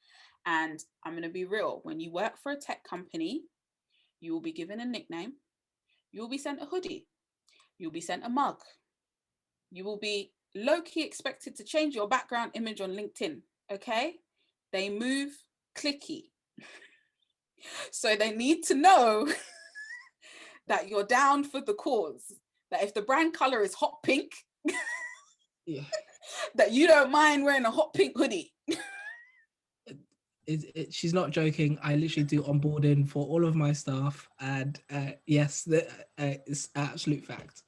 And I'm going to be real, when you work for a tech company, you will be given a nickname, you will be sent a hoodie, you'll be sent a mug, you will be low-key expected to change your background image on LinkedIn, okay? They move clicky. So they need to know that you're down for the cause, that if the brand color is hot pink,
Yeah.
that you don't mind wearing a hot pink hoodie.
She's not joking. I literally do onboarding for all of my staff, and yes, it's absolute fact.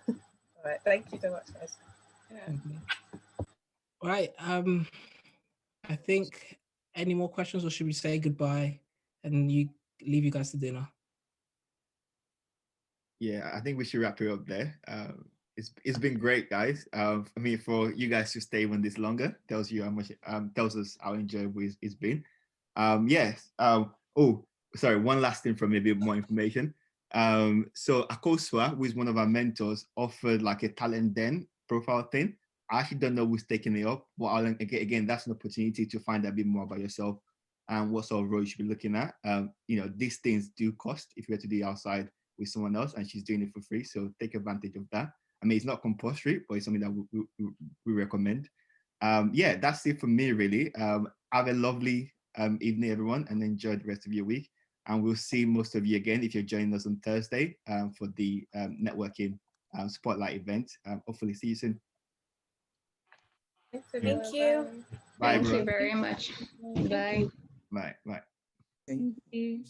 All right, thank you so much, guys.
All right. I think, any more questions, or should we say goodbye and you leave you guys to dinner?
Yeah, I think we should wrap it up there. It's been great, guys. I mean, for you guys to stay even this longer tells you how much tells us how enjoyable it's been. Yes. Oh, sorry. One last thing from me, a bit more information. So Akosua, who is one of our mentors, offered like a talent den profile thing. I actually don't know who's taking it up, but again, that's an opportunity to find a bit more about yourself and what sort of role you should be looking at. You know, these things do cost if you were to do it outside with someone else, and she's doing it for free. So take advantage of that. I mean, it's not compulsory, but it's something that we recommend. Yeah, that's it for me, really. Have a lovely evening, everyone, and enjoy the rest of your week. And we'll see most of you again if you're joining us on Thursday for the networking spotlight event. Hopefully see you soon.
Thank you.
Bye,
Thank you
everyone.
very much. Bye.
Bye. Bye.
Thank you.